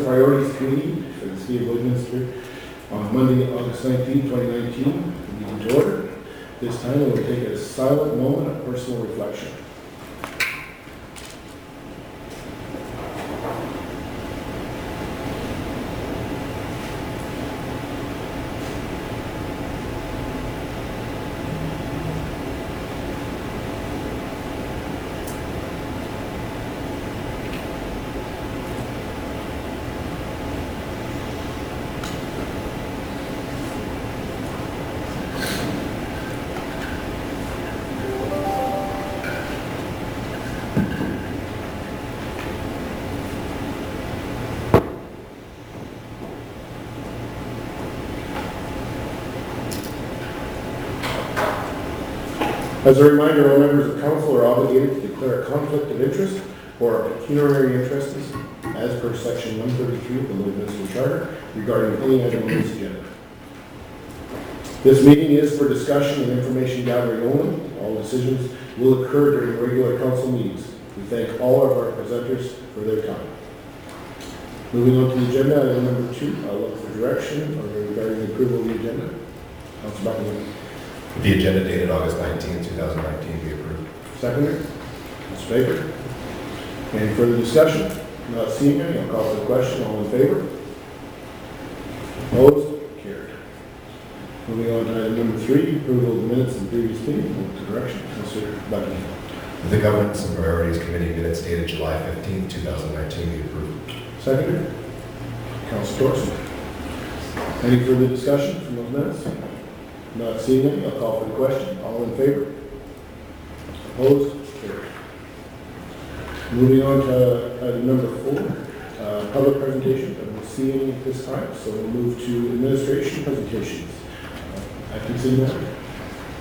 Governance Priorities Committee for the City of Lloydminster on Monday, August 19, 2019. Meeting to order. This time we will take a silent moment of personal reflection. As a reminder, all members of council are obligated to declare a conflict of interest or a pecuniary interest as per section 133 of the Lloydminster Charter regarding any item on this agenda. This meeting is for discussion and information gathering only. All decisions will occur during regular council meetings. We thank all of our presenters for their time. Moving on to the agenda, item number 2, I'll look for direction regarding the approval of the agenda. Councilor Buckingham. The agenda dated August 19, 2019 be approved. Seconder. Mr. Baker. Any further discussion? Not seeing any, I'll call for the question. All in favor? Opposed? Carried. Moving on to item number 3, approval of the minutes of the previous meeting. Move to direction. Mr. Buckingham. The Governance and Priorities Committee minutes dated July 15, 2019 be approved. Seconder. Councilor Thorson. Any further discussion from those minutes? Not seeing any, I'll call for the question. All in favor? Opposed? Carried. Moving on to item number 4, public presentation. I don't see any at this time, so we'll move to administration presentations. Acting City Manager.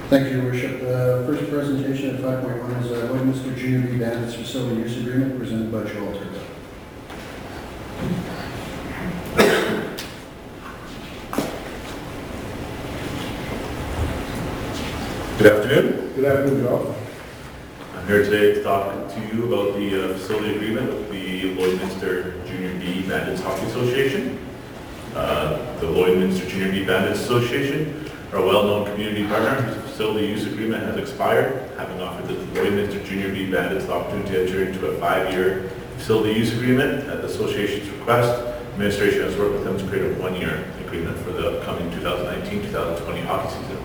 Thank you, Your Worship. First presentation at 5.1 is Lloydminster Junior B Bandits Facility Use Agreement presented by Joel Turco. Good afternoon. Good afternoon, Joel. I'm here today to talk to you about the facility agreement with the Lloydminster Junior B Bandits Hockey Association. The Lloydminster Junior B Bandits Association are a well-known community partner whose facility use agreement has expired, having offered the Lloydminster Junior B Bandits the opportunity to enter into a 5-year facility use agreement. At the association's request, administration has worked with them to create a 1-year agreement for the upcoming 2019-2020 hockey season.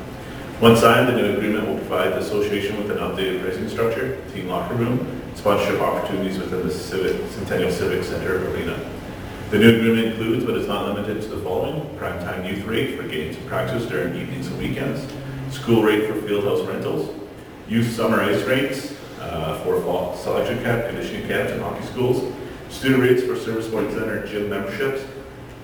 Once signed, the new agreement will provide the association with an updated pricing structure, team locker room, sponsorship opportunities within the Centennial Civic Center arena. The new agreement includes, but is not limited to, the following: primetime youth rate for games and practice during evenings and weekends, school rate for fieldhouse rentals, youth summer ice rates for fall selection camp, conditioning camps, and hockey schools, student rates for service sports center gym memberships,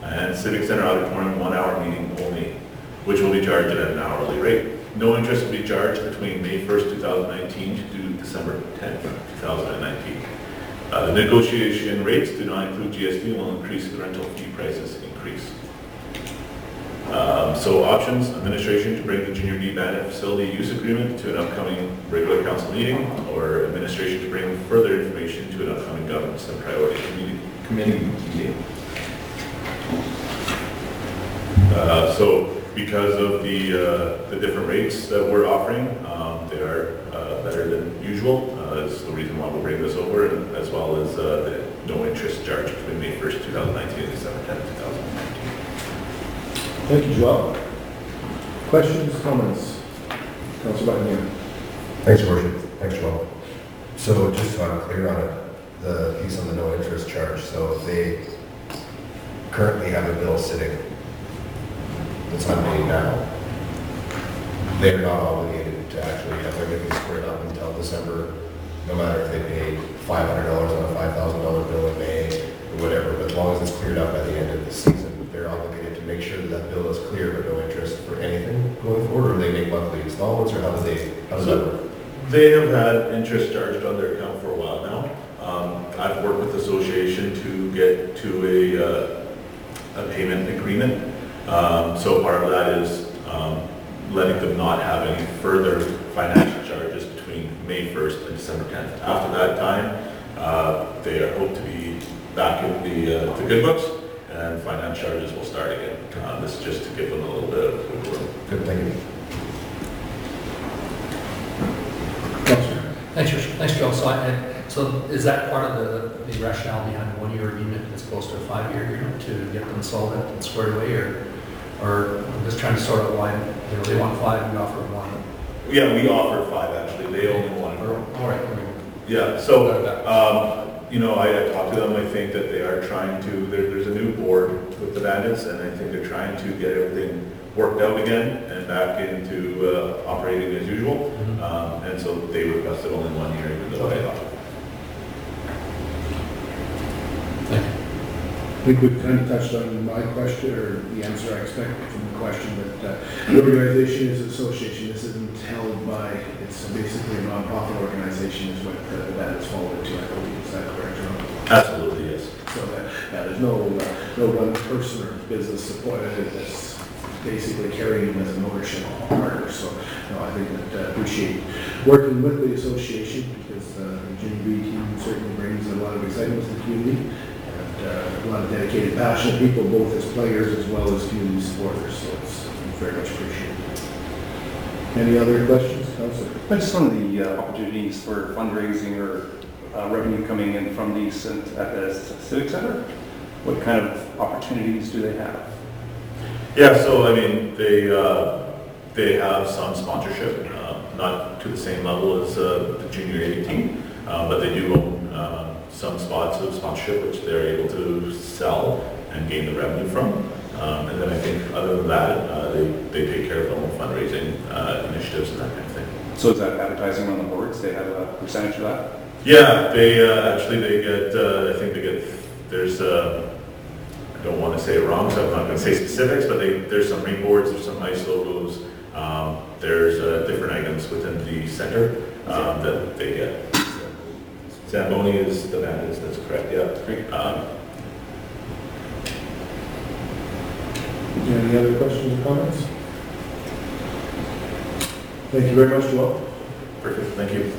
and civic center auditorium 1-hour meeting only, which will be charged at an hourly rate. No interest will be charged between May 1st, 2019 to December 10th, 2019. The negotiation rates do not include GST and will increase the rental fee prices increase. So options: administration to bring the Junior B Bandit facility use agreement to an upcoming regular council meeting, or administration to bring further information to an upcoming governance and priority committee meeting. So because of the different rates that we're offering, they are better than usual. Is the reason why we'll bring this over, and as well as the no interest charge between May 1st, 2019 and December 10th, 2019. Thank you, Joel. Questions, comments? Councilor Buckingham. Thanks, Your Worship. Thanks, Joel. So just so I'm clear on it, the piece on the no interest charge, so if they currently have a bill sitting that's unpaid now, they're not obligated to actually have everything squared up until December, no matter if they paid $500 on a $5,000 bill in May or whatever, but as long as it's cleared up at the end of the season, they're obligated to make sure that that bill is clear but no interest for anything going forward, or they make monthly installments, or how does that work? They have had interest charged on their account for a while now. I've worked with the association to get to a payment agreement. So part of that is letting them not have any further financial charges between May 1st and December 10th. After that time, they are hoped to be back in the good books. then finance charges will start again. This is just to give them a little bit of wiggle room. Good, thank you. Councillor. Thanks, Joe. So is that part of the rationale behind the one-year agreement as opposed to a 5-year agreement to get them solvent and squared away, or I'm just trying to sort out why, they want 5, we offer 1? Yeah, we offer 5 actually. They only want 1. All right. Yeah, so, I talked to them. I think that they are trying to, there's a new board with the Bandits, and I think they're trying to get everything worked out again and back into operating as usual. And so they requested only 1 year, even though I offered. I think we've kind of touched on my question, or the answer I expected from the question, but the organization is an association. This isn't held by, it's basically a non-profit organization is what that is fall into, I believe. Is that correct, John? Absolutely, yes. So that there's no one person or business supported that's basically carrying them as an ownership partner. So I think that appreciate working with the association, because the Junior B team certainly brings a lot of excitement to the community. A lot of dedicated, passionate people, both as players as well as community supporters. So it's very much appreciated. Any other questions, Councillor? Just on the opportunities for fundraising or revenue coming in from these at the Civic Center, what kind of opportunities do they have? Yeah, so I mean, they have some sponsorship, not to the same level as the Junior A team, but they do own some spots of sponsorship which they're able to sell and gain the revenue from. And then I think other than that, they take care of their own fundraising initiatives and that kind of thing. So is that advertising on the boards? They have a percentage of that? Yeah, they actually they get, I think they get, there's, I don't want to say it wrong, so I'm not going to say specifics, but there's some ring boards, there's some ice logos, there's different items within the center that they get. Zamboni is the Bandits, that's correct, yeah. Any other questions or comments? Thank you very much, Joel. Perfect, thank you.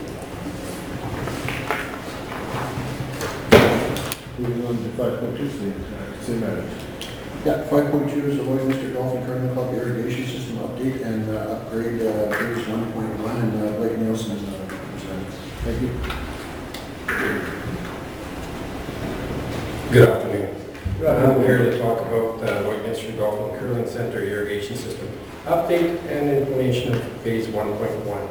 Moving on to 5.2, same matter. Yeah, 5.2 is the Lloydminster Golf and Curling Club irrigation system update and upgrade phase 1.1, and Blake Nielsen is presenting. Thank you. Good afternoon. I'm here to talk about the Lloydminster Golf and Curling Center irrigation system update and implementation of phase 1.1.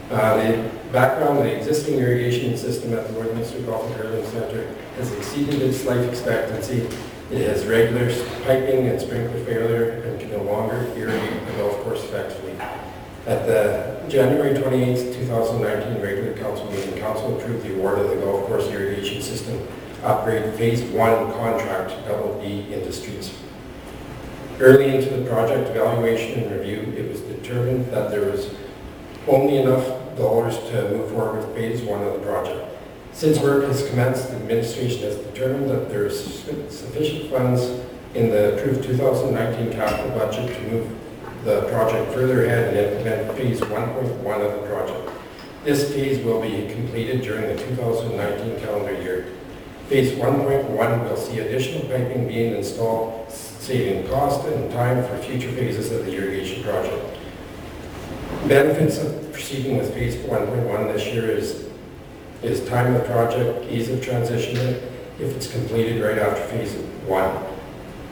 The background, the existing irrigation system at the Lloydminster Golf and Curling Center has exceeded its life expectancy. It has regular piping and sprinkler failure and can no longer irrigate the golf course effectively. At the January 28, 2019 regular council meeting, council approved the award of the golf course irrigation system upgrade phase 1 contract to LLB Industries. Early into the project evaluation and review, it was determined that there was only enough dollars to move forward with phase 1 of the project. Since work has commenced, the administration has determined that there is sufficient funds in the approved 2019 capital budget to move the project further ahead and implement phase 1.1 of the project. This phase will be completed during the 2019 calendar year. Phase 1.1 will see additional piping being installed, saving cost and time for future phases of the irrigation project. Benefits of proceeding with phase 1.1 this year is time of the project, ease of transition if it's completed right after phase 1.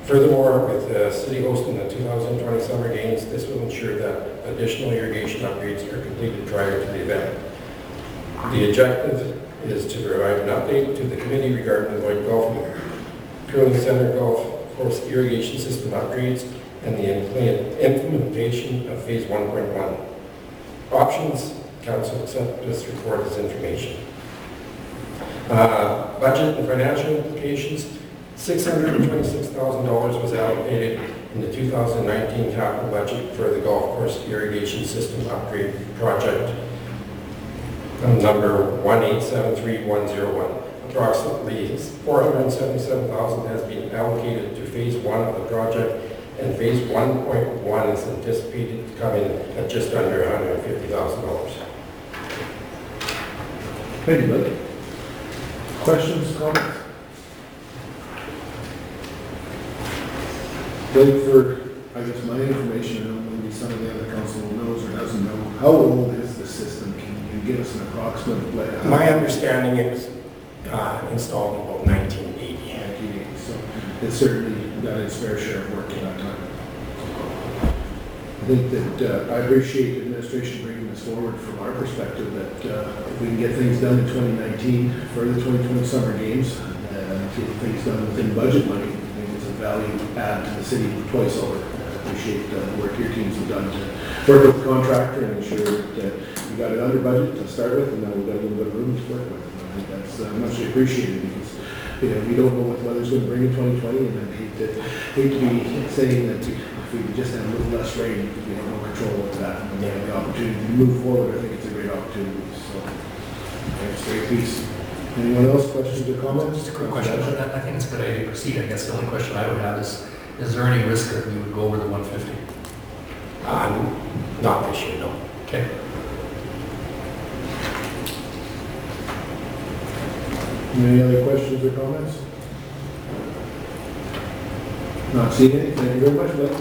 Furthermore, with the city hosting the 2020 Summer Games, this will ensure that additional irrigation upgrades are completed prior to the event. The objective is to provide an update to the committee regarding the Lloyd Golf and Curling Center Golf Course irrigation system upgrades and the implementation of phase 1.1. Options, council accept this report as information. Budget and financial implications. $626,000 was allocated in the 2019 capital budget for the golf course irrigation system upgrade project, number 1873101. Approximately $477,000 has been allocated to phase 1 of the project, and phase 1.1 is anticipated to come in at just under $150,000. Thank you, Billy. Questions, comments? Blake, for, I guess, my information, I don't know, maybe some of the other council knows or doesn't know, how old is the system? Can you give us an approximate? My understanding is installed in about 1980. So it certainly got its fair share of work at that time. I think that I appreciate the administration bringing this forward from our perspective, that if we can get things done in 2019 for the 2020 summer games, and get things done within budget money, I think it's a value add to the city twice over. I appreciate the work your teams have done to work with the contractor and ensure that we got it under budget to start with, and now we've got a little bit of room to work with. And I think that's much appreciated, because we don't know what the weather's going to bring in 2020, and I hate to be saying that if we just have a little less rain, we have no control over that. And we have the opportunity to move forward. I think it's a great opportunity. So, it's a great piece. Anyone else, questions or comments? Just a quick question. I think it's a good idea to proceed. I guess the only question I would have is there any risk that we would go over the 150? Not this year, no. Okay. Any other questions or comments? Not seeing any. Thank you very much, Bill.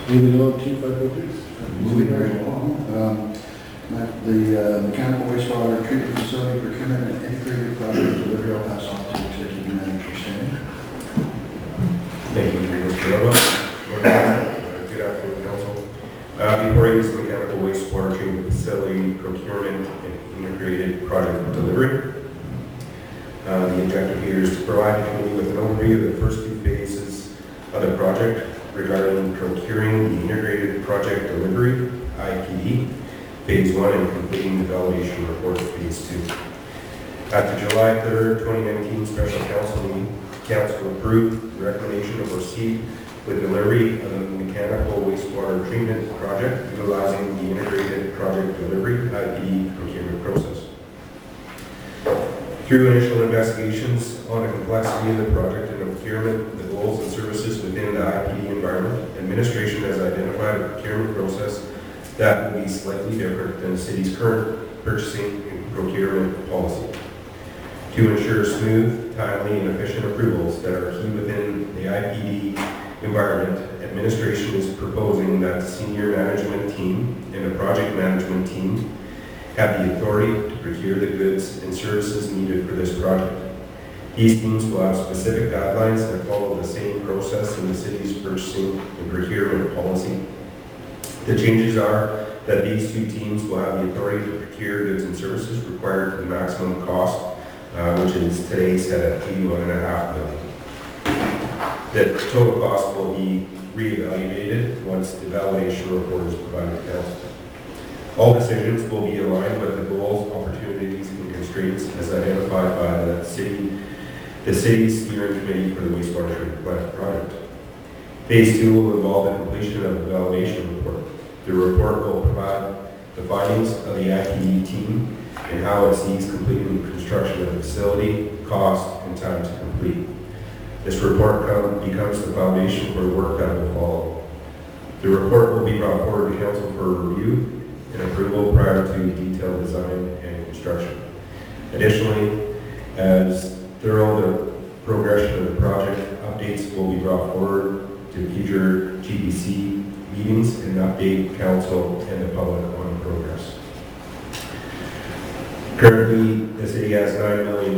Moving on to 5.2. Moving right along, the mechanical wastewater treatment facility procurement and integrated project delivery, I'll pass on to Executive Manager Stanley. Thank you, Mr. Lobo. Good afternoon, Council. Before I use the mechanical wastewater treatment facility procurement and integrated project delivery, the objective here is to provide the committee with an overview of the first two phases of the project regarding procuring the integrated project delivery, IPD, phase 1, and completing the validation report, phase 2. At the July 3rd, 2019 special council meeting, council approved the recommendation to proceed with delivery of the mechanical wastewater treatment project utilizing the integrated project delivery, IPD, procurement process. Through initial investigations on the complexity of the project and the procurement, the goals and services within the IPD environment, administration has identified a procurement process that will be slightly different than the city's current purchasing and procurement policy. To ensure smooth, timely, and efficient approvals that are key within the IPD environment, administration is proposing that the senior management team and the project management team have the authority to procure the goods and services needed for this project. These teams will have specific guidelines that follow the same process in the city's purchasing and procurement policy. The changes are that these two teams will have the authority to procure goods and services required for the maximum cost, which is today set at $81.5 million. The total cost will be reevaluated once the validation report is provided to council. All decisions will be aligned with the goals, opportunities, and constraints as identified by the city's steering committee for the wastewater treatment plant project. Phase 2 will involve the completion of the validation report. The report will provide the findings of the IPD team and how it sees completing the construction of the facility, cost, and time to complete. This report becomes the foundation for the work that will follow. The report will be brought forward to council for review and approval prior to detailed design and construction. Additionally, as thorough the progression of the project, updates will be brought forward to future GBC meetings and update council and the public on progress. Currently, the city has $9 million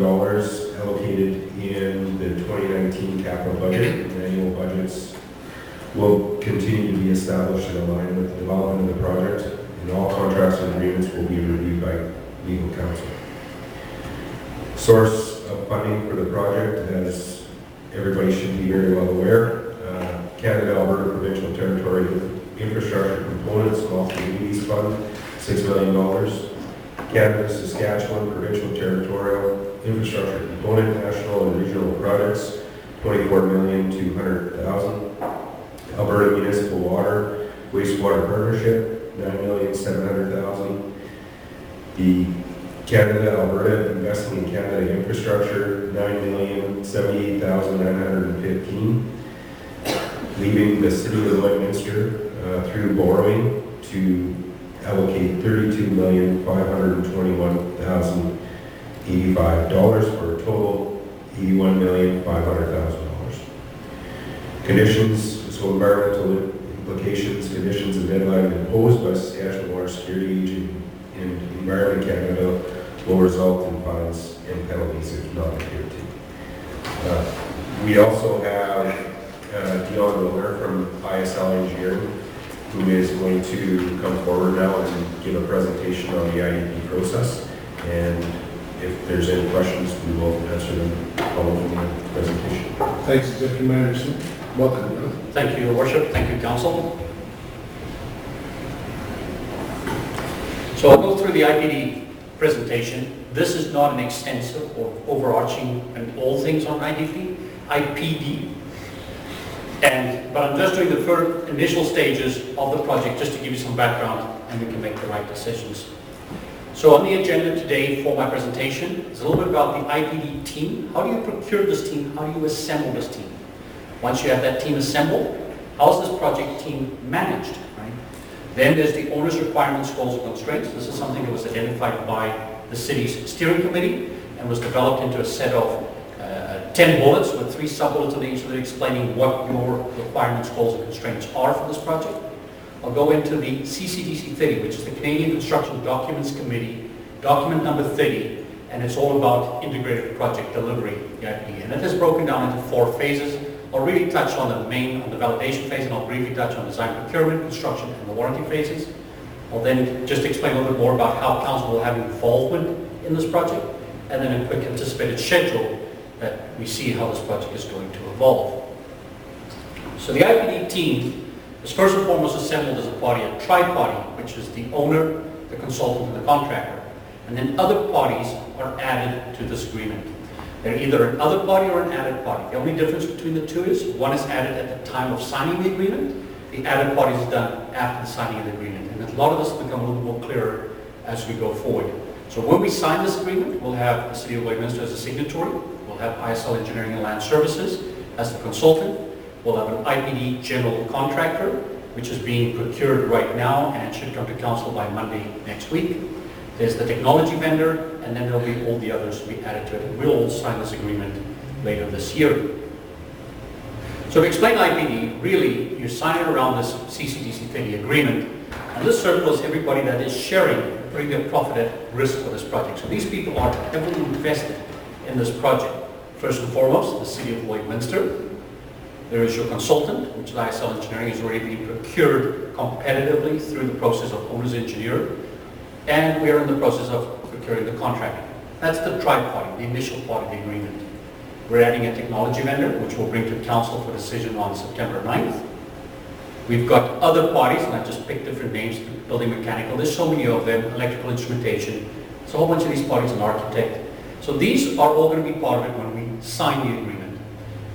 allocated in the 2019 capital budget, and annual budgets will continue to be established and aligned with the development of the project, and all contracts and agreements will be reviewed by legal counsel. Source of funding for the project, as everybody should be very well aware, Canada, Alberta, Provincial Territory Infrastructure Components, Small Communities Fund, $6 million. Canada, Saskatchewan Provincial Territorial Infrastructure Component, National and Regional Projects, $24,200,000. Alberta Municipal Water Wastewater Partnership, $9,700,000. The Canada, Alberta Investing in Canada Infrastructure, $9,078,915. Leaving the City of Lloydminster through borrowing to allocate $32,521,000 $85 for a total $81,500,000. Conditions, so environmental implications, conditions and deadline imposed by Saskatchewan Water Security Agency and Environment Canada will result in fines and penalties if not adhered to. We also have Dion Miller from ISL Engineering, who is going to come forward now and give a presentation on the IDP process. And if there's any questions, we will answer them following the presentation. Thanks, Executive Manager. Welcome. Thank you, Your Worship. Thank you, Council. So I'll go through the IPD presentation. This is not an extensive or overarching and all things on IPD. But I'm just doing the first initial stages of the project just to give you some background and we can make the right decisions. So on the agenda today for my presentation is a little bit about the IPD team. How do you procure this team? How do you assemble this team? Once you have that team assembled, how is this project team managed? Right? Then there's the owner's requirements, goals, and constraints. This is something that was identified by the city's steering committee and was developed into a set of 10 bullets with 3 sub-bullets on each of them explaining what your requirements, goals, and constraints are for this project. I'll go into the CCDC 30, which is the Canadian Construction Documents Committee, document number 30, and it's all about integrated project delivery, the IPD. And it is broken down into 4 phases. I'll really touch on the validation phase, and I'll briefly touch on design, procurement, construction, and the warranty phases. I'll then just explain a little bit more about how council will have involvement in this project, and then a quick anticipated schedule that we see how this project is going to evolve. So the IPD team is first and foremost assembled as a party, a tri-party, which is the owner, the consultant, and the contractor. And then other parties are added to this agreement. They're either an other party or an added party. The only difference between the two is one is added at the time of signing the agreement. The added party is done after the signing of the agreement. And a lot of this will become a little more clearer as we go forward. So when we sign this agreement, we'll have the City of Lloydminster as a signatory. We'll have ISL Engineering and Land Services as the consultant. We'll have an IPD general contractor, which is being procured right now, and it should come to council by Monday next week. There's the technology vendor, and then there'll be all the others to be added to it. And we'll all sign this agreement later this year. So to explain IPD, really, you're signing around this CCDC 30 agreement, and this circle is everybody that is sharing, putting their profit at risk for this project. So these people are heavily invested in this project. First and foremost, the City of Lloydminster. There is your consultant, which is ISL Engineering, is already being procured competitively through the process of owner's engineer. And we are in the process of procuring the contractor. That's the tri-party, the initial part of the agreement. We're adding a technology vendor, which we'll bring to council for decision on September 9th. We've got other parties, and I just picked different names, building mechanical. There's so many of them, electrical instrumentation. There's a whole bunch of these parties, an architect. So these are all going to be part of it when we sign the agreement.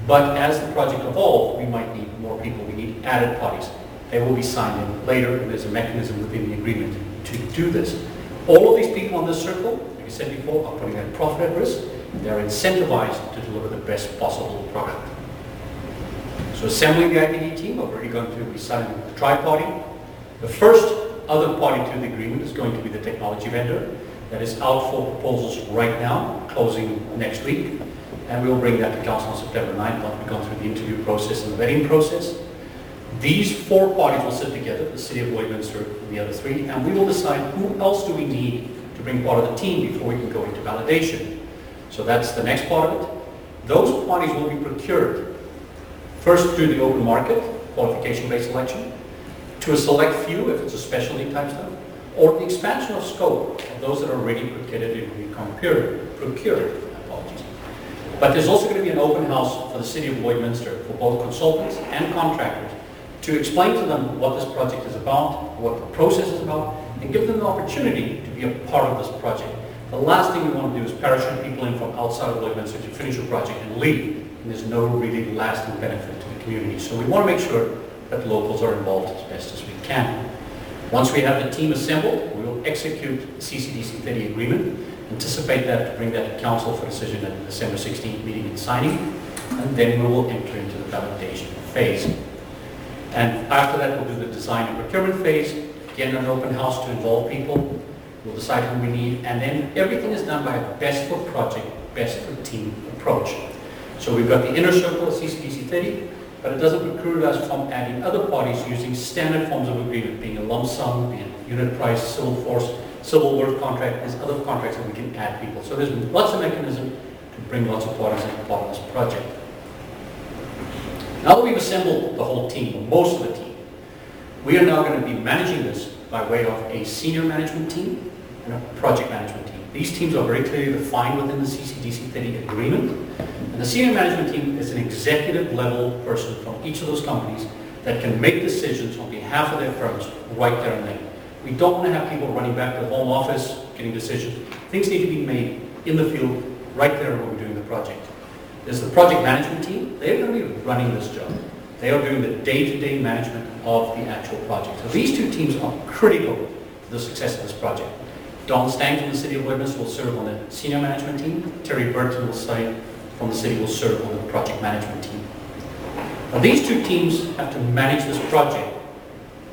But as the project evolves, we might need more people. We need added parties. They will be signed in later, and there's a mechanism within the agreement to do this. All of these people on this circle, like I said before, are putting their profit at risk. They're incentivized to deliver the best possible product. So assembling the IPD team, we're already going to be signing the tri-party. The first other party to the agreement is going to be the technology vendor. That is out for proposals right now, closing next week. And we'll bring that to council on September 9th once we've gone through the interview process and the vetting process. These 4 parties will sit together, the City of Lloydminster and the other 3, and we will decide who else do we need to bring part of the team before we can go into validation. So that's the next part of it. Those parties will be procured first through the open market, qualification-based selection, to a select few if it's a specialty type stuff, or the expansion of scope of those that are already procured. Apologies. But there's also going to be an open house for the City of Lloydminster for both consultants and contractors to explain to them what this project is about, what the process is about, and give them the opportunity to be a part of this project. The last thing we want to do is parachute people in from outside of Lloydminster to finish a project and leave, and there's no really lasting benefit to the community. So we want to make sure that locals are involved as best as we can. Once we have the team assembled, we will execute the CCDC 30 agreement, anticipate that to bring that to council for decision at the December 16th meeting and signing, and then we will enter into the validation phase. And after that, we'll do the design and procurement phase, again an open house to involve people. we'll decide who we need, and then everything is done by a best for project, best for team approach. So we've got the inner circle of CCDC 30, but it doesn't preclude us from adding other parties using standard forms of agreement, being a lump sum, being a unit price, civil work contract. There's other contracts that we can add people. So there's lots of mechanism to bring lots of parties into part of this project. Now that we've assembled the whole team, or most of the team, we are now going to be managing this by way of a senior management team and a project management team. These teams are very clearly defined within the CCDC 30 agreement. And the senior management team is an executive level person from each of those companies that can make decisions on behalf of their firms right there and then. We don't want to have people running back to the home office, getting decisions. Things need to be made in the field right there when we're doing the project. There's the project management team. They're going to be running this job. They are doing the day-to-day management of the actual project. So these two teams are critical to the success of this project. Don Stang from the City of Lloydminster will serve on the senior management team. Terry Burton from the city will serve on the project management team. Now these two teams have to manage this project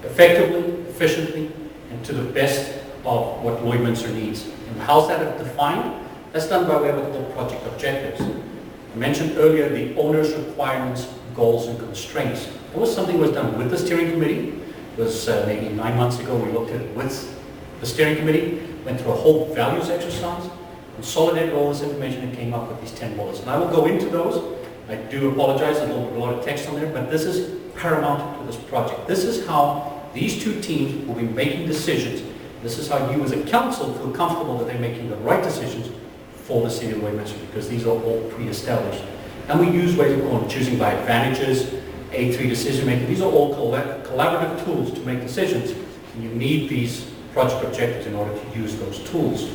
effectively, efficiently, and to the best of what Lloydminster needs. And how's that defined? That's done by way of what we call project objectives. I mentioned earlier the owner's requirements, goals, and constraints. That was something that was done with the steering committee. It was maybe 9 months ago. We looked at it with the steering committee, went through a whole values exercise, consolidated all this information, and came up with these 10 bullets. And I will go into those. I do apologize, there's a lot of text on there, but this is paramount to this project. This is how these two teams will be making decisions. This is how you as a council feel comfortable that they're making the right decisions for the City of Lloydminster, because these are all pre-established. And we use ways of choosing by advantages, A3 decision making. These are all collaborative tools to make decisions. And you need these project objectives in order to use those tools.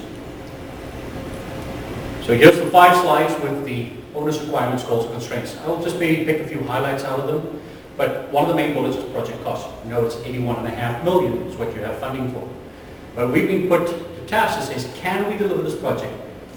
So here's the 5 slides with the owner's requirements, goals, and constraints. I'll just maybe pick a few highlights out of them. But one of the main bullets is project cost. You know, it's $81.5 million is what you have funding for. But we've been put to task that says, can we deliver this project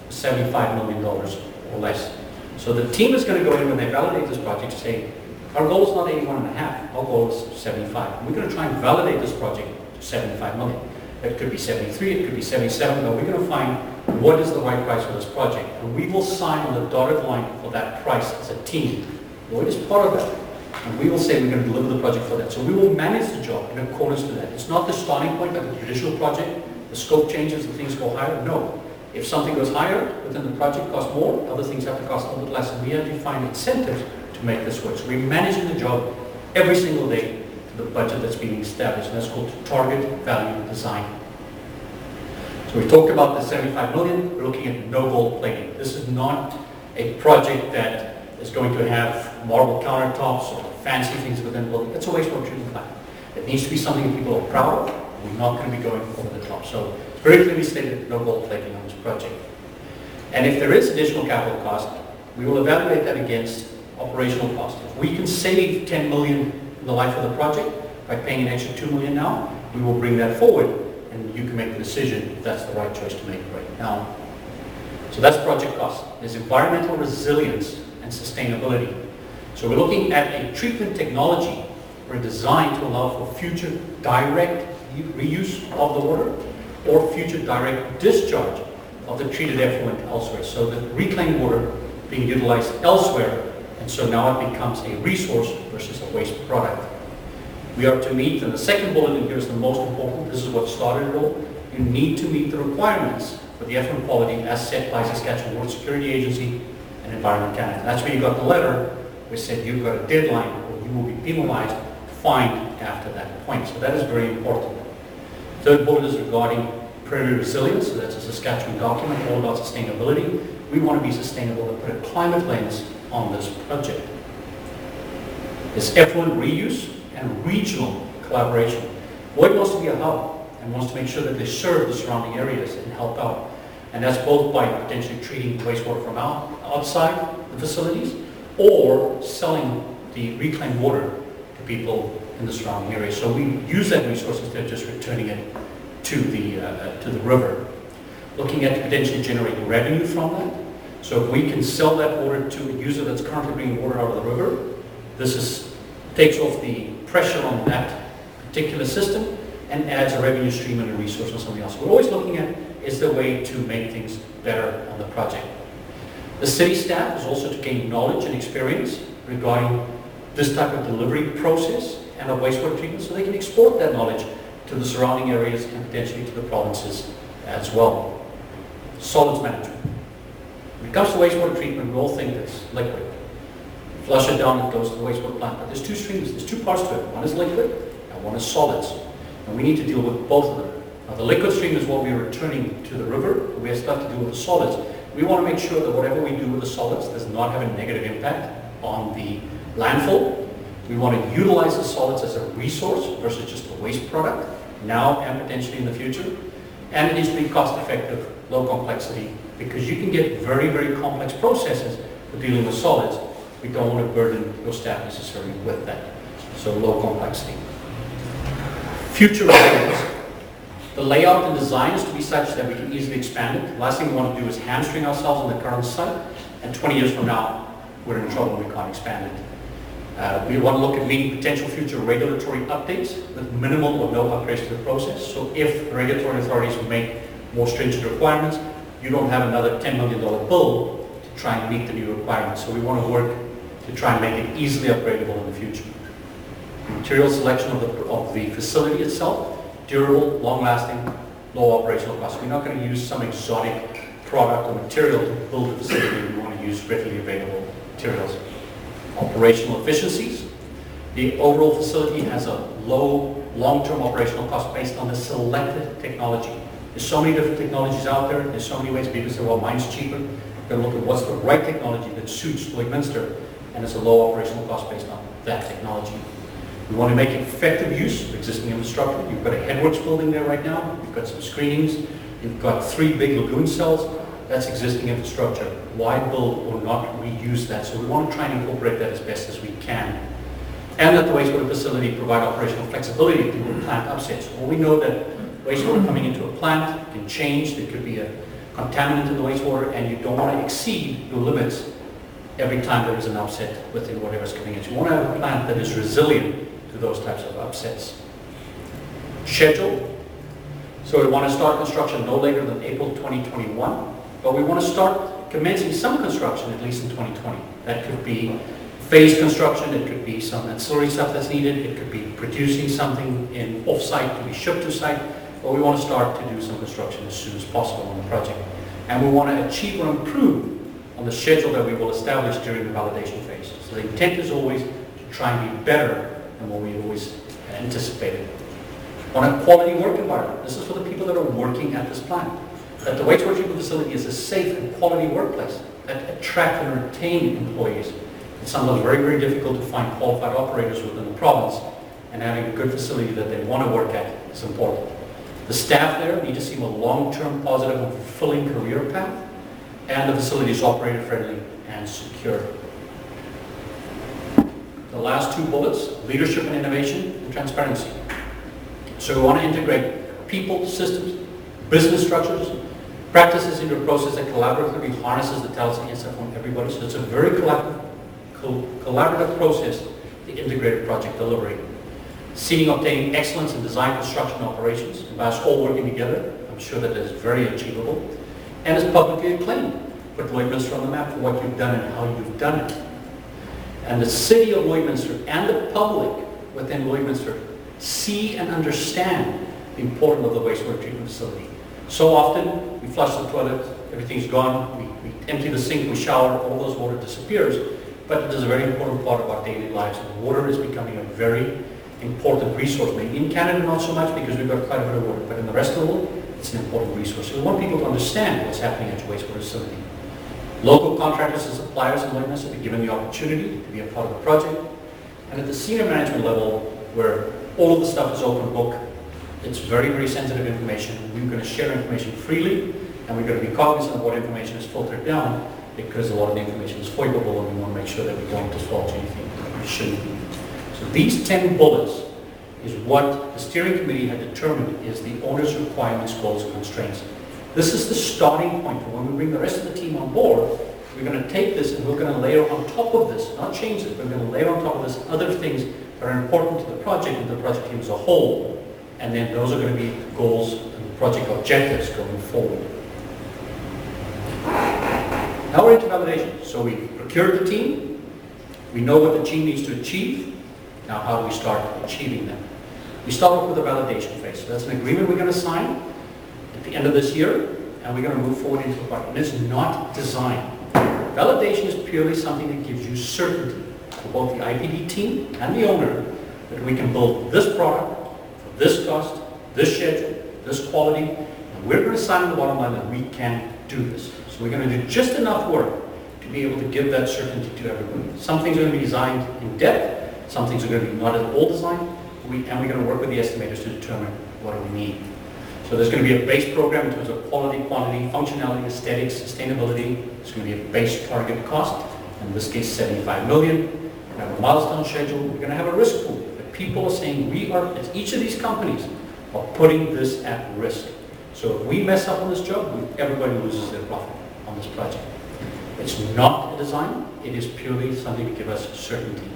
for $75 million or less? So the team is going to go in when they validate this project to say, our goal is not 81.5, our goal is 75. And we're going to try and validate this project to 75 million. It could be 73, it could be 77, but we're going to find what is the right price for this project. And we will sign on the dotted line for that price as a team. Lloyd is part of that. And we will say we're going to deliver the project for that. So we will manage the job in accordance to that. It's not the starting point like a traditional project. The scope changes and things go higher. No. If something goes higher within the project costs more, other things have to cost a little bit less. And we have to find incentives to make this work. So we're managing the job every single day to the budget that's being established. And that's called target value design. So we talked about the 75 million. We're looking at no gold plating. This is not a project that is going to have marble countertops or fancy things within the building. It's a wastewater treatment plant. It needs to be something that people are proud of. We're not going to be going over the top. So it's very clearly stated no gold plating on this project. And if there is additional capital cost, we will evaluate that against operational cost. If we can save 10 million in the life of the project by paying an extra 2 million now, we will bring that forward and you can make the decision if that's the right choice to make right now. So that's project cost. There's environmental resilience and sustainability. So we're looking at a treatment technology or a design to allow for future direct reuse of the water or future direct discharge of the treated effluent elsewhere. So the reclaimed water being utilized elsewhere, and so now it becomes a resource versus a waste product. We are to meet, and the second bullet in here is the most important. This is what started it all. You need to meet the requirements for the effluent quality as set by Saskatchewan Water Security Agency and Environment Canada. And that's where you got the letter which said you've got a deadline or you will be penalized, fined after that point. So that is very important. Third bullet is regarding prairie resilience. So that's a Saskatchewan document all about sustainability. We want to be sustainable and put a climate lens on this project. There's effluent reuse and regional collaboration. Lloyd wants to be a hub and wants to make sure that they serve the surrounding areas and help out. And that's both by potentially treating wastewater from outside the facilities or selling the reclaimed water to people in the surrounding areas. So we use that resource instead of just returning it to the river. Looking at potentially generating revenue from that. So if we can sell that water to a user that's currently bringing water out of the river, this takes off the pressure on that particular system, and adds a revenue stream and a resource or something else. We're always looking at, is there a way to make things better on the project? The city staff is also to gain knowledge and experience regarding this type of delivery process and of wastewater treatment, so they can export that knowledge to the surrounding areas and potentially to the provinces as well. Solids management. When it comes to wastewater treatment, we all think it's liquid. Flush it down, it goes to the wastewater plant. But there's two streams, there's two parts to it. One is liquid and one is solids. And we need to deal with both of them. Now the liquid stream is what we're returning to the river. We have stuff to do with the solids. We want to make sure that whatever we do with the solids does not have a negative impact on the landfill. We want to utilize the solids as a resource versus just a waste product, now and potentially in the future. And it needs to be cost effective, low complexity, because you can get very, very complex processes for dealing with solids. We don't want to burden your staff necessarily with that. So low complexity. Future readiness. The layout and design is to be such that we can easily expand it. The last thing we want to do is hamstring ourselves on the current site, and 20 years from now, we're in trouble and we can't expand it. We want to look at meeting potential future regulatory updates with minimal or no upgrades to the process. So if regulatory authorities make more stringent requirements, you don't have another $10 million bill to try and meet the new requirements. So we want to work to try and make it easily upgradable in the future. Material selection of the facility itself, durable, long-lasting, low operational costs. We're not going to use some exotic product or material to build a facility. We want to use readily available materials. Operational efficiencies. The overall facility has a low long-term operational cost based on the selected technology. There's so many different technologies out there. There's so many ways people say, well, mine's cheaper. We're going to look at what's the right technology that suits Lloydminster, and it's a low operational cost based on that technology. We want to make effective use of existing infrastructure. You've got a headworks building there right now. You've got some screenings. You've got 3 big lagoon cells. That's existing infrastructure. Why build or not reuse that? So we want to try and incorporate that as best as we can. And that the wastewater facility provide operational flexibility to do plant upsets. Well, we know that wastewater coming into a plant can change. There could be a contaminant in the wastewater, and you don't want to exceed your limits every time there is an upset within whatever's coming in. So you want to have a plant that is resilient to those types of upsets. Schedule. So we want to start construction no later than April 2021, but we want to start commencing some construction at least in 2020. That could be phased construction, it could be some ancillary stuff that's needed, it could be producing something in off-site to be shipped to site, but we want to start to do some construction as soon as possible on the project. And we want to achieve or improve on the schedule that we will establish during the validation phase. So the intent is always to try and be better than what we always anticipated. On a quality work environment, this is for the people that are working at this plant. That the wastewater treatment facility is a safe and quality workplace that attract and retain employees. It's sometimes very, very difficult to find qualified operators within the province, and having a good facility that they want to work at is important. The staff there need to see a long-term positive and fulfilling career path, and the facility is operator friendly and secure. The last 2 bullets, leadership and innovation and transparency. So we want to integrate people, systems, business structures, practices into a process that collaboratively harnesses the talents and insight from everybody. So it's a very collaborative process, the integrated project delivery. Seeking obtaining excellence in design, construction, and operations, and by us all working together, I'm sure that is very achievable, and is publicly acclaimed. Put Lloydminster on the map for what you've done and how you've done it. And the city of Lloydminster and the public within Lloydminster see and understand the importance of the wastewater treatment facility. So often, we flush the toilet, everything's gone, we empty the sink, we shower, all those water disappears, but it is a very important part of our daily lives. And water is becoming a very important resource. Maybe in Canada not so much because we've got quite a bit of water, but in the rest of the world, it's an important resource. So we want people to understand what's happening at your wastewater facility. Local contractors and suppliers in Lloydminster be given the opportunity to be a part of the project. And at the senior management level, where all of the stuff is open book, it's very, very sensitive information. We're going to share information freely, and we're going to be cognizant of what information is filtered down, because a lot of the information is foiblable, and we want to make sure that we don't divulge anything that we shouldn't. So these 10 bullets is what the steering committee had determined is the owner's requirements, goals, and constraints. This is the starting point for when we bring the rest of the team on board. We're going to take this and we're going to layer on top of this, not change it, we're going to layer on top of this other things that are important to the project and the project team as a whole, and then those are going to be goals and project objectives going forward. Now we're into validation. So we procured the team, we know what the team needs to achieve. Now how do we start achieving them? We start off with the validation phase. So that's an agreement we're going to sign at the end of this year, and we're going to move forward into the project. And it's not design. Validation is purely something that gives you certainty for both the IPD team and the owner that we can build this product for this cost, this schedule, this quality, and we're going to sign on the bottom line that we can do this. So we're going to do just enough work to be able to give that certainty to everybody. Some things are going to be designed in depth, some things are going to be not at all designed, and we're going to work with the estimators to determine what do we need. So there's going to be a base program in terms of quality, quantity, functionality, aesthetics, sustainability. There's going to be a base target cost, in this case 75 million. We're going to have a milestone schedule. We're going to have a risk pool that people are saying each of these companies are putting this at risk. So if we mess up on this job, everybody loses their profit on this project. It's not a design, it is purely something to give us certainty.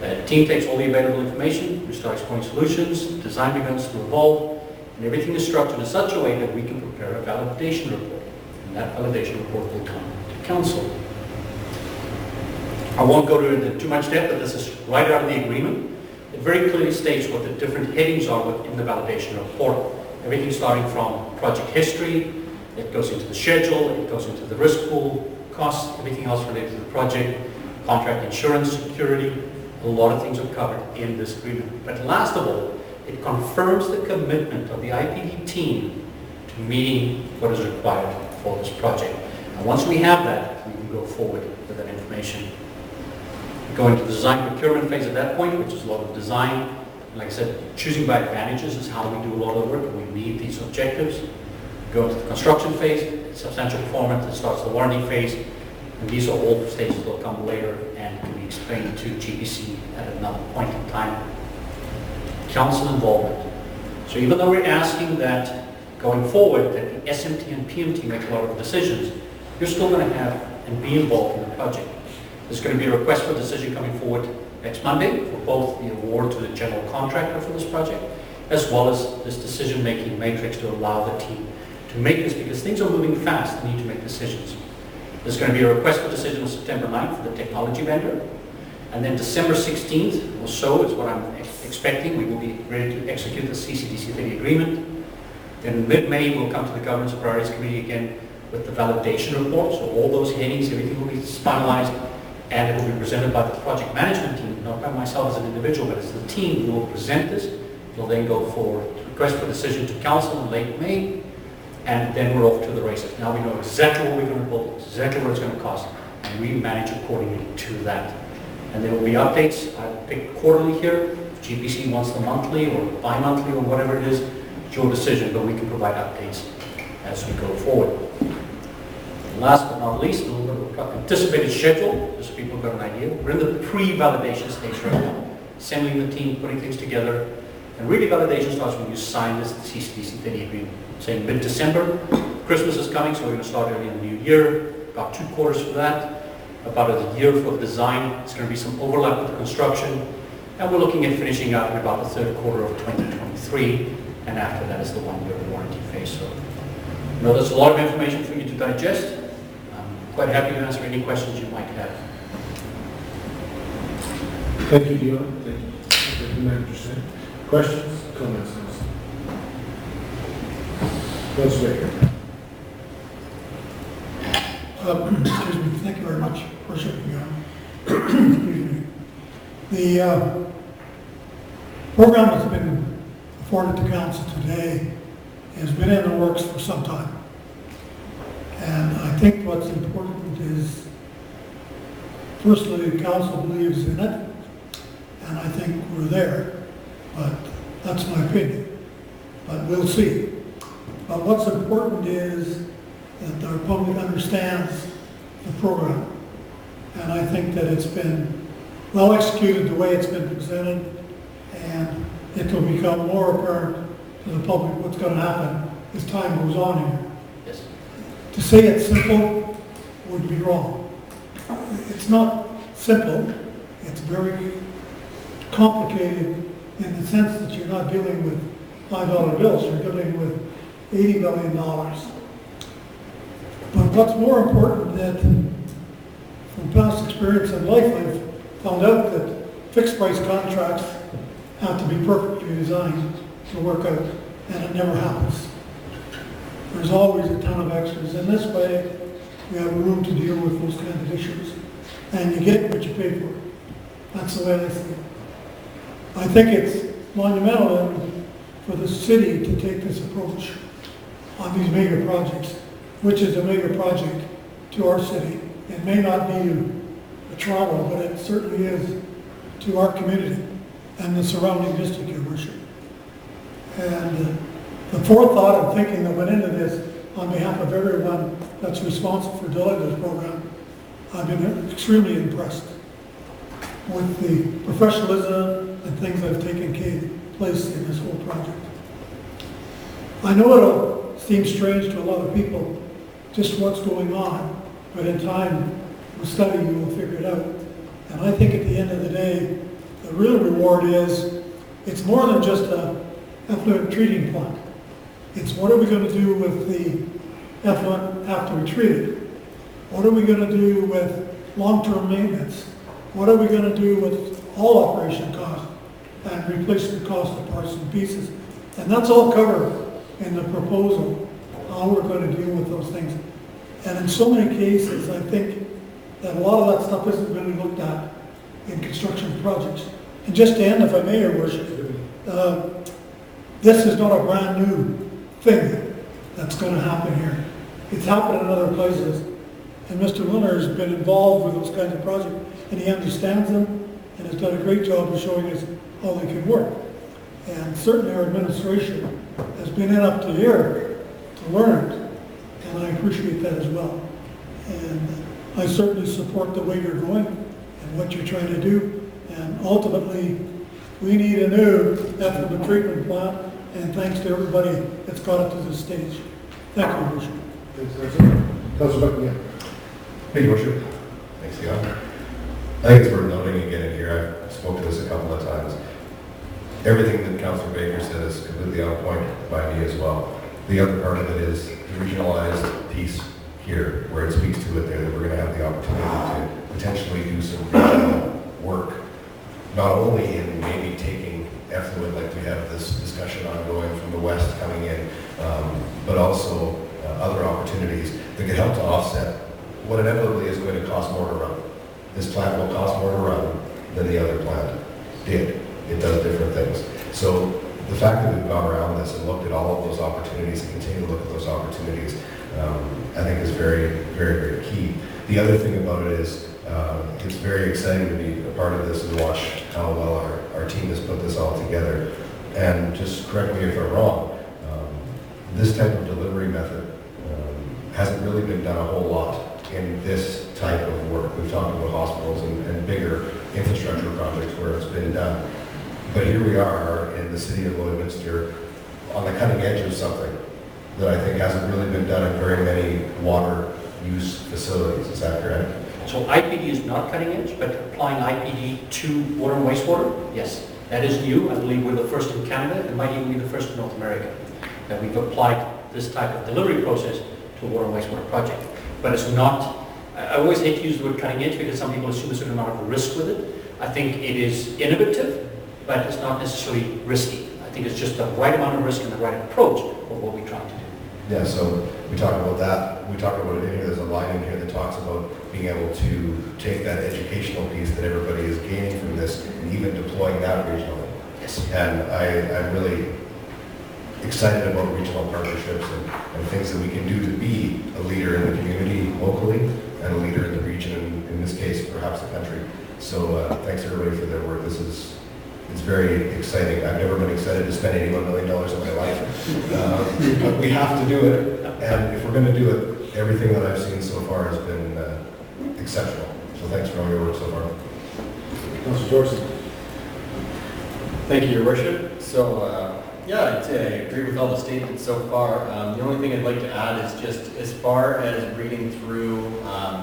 The team takes all the available information, we start exploring solutions, design begins to evolve, and everything is structured in such a way that we can prepare a validation report. And that validation report will come to council. I won't go into too much depth, but this is right out of the agreement. It very clearly states what the different headings are within the validation report. Everything starting from project history, it goes into the schedule, it goes into the risk pool, costs, everything else related to the project, contract insurance, security. A lot of things are covered in this agreement. But last of all, it confirms the commitment of the IPD team to meeting what is required for this project. And once we have that, we can go forward with that information. We go into the design procurement phase at that point, which is a lot of design. Like I said, choosing by advantages is how we do a lot of the work. We meet these objectives. We go into the construction phase, substantial performance, it starts the warranty phase. And these are all stages that will come later and can be explained to GPC at another point in time. Council involvement. So even though we're asking that going forward that the SMT and PMT make a lot of decisions, you're still going to have and be involved in the project. There's going to be a request for decision coming forward next Monday for both the award to the general contractor for this project, as well as this decision-making matrix to allow the team to make this, because things are moving fast, they need to make decisions. There's going to be a request for decision on September 9th for the technology vendor, and then December 16th or so is what I'm expecting. We will be ready to execute the CCDC 30 agreement. Then mid-May we'll come to the Governance Priorities Committee again with the validation report. So all those headings, everything will be finalized, and it will be presented by the project management team, not by myself as an individual, but as the team who will present this. We'll then go for request for decision to council in late May, and then we're off to the races. Now we know exactly what we're going to build, exactly what it's going to cost, and we manage accordingly to that. And there will be updates. I'll pick quarterly here. If GPC wants the monthly or bi-monthly or whatever it is, it's your decision, but we can provide updates as we go forward. And last but not least, a little bit of anticipated schedule, just so people have got an idea. We're in the pre-validation stage right now, assembling the team, putting things together. And really validation starts when you sign this CCDC 30 agreement. Saying mid-December, Christmas is coming, so we're going to start early in the new year. About 2 quarters for that. About a year for the design. It's going to be some overlap with the construction. And we're looking at finishing up in about the 3rd quarter of 2023. And after that is the 1-year warranty phase. So, I know there's a lot of information for you to digest. I'm quite happy to answer any questions you might have. Thank you, Dion. Thank you, Manager Sen. Questions, comments? Councilor Baker. Excuse me, thank you very much. Appreciate it, Excuse me. The program that's been afforded to council today has been in the works for some time. And I think what's important is, firstly, the council believes in it, and I think we're there, but that's my opinion. But we'll see. But what's important is that our public understands the program. And I think that it's been well executed the way it's been presented, and it will become more apparent to the public what's going to happen as time goes on here. Yes. To say it's simple would be wrong. It's not simple, it's very complicated in the sense that you're not dealing with $5 bills, you're dealing with $80 million. But what's more important that from past experience in life, I've found out that fixed price contracts have to be perfectly designed to work out, and it never happens. There's always a ton of extras. In this way, we have room to deal with those kind of issues. And you get what you pay for. That's the way I see it. I think it's monumental for the city to take this approach on these mega projects, which is a mega project to our city. It may not be to Toronto, but it certainly is to our community and the surrounding district, Your Worship. And the forethought and thinking that went into this on behalf of everyone that's responsible for delivering this program, I've been extremely impressed with the professionalism and things that have taken place in this whole project. I know it'll seem strange to a lot of people just what's going on, but in time, with study, you will figure it out. And I think at the end of the day, the real reward is, it's more than just a effluent treating plant. It's what are we going to do with the effluent after we treat it? What are we going to do with long-term maintenance? What are we going to do with all operation costs and replacement cost of parts and pieces? And that's all covered in the proposal, how we're going to deal with those things. And in so many cases, I think that a lot of that stuff isn't really looked at in construction projects. And just to end, if I may, Your Worship, this is not a brand new thing that's going to happen here. It's happened in other places. And Mr. Miller has been involved with those kinds of projects, and he understands them and has done a great job of showing us how they can work. And certainly our administration has been in up to here to learn it, and I appreciate that as well. And I certainly support the way you're going and what you're trying to do. And ultimately, we need a new effluent treatment plant, and thanks to everybody that's got it to this stage. Thank you, Your Worship. Thanks, Councilor Buckingham. Hey, Your Worship. Thanks, Leon. I think it's worth noting again in here, I've spoke to this a couple of times. Everything that Councilor Baker said is completely on point by me as well. The other part of it is the regionalized piece here, where it speaks to it there, that we're going to have the opportunity to potentially do some regional work, not only in maybe taking effluent, like we have this discussion ongoing from the west coming in, but also other opportunities that could help to offset what inevitably is going to cost more to run. This plant will cost more to run than the other plant did. It does different things. So the fact that we've gone around this and looked at all of those opportunities and continue to look at those opportunities, I think is very, very, very key. The other thing about it is it's very exciting to be a part of this and watch how well our team has put this all together. And just correct me if I'm wrong, this type of delivery method hasn't really been done a whole lot in this type of work. We've talked about hospitals and bigger infrastructure projects where it's been done. But here we are in the city of Lloydminster on the cutting edge of something that I think hasn't really been done in very many water use facilities. Is that correct? So IPD is not cutting edge, but applying IPD to water and wastewater, yes. That is new. I believe we're the first in Canada, and might even be the first in North America, that we've applied this type of delivery process to a water and wastewater project. But it's not, I always hate to use the word cutting edge because some people assume a certain amount of risk with it. I think it is innovative, but it's not necessarily risky. I think it's just the right amount of risk and the right approach of what we're trying to do. Yeah, so we talk about that. We talk about it in here. There's a line in here that talks about being able to take that educational piece that everybody is gaining from this and even deploying that regionally. Yes. And I'm really excited about regional partnerships and things that we can do to be a leader in the community locally and a leader in the region, and in this case, perhaps the country. So thanks everybody for their work. It's very exciting. I've never been excited to spend $81 million in my life. But we have to do it. And if we're going to do it, everything that I've seen so far has been exceptional. So thanks for all your work so far. Councilor Dorsey. Thank you, Your Worship. So, yeah, I'd say I agree with all the statements so far. The only thing I'd like to add is just as far as reading through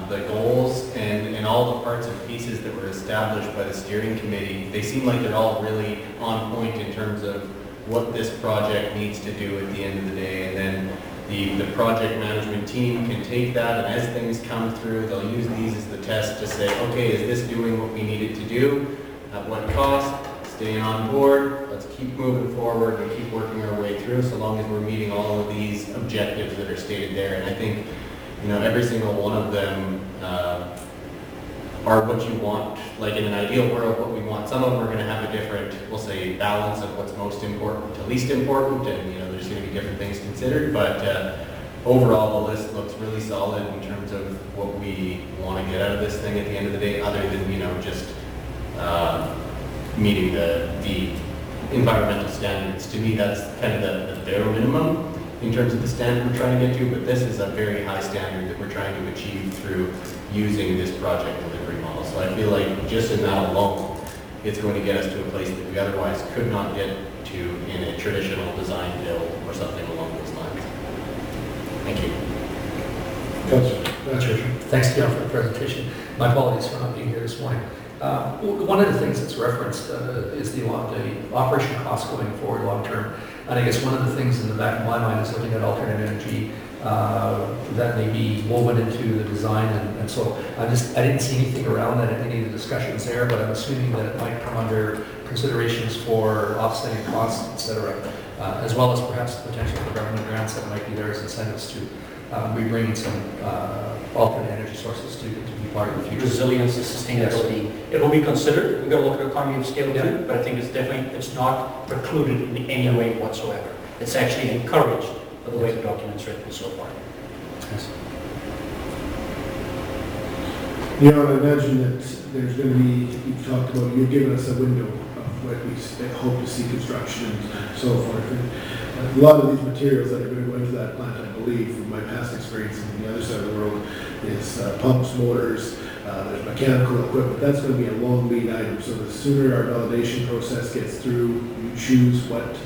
the goals and all the parts and pieces that were established by the steering committee, they seem like they're all really on point in terms of what this project needs to do at the end of the day. And then the project management team can take that, and as things come through, they'll use these as the test to say, okay, is this doing what we need it to do? At what cost? Staying on board. Let's keep moving forward and keep working our way through, so long as we're meeting all of these objectives that are stated there. And I think, you know, every single one of them are what you want. Like in an ideal world, what we want. Some of them are going to have a different, we'll say, balance of what's most important to least important, and you know, there's going to be different things considered. But overall, the list looks really solid in terms of what we want to get out of this thing at the end of the day, other than, you know, just meeting the environmental standards. To me, that's kind of the bare minimum in terms of the standard we're trying to get to, but this is a very high standard that we're trying to achieve through using this project delivery model. So I feel like just in that alone, it's going to get us to a place that we otherwise could not get to in a traditional design build or something along those lines. Thank you. Councillor. Thanks, Gail, for the presentation. My apologies for not being here this morning. One of the things that's referenced is the operation costs going forward long term. And I guess one of the things in the back of my mind is looking at alternate energy that may be woven into the design. And so I didn't see anything around that in any of the discussions there, but I'm assuming that it might come under considerations for offsetting costs, et cetera, as well as perhaps the potential for government grants that might be there as incentives to we bring in some alternate energy sources to be part of the future. Resilience and sustainability. It will be considered. We've got to look at economy of scale too, but I think it's not precluded in any way whatsoever. It's actually encouraged by the way the document's written so far. Yes. You know, I imagine that there's going to be, you talked about, you've given us a window of what we hope to see construction and so forth. And a lot of these materials that are going to go into that plant, I believe, from my past experience in the other side of the world, is pumps, motors, there's mechanical equipment. That's going to be a long lead item. So the sooner our validation process gets through, you choose what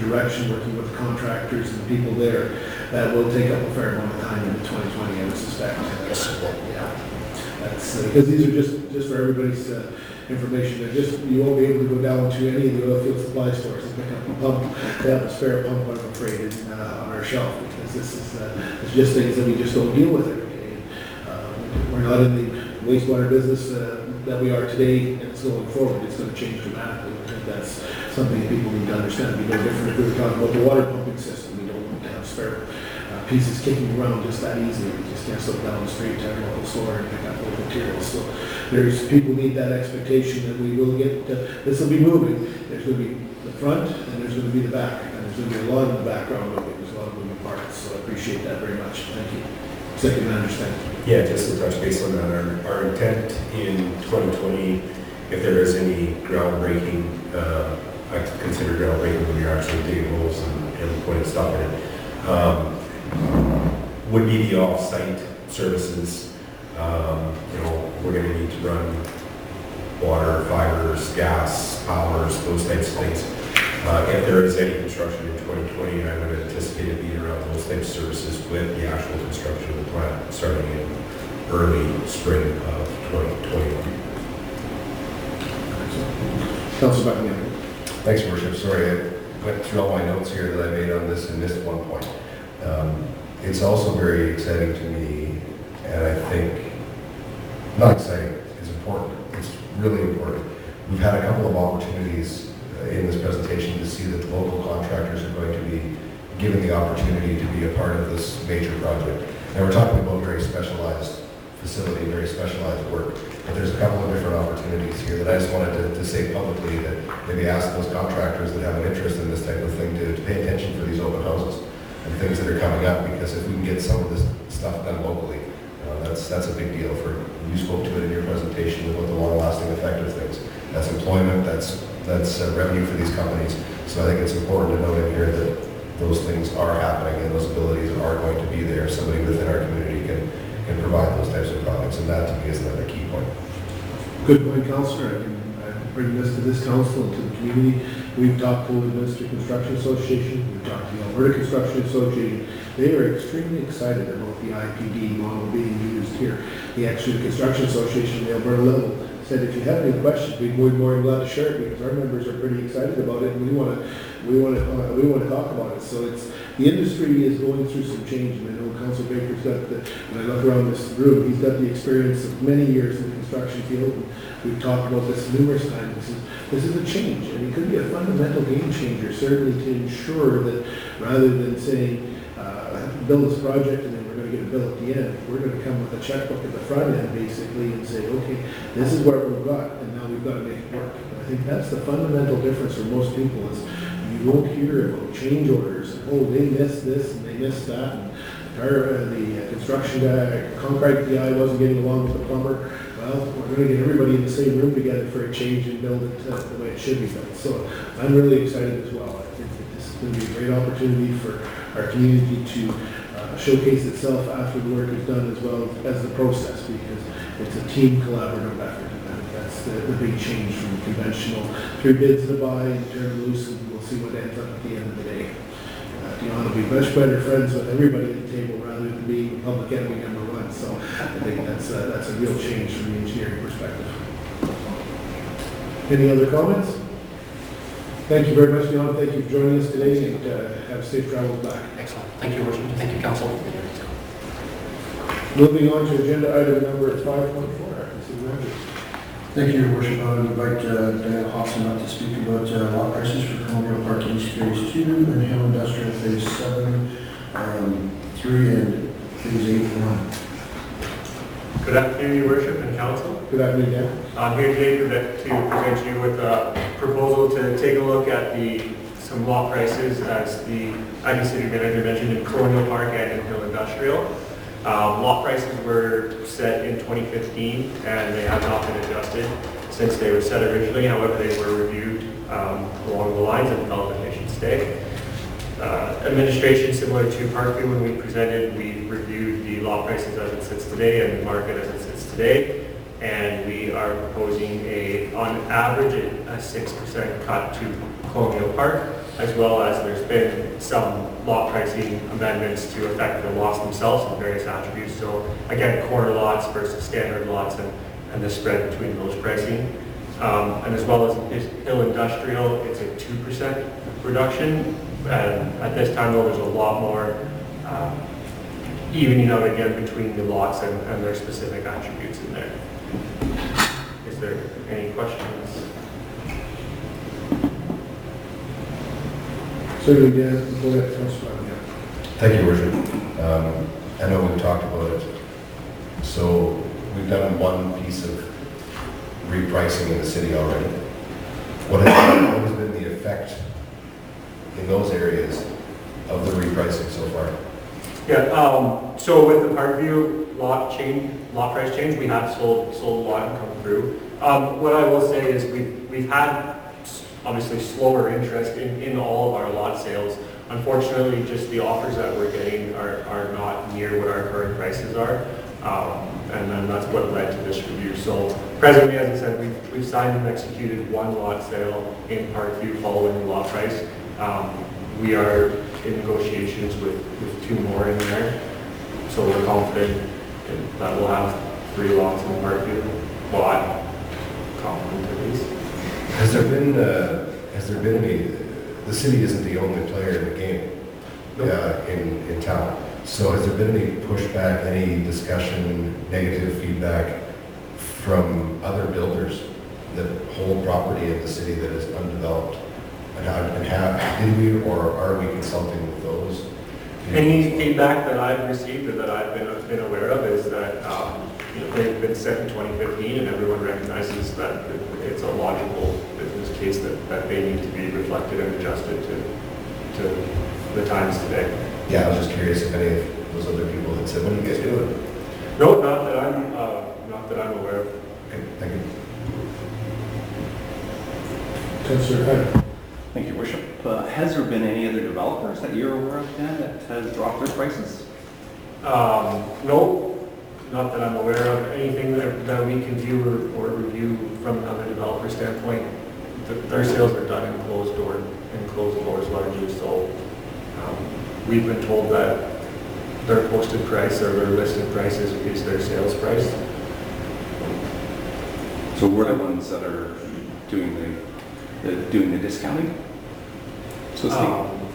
direction, working with contractors and people there, that will take up a fair amount of time into 2020, I would suspect. Yes. Yeah. That's because these are just for everybody's information. They're just, you won't be able to go down to any of the oil field supply stores and pick up a pump. They have a spare pump, I'm afraid, on our shelf, because this is it's just things that we just don't deal with every day. We're not in the wastewater business that we are today, and it's going forward. It's going to change dramatically. I think that's something that people need to understand. It'd be no different if we were talking about the water pumping system. We don't want to have spare pieces kicking around just that easily. We just can't slip down the street to our local store and pick up those materials. So people need that expectation that we will get, this will be moving. There's going to be the front and there's going to be the back. And there's going to be a lot in the background moving. There's a lot of moving parts. So I appreciate that very much. Thank you. Second, I understand. Yeah, just to touch base on that, our intent in 2020, if there is any groundbreaking, I consider groundbreaking when you're actually digging holes and putting stuff in it, would be the off-site services. We're going to need to run water, fibers, gas, powers, those types of things. If there is any construction in 2020, I would anticipate it being around those types of services with the actual construction of the plant starting in early spring of 2021. Councilor McNamara. Thanks, Your Worship. Sorry, I went through all my notes here that I made on this and missed one point. It's also very exciting to me, and I think, not exciting, it's important. It's really important. We've had a couple of opportunities in this presentation to see that the local contractors are going to be given the opportunity to be a part of this major project. And we're talking about very specialized facility, very specialized work. But there's a couple of different opportunities here that I just wanted to say publicly, that maybe ask those contractors that have an interest in this type of thing to pay attention for these open houses and things that are coming up, because if we can get some of this stuff done locally, that's a big deal. For you spoke to it in your presentation about the long-lasting effect of things. That's employment, that's revenue for these companies. So I think it's important to note in here that those things are happening and those abilities are going to be there. Somebody within our community can provide those types of products, and that to me is another key point. Good point, Councillor. I bring this to this council and to the community. We've talked to the Minister Construction Association, we've talked to the Alberta Construction Association. They are extremely excited about the IPD model being used here. The Construction Association, the Alberta level, said if you have any questions, we'd be more than glad to share it because our members are pretty excited about it and we want to talk about it. So the industry is going through some change, and I know Council Baker's got when I look around this room, he's got the experience of many years in the construction field, and we've talked about this numerous times. This is a change, and it could be a fundamental game changer, certainly to ensure that rather than saying, build this project and then we're going to get a bill at the end, we're going to come with a checkbook at the front end, basically, and say, okay, this is what we've got, and now we've got to make it work. And I think that's the fundamental difference for most people is you won't hear about change orders, and, oh, they missed this and they missed that, and the construction guy, concrete guy wasn't getting along with the plumber. Well, we're going to get everybody in the same room together for a change and build it the way it should be built. So I'm really excited as well. I think that this is going to be a great opportunity for our community to showcase itself after the work is done as well as the process, because it's a team collaborative effort. And I think that's the big change from the conventional 3 bids to buy and turn loose, and we'll see what ends up at the end of the day. Dion will be much better friends with everybody at the table rather than being public enemy number 1. So I think that's a real change from the engineering perspective. Any other comments? Thank you very much, Dion. Thank you for joining us today, and have safe travels back. Excellent. Thank you, Your Worship. Thank you, Council. Moving on to agenda item number 5.4. Thank you, Your Worship. I would invite Daniel Hobson up to speak about lot prices for Colonial Park East Phase 2 and Hill Industrial Phase 7, 3, and Phase 8 and 1. Good afternoon, Your Worship and Council. Good afternoon, Dan. I'm here today to present you with a proposal to take a look at some lot prices as the Acting City Manager mentioned in Colonial Park and in Hill Industrial. Lot prices were set in 2015 and they have not been adjusted since they were set originally. However, they were reviewed along the lines and felt that they should stay. Administration, similar to Parkview when we presented, we reviewed the lot prices as it sits today and the market as it sits today, and we are proposing on average a 6% cut to Colonial Park, as well as there's been some lot pricing amendments to affect the lots themselves and various attributes. So again, corner lots versus standard lots and the spread between those pricing. And as well as Hill Industrial, it's a 2% reduction. And at this time, though, there's a lot more evening out again between the lots and their specific attributes in there. Is there any questions? Certainly, Dan. Go ahead, Councilor. Thank you, Your Worship. I know we've talked about it. So we've done one piece of repricing in the city already. What has been the effect in those areas of the repricing so far? Yeah, so with the Parkview lot price change, we have sold a lot and come through. What I will say is we've had obviously slower interest in all of our lot sales. Unfortunately, just the offers that we're getting are not near what our current prices are. And then that's what led to this review. So presently, as I said, we've signed and executed one lot sale in Parkview following the lot price. We are in negotiations with 2 more in there. So we're confident that we'll have 3 lots in Parkview. Well, I'm confident at least. Has there been any, the city isn't the only player in the game in town. So has there been any pushback, any discussion, negative feedback from other builders that hold property in the city that is undeveloped? Did we or are we consulting with those? Any feedback that I've received or that I've been aware of is that they've been set in 2015 and everyone recognizes that it's a logical business case that they need to be reflected and adjusted to the times today. Yeah, I was just curious if any of those other people had said, what are you guys doing? No, not that I'm aware of. Okay, thank you. Councilor Hyde. Thank you, Worship. Has there been any other developers that you're aware of, Dan, that has dropped their prices? No, not that I'm aware of. Anything that we can view or review from another developer standpoint, their sales are done in closed doors largely. So we've been told that their posted price or their listed price is their sales price. So we're the ones that are doing the discounting? So it's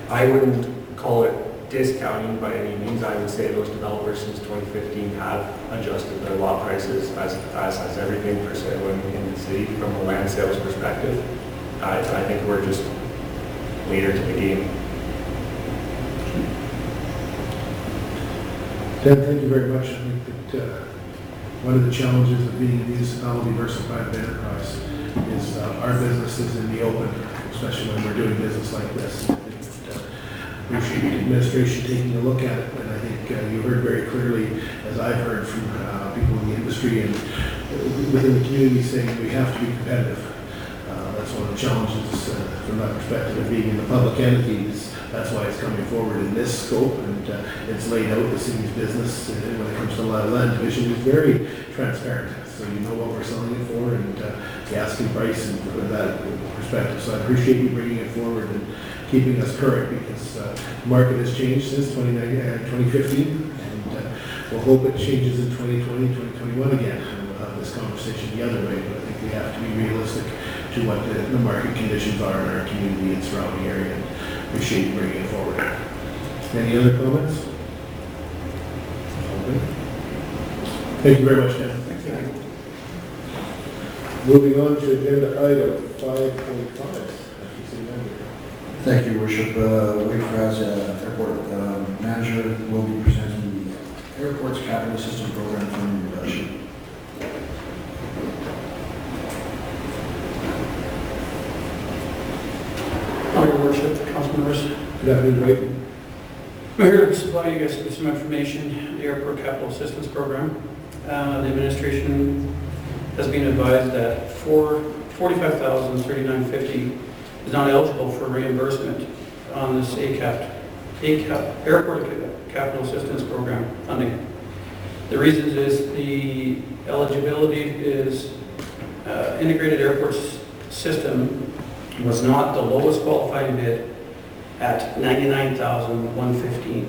I wouldn't call it discounting by any means. I would say those developers since 2015 have adjusted their lot prices as has everything for sale in the city from a land sales perspective. I think we're just later to the game. Dan, thank you very much. I think that one of the challenges of being a municipality versus private enterprise is our business is in the open, especially when we're doing business like this. I think that, appreciate the administration taking a look at it, and I think you heard very clearly, as I've heard from people in the industry and within the community, saying we have to be competitive. That's one of the challenges from that perspective of being in the public entities. That's why it's coming forward in this scope, and it's laid out the city's business when it comes to land division is very transparent. So you know what we're selling it for and the asking price and that perspective. So I appreciate you bringing it forward and keeping us current, because the market has changed since 2015, and we'll hope it changes in 2020, 2021 again, and we'll have this conversation the other way. But I think we have to be realistic to what the market conditions are in our community and surrounding area. Appreciate you bringing it forward. Any other comments? Okay. Thank you very much, Dan. Thank you. Moving on to agenda item 5.5. Thank you, Worship. Wade Fraz, Airport Manager, will be presenting the Airport's Capital Assistance Program funding reduction. Your Worship, Council members. Good afternoon, Ray. We're here to supply you guys with some information, the Airport Capital Assistance Program. The administration has been advised that $45,039.50 is not eligible for reimbursement on this ACAP Airport Capital Assistance Program funding. The reasons is the eligibility is integrated airports system was not the lowest qualifying bid at $99,115.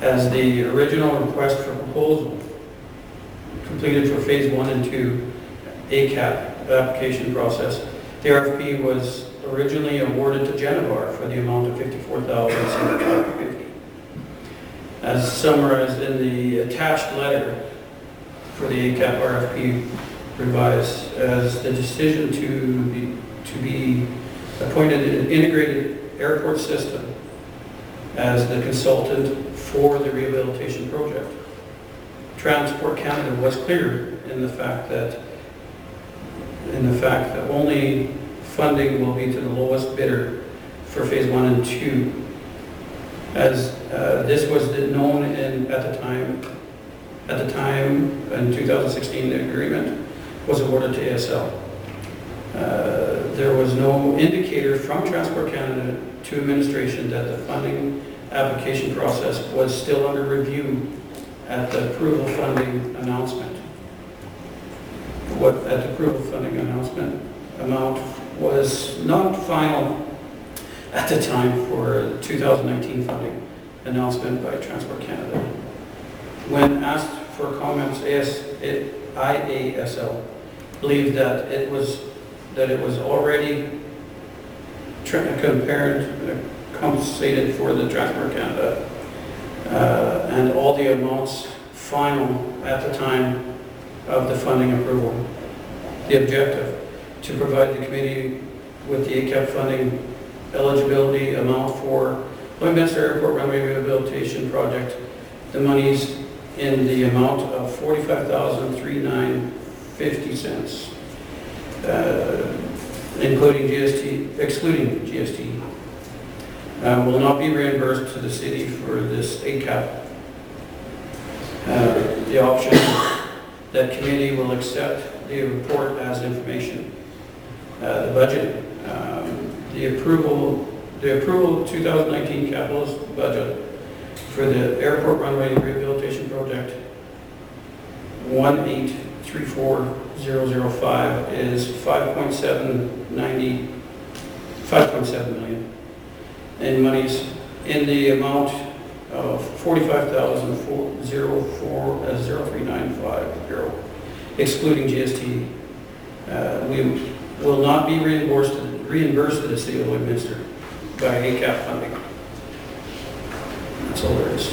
As the original request for proposal completed for phase 1 and 2 ACAP application process, the RFP was originally awarded to Genevar for the amount of $54,750. As summarized in the attached letter for the ACAP RFP revised, as the decision to be appointed an integrated airport system as the consultant for the rehabilitation project. Transport Canada was clear in the fact that only funding will be to the lowest bidder for phase 1 and 2, as this was known at the time in 2016 the agreement was awarded to ASL. There was no indicator from Transport Canada to administration that the funding application process was still under review at the approval funding announcement. At the approval funding announcement amount was not final at the time for 2019 funding announcement by Transport Canada. When asked for comments, IASL believed that it was already compensated for the Transport Canada and all the amounts final at the time of the funding approval. The objective, to provide the committee with the ACAP funding eligibility amount for Lloydminster Airport Runway Rehabilitation Project, the monies in the amount of $45,039.50, excluding GST, will not be reimbursed to the city for this ACAP. The option that committee will accept the report as information. The budget, the approval 2019 capital budget for the airport runway rehabilitation project 1834005 is 5.7 million, and monies in the amount of 45,003,950, excluding GST, We will not be reimbursed to the city of Lloydminster by ACAP funding. That's all there is.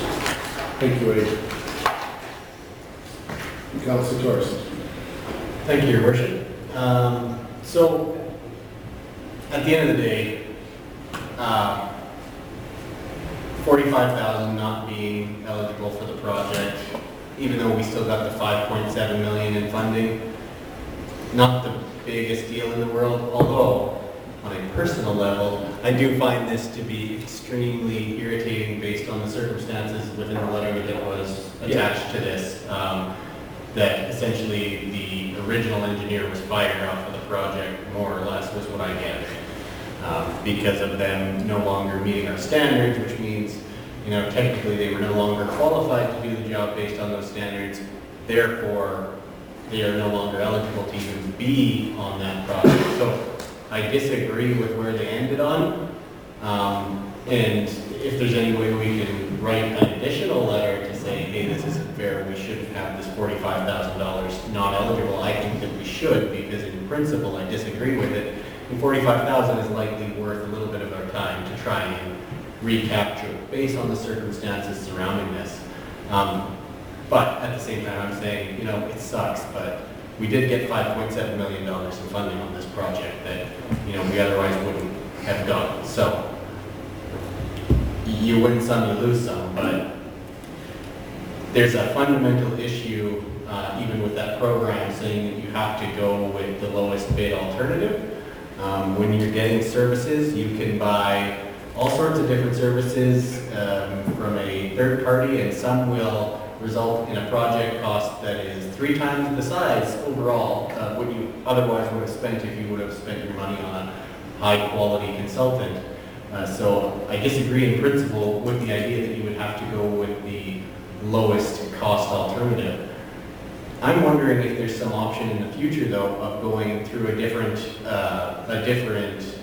Thank you, Wade. Councilor Torres. Thank you, Your Worship. So, at the end of the day, 45,000 not being eligible for the project, even though we still got the 5.7 million in funding, not the biggest deal in the world, although on a personal level, I do find this to be extremely irritating based on the circumstances within the letter that was attached to this. That essentially the original engineer was fired off of the project, more or less, was what I get. Because of them no longer meeting our standards, which means, technically they were no longer qualified to do the job based on those standards. Therefore, they are no longer eligible to even be on that project. So I disagree with where they ended on. And if there's any way we can write an additional letter to say, hey, this isn't fair, we shouldn't have this $45,000 not eligible, I think that we should, because in principle I disagree with it. And $45,000 is likely worth a little bit of our time to try and recapture based on the circumstances surrounding this. But at the same time, I'm saying, it sucks, but we did get $5.7 million in funding on this project that, we otherwise wouldn't have gotten. So you win some, you lose some, but there's a fundamental issue, even with that program, saying that you have to go with the lowest bid alternative. When you're getting services, you can buy all sorts of different services from a third party, and some will result in a project cost that is 3 times the size overall of what you otherwise would have spent if you would have spent your money on a high-quality consultant. So I disagree in principle with the idea that you would have to go with the lowest cost alternative. I'm wondering if there's some option in the future, though, of going through a different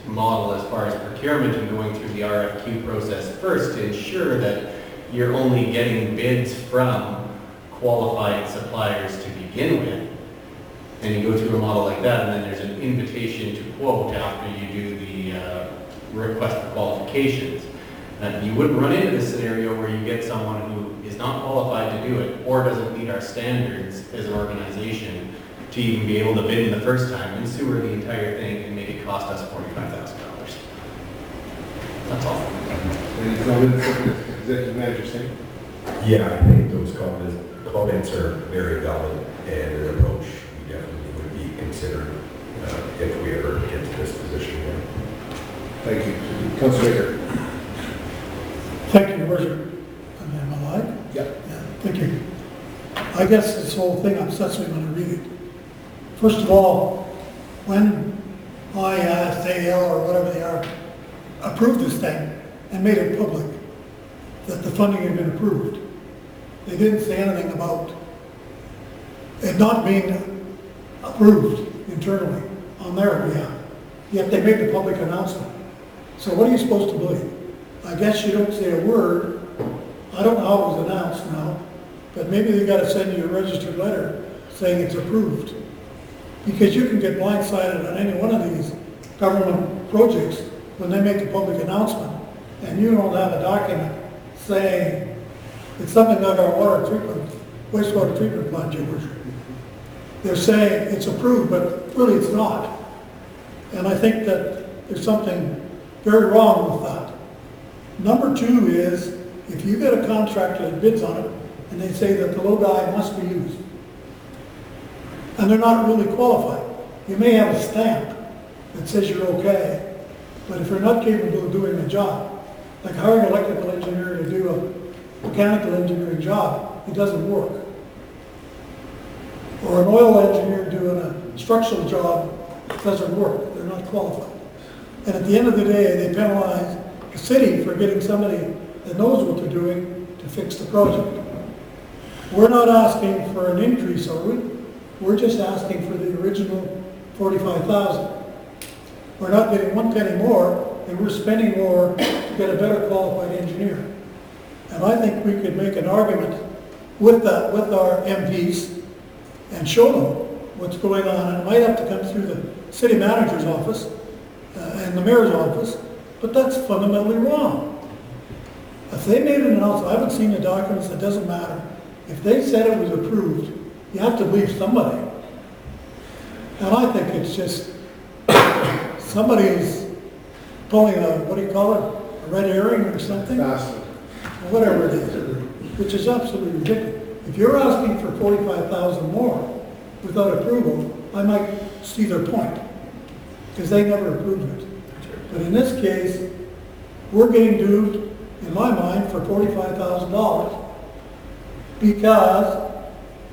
model as far as procurement and going through the RFQ process first to ensure that you're only getting bids from qualified suppliers to begin with. And you go through a model like that, and then there's an invitation to quote after you do the request for qualifications. You wouldn't run into this scenario where you get someone who is not qualified to do it or doesn't meet our standards as an organization to even be able to bid in the first time and sewer the entire thing and make it cost us $45,000. That's all. Any comments, Executive Manager Singh? Yeah, I think those comments are very valid, and an approach we definitely would be considered if we ever get to this position again. Thank you. Councilor Baker. Thank you, Your Worship. Am I live? Yeah. Yeah, thank you. I guess this whole thing upsets me when I read it. First of all, when IAS, AL, or whatever they are, approved this thing and made it public, that the funding had been approved, they didn't say anything about it not being approved internally on their behalf. Yet they made the public announcement. So what are you supposed to believe? I guess you don't say a word. I don't know how it was announced now, but maybe they got to send you a registered letter saying it's approved. Because you can get blindsided on any one of these government projects when they make a public announcement and you don't have a document saying it's something like our wastewater treatment plant, Your Worship. They're saying it's approved, but really it's not. And I think that there's something very wrong with that. Number 2 is, if you get a contractor that bids on it, and they say that the low dye must be used, and they're not really qualified, you may have a stamp that says you're okay, but if you're not capable of doing the job, like hiring an electrical engineer to do a mechanical engineering job, it doesn't work. Or an oil engineer doing a structural job, it doesn't work. They're not qualified. And at the end of the day, they penalize the city for getting somebody that knows what they're doing to fix the project. We're not asking for an increase, are we? We're just asking for the original $45,000. We're not getting 1 penny more, and we're spending more to get a better qualified engineer. And I think we could make an argument with that, with our MPs, and show them what's going on. It might have to come through the city manager's office and the mayor's office, but that's fundamentally wrong. If they made an announcement, I haven't seen the documents, it doesn't matter. If they said it was approved, you have to believe somebody. And I think it's just, somebody is pulling a, what do you call it, a red herring or something? Bastard. Whatever it is, which is absolutely ridiculous. If you're asking for 45,000 more without approval, I might see their point, because they never approved it. But in this case, we're getting duped, in my mind, for $45,000 because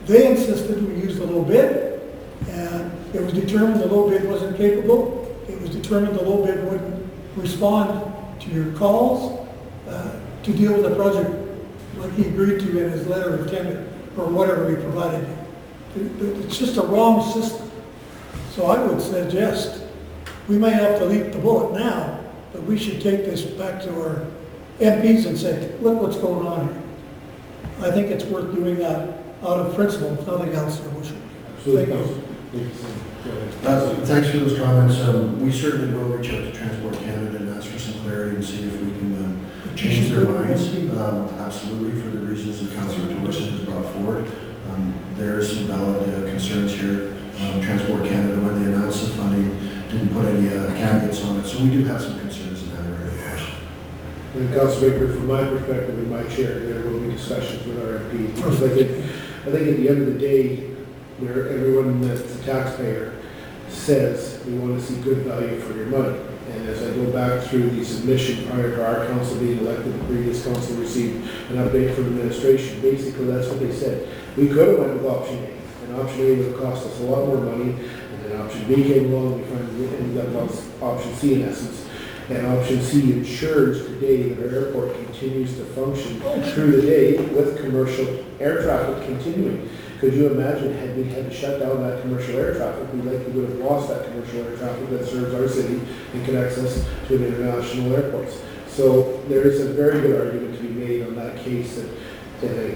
they insisted we use the low bid, and it was determined the low bid wasn't capable. It was determined the low bid wouldn't respond to your calls to deal with the project like he agreed to in his letter of tender or whatever he provided you. It's just a wrong system. So I would suggest we may have to leap the bullet now, but we should take this back to our MPs and say, look what's going on here. I think it's worth doing that out of principle, if nothing else, Your Worship. Absolutely. Thank you. Thanks for those comments. We certainly will reach out to Transport Canada and ask for some clarity and see if we can change their minds. Absolutely, for the reasons that Councillor Torson has brought forward. There are some valid concerns here. Transport Canada, when they announced the funding, didn't put any caveats on it, so we do have some concerns in that area, of course. And Councilor Baker, from my perspective, in my chair, there will be discussions with our MP. Because I think at the end of the day, where everyone that's a taxpayer says we want to see good value for your money. And as I go back through the submission prior to our council being elected, the previous council received an update from administration. Basically, that's what they said. We could have went with option A, and option A would have cost us a lot more money. And then option B came along, we finally ended up on option C in essence. And option C ensures today that our airport continues to function through the day with commercial air traffic continuing. Could you imagine had we had to shut down that commercial air traffic, we likely would have lost that commercial air traffic that serves our city and connects us to the international airports. So there is a very good argument to be made on that case. And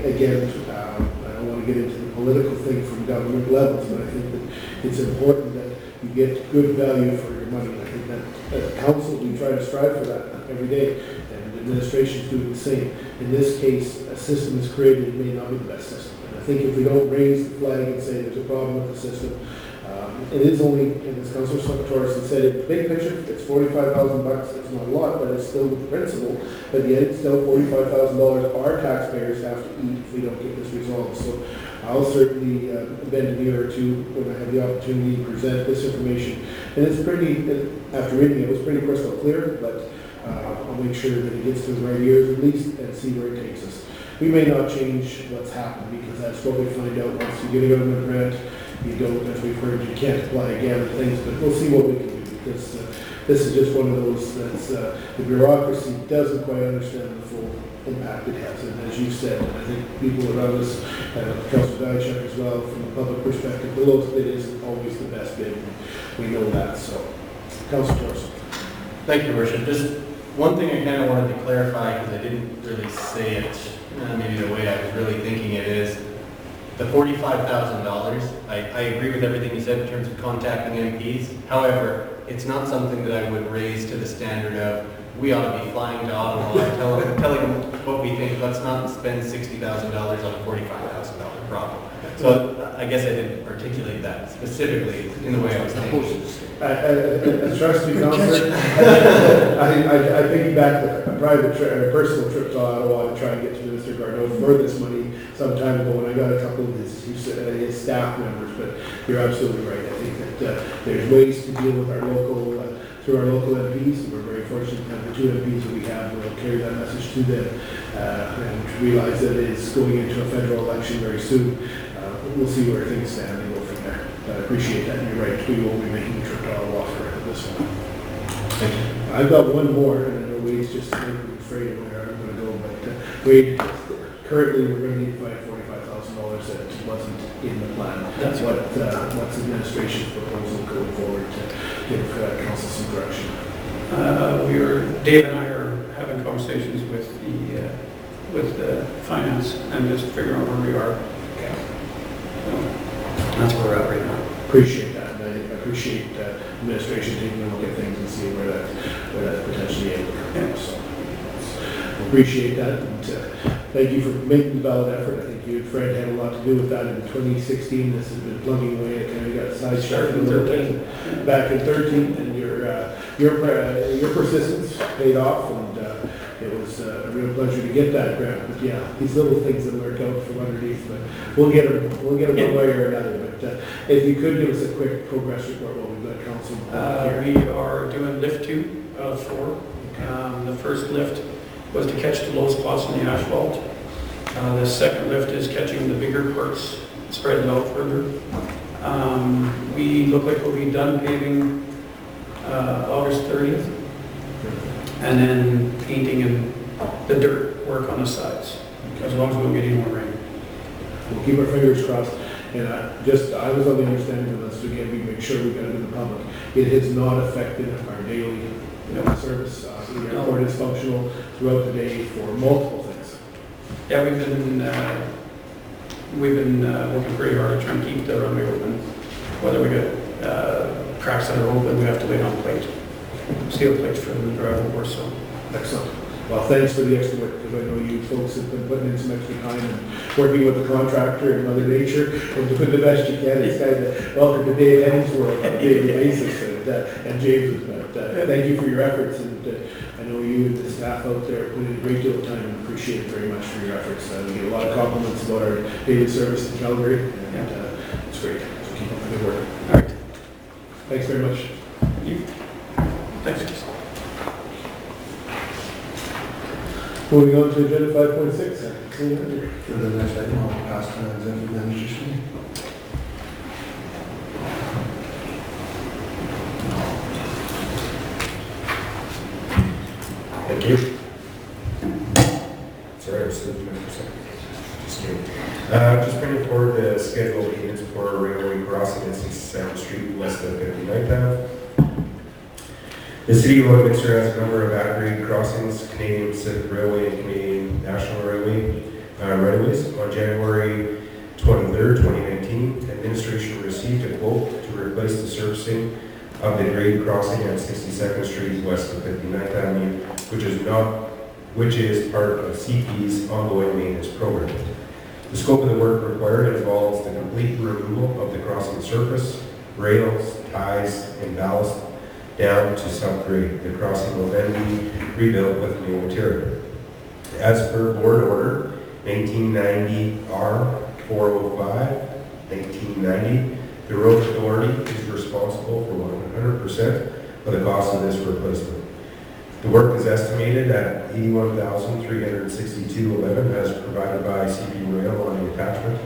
again, I don't want to get into the political thing from government levels, but I think that it's important that you get good value for your money. I think that as a council, we try to strive for that every day, and the administration is doing the same. In this case, a system is created, it may not be the best system. I think if we don't raise the flag and say there's a problem with the system, it is only, and as Councillor Torson said, in the big picture, it's $45,000. It's not a lot, but it's still the principle. But yet, it's still $45,000 our taxpayers have to eat if we don't get this resolved. So I'll certainly bend an ear or two when I have the opportunity to present this information. And it's pretty, after reading it, it was pretty crystal clear, but I'll make sure that it gets to the right ears at least and see where it takes us. We may not change what's happened because that's what we find out once you get a government grant. You don't, as we've heard, you can't apply again and things, but we'll see what we can do because this is just one of those that's, the bureaucracy doesn't quite understand the full impact it has. And as you said, I think people around us, Councillor Diachuk as well, from a public perspective, the lowest bid isn't always the best bid. We know that, so. Councillor Torson. Thank you, Worship. Just one thing I kind of wanted to clarify, because I didn't really say it maybe the way I was really thinking it is, the $45,000, I agree with everything you said in terms of contacting MPs. However, it's not something that I would raise to the standard of, we ought to be flying to Ottawa and telling them what we think. Let's not spend $60,000 on a $45,000 problem. So I guess I didn't articulate that specifically in the way I was thinking. Trust me, Councillor, I piggybacked a private trip, a personal trip to Ottawa to try and get to Mr. Garneau for this money some time ago when I got a couple of his staff members, but you're absolutely right. I think that there's ways to deal with our local, through our local MPs. We're very fortunate to have the two MPs that we have. We'll carry that message to them and realize that it's going into a federal election very soon. We'll see where things stand and go from there. I appreciate that. You're right. We will be making a trip to Ottawa for this one. Thank you. I've got one more, and I know Wade's just making me afraid of where I'm going to go, but Wade, currently we're going to need to find $45,000 that wasn't in the plan. That's what's the administration's proposal going forward to give council some direction. Dave and I are having conversations with the finance and just figuring out where we are. So that's where we're at right now. appreciate that, and I appreciate administration taking a look at things and seeing where that's potentially able to come from. So appreciate that, and thank you for making the valid effort. I think you and Fred had a lot to do with that in 2016. This has been plugging away. It kind of got sidetracked a little bit back in 13, and your persistence paid off, and it was a real pleasure to get that grant. But yeah, these little things that work out from underneath, but we'll get them one way or another. But if you could give us a quick progress report while we've got council here. We are doing lift 2 out of 4. The first lift was to catch the low spots in the asphalt. The second lift is catching the bigger parts, spread it out further. We look like we'll be done paving August 30th, and then painting and the dirt work on the sides, as long as we don't get any more rain. We'll keep our fingers crossed. And I was on the understanding of this, again, we make sure we got it in the public. It has not affected our daily service. The airport is functional throughout the day for multiple things. Yeah, we've been working pretty hard to try and keep the runway open. Whether we get cracks that are open, we have to wait on plate, steel plates for them to drive over. So excellent. Well, thanks for the extra work, because I know you folks have been putting in some extra time and working with the contractor and Mother Nature and doing the best you can. It's kind of welcome to Dave Henning's world on a daily basis, and James. But thank you for your efforts, and I know you and the staff out there put in a great deal of time, and appreciate it very much for your efforts. We get a lot of compliments about our daily service in Calgary, and it's great. So keep up the good work. all right, Thanks very much. thanks. Moving on to agenda 5.6. For the next item, I'll pass to the executive manager's meeting. Thank you. Sorry, I was sitting there for a second. Just kidding. Just bringing forward the scheduled maintenance for railway crossing at 67th Street west of 59th Ave. The City of Lloydminster has a number of at-grade crossings, Canadian Pacific Railway and Canadian National Railway right-of-ways. On January 23rd, 2019, administration received a quote to replace the surfacing of the grade crossing at 62nd Street west of 59th Avenue, which is part of CP's ongoing maintenance program. The scope of the work required involves the complete removal of the crossing surface, rails, ties, and ballast down to subgrade. The crossing will then be rebuilt with new material. As per Board Order 1990 R405, 1990, the Road Authority is responsible for 100% of the cost of this replacement. The work is estimated at $81,362.11 as provided by CP Rail on the attachment.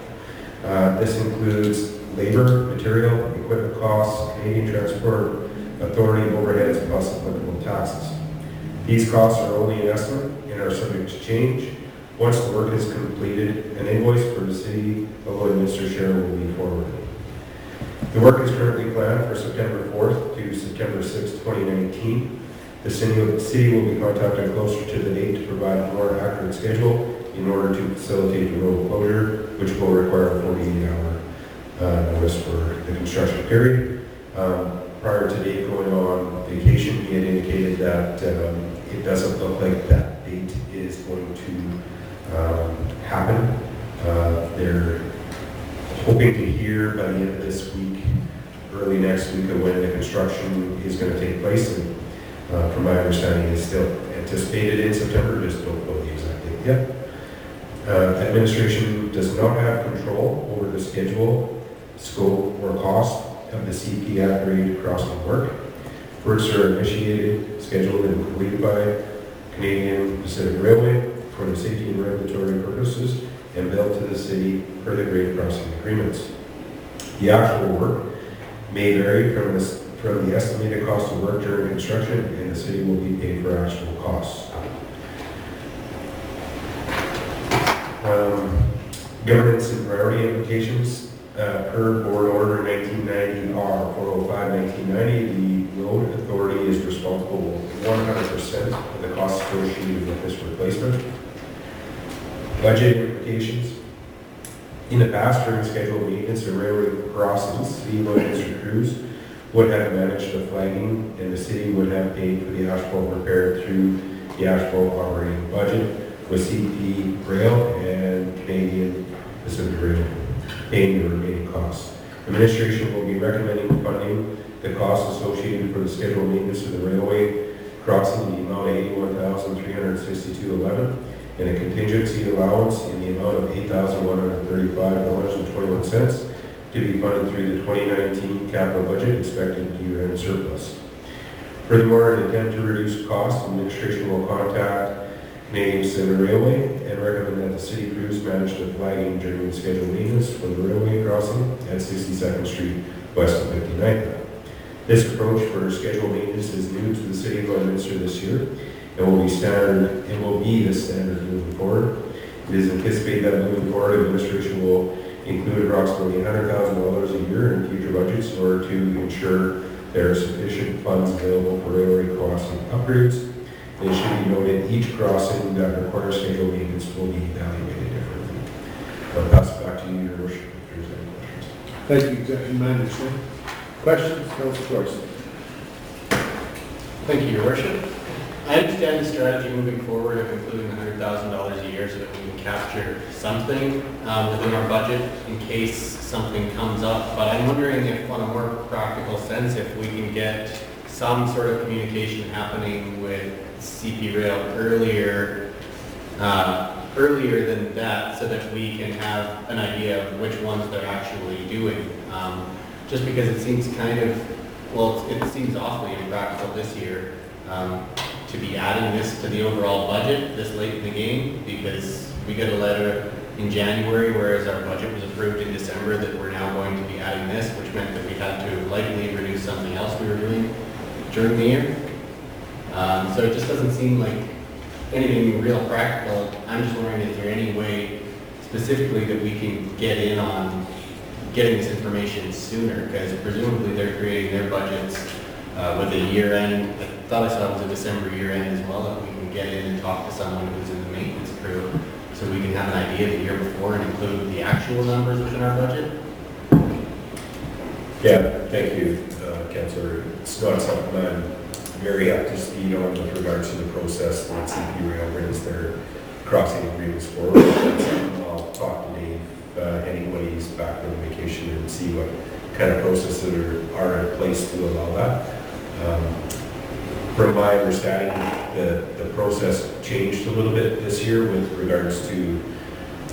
This includes labor, material, equipment costs, Canadian Transport Authority overheads plus applicable taxes. These costs are only an estimate and are subject to change. Once the work is completed, an invoice for the City of Lloydminster share will be forwarded. The work is currently planned for September 4th to September 6th, 2019. The city will be contacted closer to the date to provide a more accurate schedule in order to facilitate the road closure, which will require a 48-hour notice for the construction period. Prior to Dave going on vacation, he had indicated that it doesn't look like that date is going to happen. They're hoping to hear by the end of this week, early next week, of when the construction is going to take place. And from my understanding, it's still anticipated in September, just don't know the exact date yet. Administration does not have control over the schedule, scope, or cost of the CP at-grade crossing work. Works are initiated, scheduled, and completed by Canadian Pacific Railway for the safety and regulatory purposes and billed to the city per the grade crossing agreements. The actual work may vary from the estimated cost of work during construction, and the city will be paid for actual costs. Governance and priority implications. Per Board Order 1990 R405 1990, the Road Authority is responsible for 100% of the costs associated with this replacement. Budget implications. In the past, during scheduled maintenance of railway crossings, the Lloydminster crews would have managed the flagging, and the city would have paid for the asphalt repaired through the asphalt operating budget, with CP Rail and Canadian Pacific Rail paying the remaining costs. Administration will be recommending funding the costs associated for the scheduled maintenance of the railway crossing in the amount of $81,362.11 and a contingency allowance in the amount of $8,135.21 to be funded through the 2019 capital budget expected year-end surplus. Furthermore, in an attempt to reduce costs, administration will contact Canadian Pacific Railway and recommend that the city crews manage the flagging during the scheduled maintenance for the railway crossing at 62nd Street west of 59th. This approach for scheduled maintenance is new to the city of Lloydminster this year and will be standard. It will be the standard moving forward. It is anticipated that moving forward, administration will include approximately $100,000 a year in future budgets in order to ensure there are sufficient funds available for railway crossing upgrades. It should be noted each crossing that requires scheduled maintenance will be evaluated differently. I'll pass it back to you, Your Worship, if there's any questions. Thank you, Executive Manager. Questions, Councilor Corson? Thank you, Your Worship. I understand the strategy moving forward of including $100,000 a year so that we can capture something within our budget in case something comes up. But I'm wondering if, on a more practical sense, if we can get some sort of communication happening with CP Rail earlier than that, so that we can have an idea of which ones they're actually doing. Just because it seems it seems awfully impractical this year to be adding this to the overall budget this late in the game, because we got a letter in January, whereas our budget was approved in December, that we're now going to be adding this, which meant that we had to likely reduce something else we were doing during the year. So it just doesn't seem like anything real practical. I'm just wondering, is there any way specifically that we can get in on getting this information sooner? Because presumably they're creating their budgets with a year-end. I thought I saw it was a December year-end as well, that we can get in and talk to someone who's in the maintenance crew so we can have an idea the year before and include the actual numbers within our budget. Yeah, thank you, Councillor. It's not something I'm very up to speed on with regards to the process that CP Rail brings their crossing agreements forward. That's something I'll talk to Dave anybody's back from vacation and see what kind of processes are in place to allow that. From my understanding, the process changed a little bit this year with regards to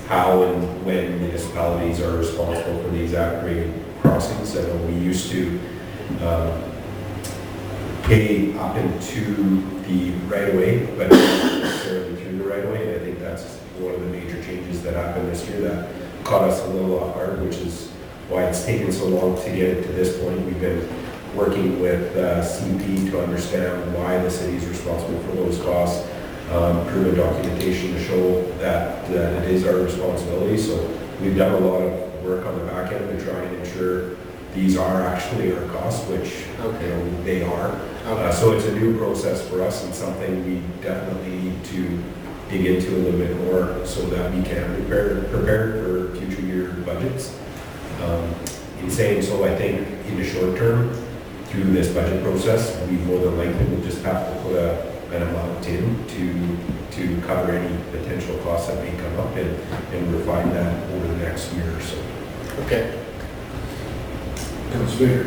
how and when municipalities are responsible for these upgraded crossings. I know we used to pay up into the right-of-way, but not necessarily through the right-of-way. And I think that's one of the major changes that happened this year that caught us a little off guard, which is why it's taken so long to get it to this point. We've been working with CP to understand why the city is responsible for those costs, proven documentation to show that it is our responsibility. So we've done a lot of work on the back end to try and ensure these are actually our costs, which they are. So it's a new process for us and something we definitely need to dig into a little bit more so that we can prepare for future year budgets. In saying so, I think in the short term, through this budget process, we more than likely will just have to put an amount in to cover any potential costs that may come up and refine that over the next year or so. Okay. Councilor.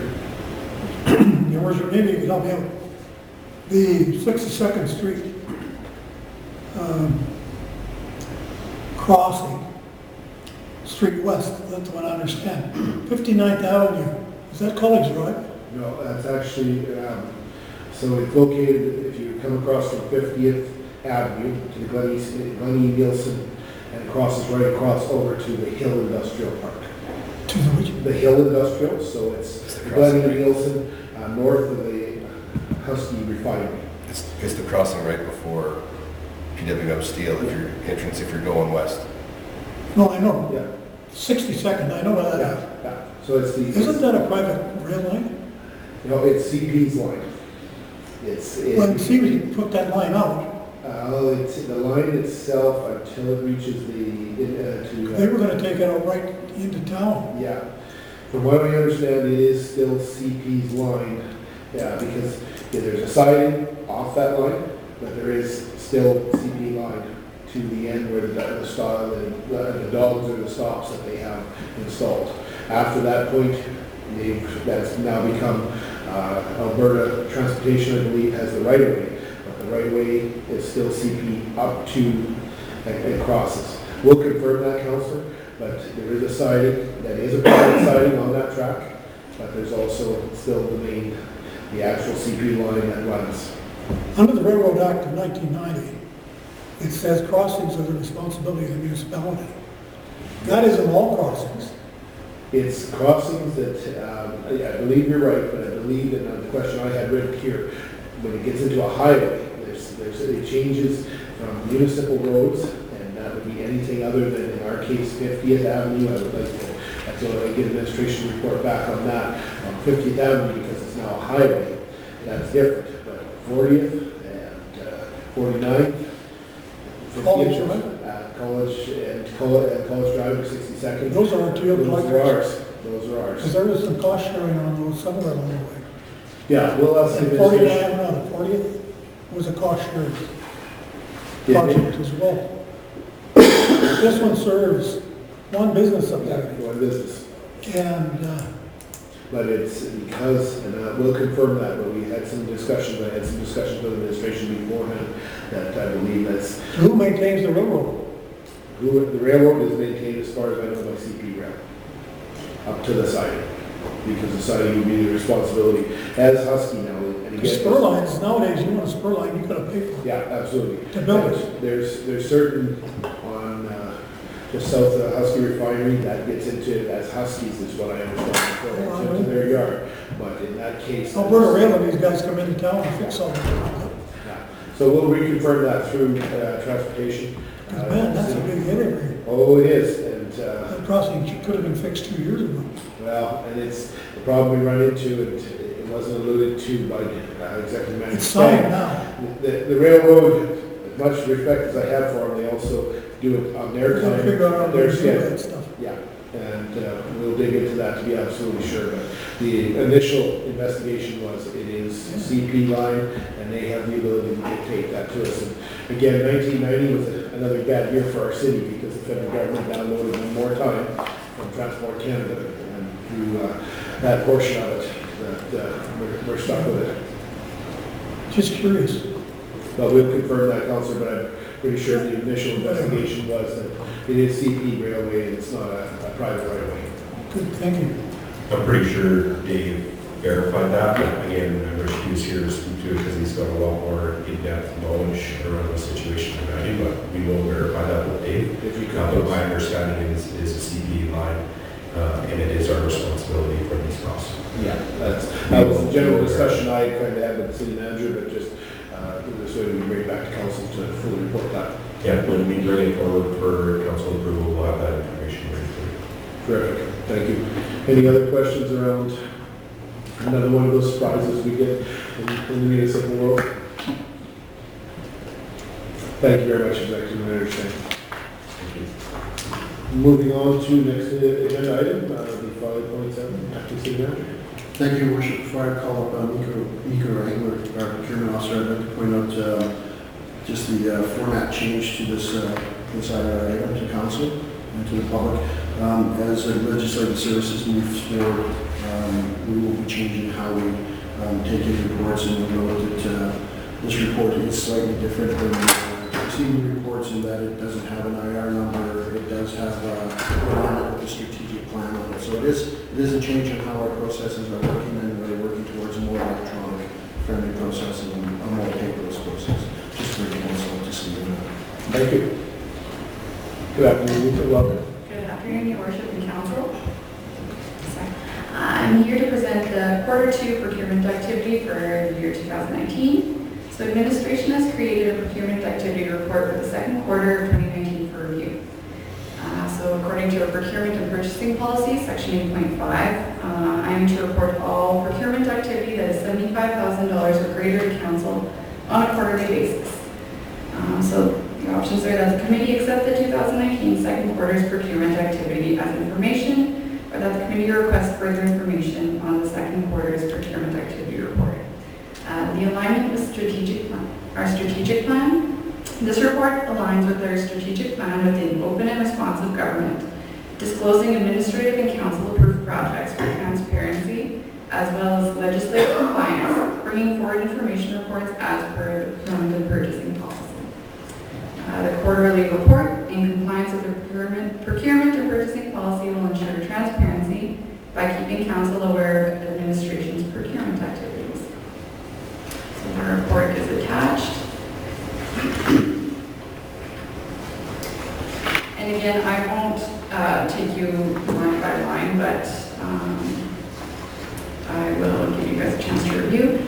Your Worship, maybe you can help me out. The 62nd Street crossing, Street West, that's what I understand. 59th Avenue, is that College Road? No, that's actually, so it's located, if you come across from 50th Avenue to the Glennie Nielsen, and it crosses right across over to the Hill Industrial Park. To the which? The Hill Industrial, so it's Glennie Nielsen, north of the Husky Refinery. It's the crossing right before PW Steel, if you're going west. No, I know. Yeah. 62nd, I know where that is. Yeah. So it's the. Isn't that a private rail line? No, it's CP's line. Well, CP put that line out. The line itself until it reaches They were gonna take it out right into town. yeah. From what I understand, it is still CP's line, yeah, because there's a siding off that line, but there is still CP line to the end where the dogs or the stops that they have installed. After that point, that's now become, Alberta Transportation, I believe, has the right of way, but the right of way is still CP up to, it crosses. We'll confirm that, Councillor, but there is a siding, that is a private siding on that track, but there's also still the actual CP line that runs. Under the Railroad Act of 1990, it says crossings are the responsibility of the municipality. That isn't all crossings. It's crossings that, I believe you're right, but I believe that the question I had written here, when it gets into a highway, it changes from municipal roads, and that would be anything other than, in our case, 50th Avenue. I would like to, until I get administration report back on that, on 50th Avenue, because it's now a highway, that's different. But 40th and 49th, 50th, College, right? College and College Drive, 62nd. Those are our two other Those are ours. Those are ours. Because there was some cost sharing on those somewhere along the way. Yeah, we'll have some And 49 around the 40th was a cost sharing project as well. This one serves one business up there. One business. And But it's because, and we'll confirm that, but we had some discussions, I had some discussions with administration beforehand, that I believe that's, who maintains the railroad? the railroad is maintained, as far as I know, by CP Rail, up to the siding, because the siding would be the responsibility as Husky now, and The again. spur lines, nowadays, you want a spur line, you gotta pay for it. Yeah, absolutely. To build it. There's certain on, just south of the Husky refinery, that gets into, as Huskies is what I understand, into their yard, but in that case. Alberta Rail and these guys come into town and fix all that. Yeah. So we'll reconfirm that through transportation. Because man, that's a big hit every. Oh, it is, and, That crossing could have been fixed 2 years ago. well, and it's the problem we run into, and it wasn't alluded to by Executive Manager. It's signed now. The railroad, as much respect as I have for them, they also do it on their We're gonna time, figure out how their to do schedule. that stuff. Yeah, and we'll dig into that to be absolutely sure, but the initial investigation was it is CP line, and they have the ability to dictate that to us. And again, 1990 was another bad year for our city, because the federal government downloaded one more time from Transport Canada, and through that portion of it, that we're stuck with it. Just curious. But we'll confirm that, Councillor, but I'm pretty sure the initial investigation was that it is CP railway, and it's not a private right of way. Good thinking. I'm pretty sure Dave verified that. Again, I wish he was here to speak to it because he's got a lot more in-depth knowledge around the situation than I do, but we will verify that with Dave. If you But could. my understanding is a CP line, and it is our responsibility for these costs. Yeah, that was the general discussion I kind of had with the city manager, but just, this way we bring it back to council to fully report that. Yeah, when we bring it forward for council approval, we'll have that information ready for you. Terrific, thank you. Any other questions around another one of those surprises we get in the municipal world? Thank you very much, Executive Manager. Thank you. Moving on to next agenda item, the 5.7, acting city manager. Thank you, Your Worship. Before I call up Mika Wrangler, our procurement officer, I'd like to point out just the format change to this item to council and to the public. As legislative services moves forward, we will be changing how we take in reports, and we'll note that this report is slightly different than receiving reports in that it doesn't have an IR number, it does have a strategic plan on it. So it is a change in how our processes are working, and we're working towards a more electronic friendly process and a more paperless process. Just for council to see that. Thank you. Good afternoon, Lisa. Welcome. Good afternoon, Your Worship and Council. I'm here to present the Q2 procurement activity for the year 2019. So administration has created a procurement activity report for the second quarter of 2019 for review. So according to our procurement and purchasing policy, section 8.5, I am to report all procurement activity that is $75,000 or greater to council on a quarterly basis. motions are that the committee accept the 2019 second quarter's procurement activity as information, or that the committee request further information on the second quarter's procurement activity report. The alignment with our strategic plan. This report aligns with our strategic plan within open and responsive government, disclosing administrative and council-approved projects for transparency, as well as legislative compliance, bringing forward information reports as per the procurement purchasing policy. The quarterly report, in compliance with the procurement and purchasing policy, will ensure transparency by keeping council aware of administration's procurement activities. So the report is attached. And again, I won't take you line by line, but I will give you guys a chance to review.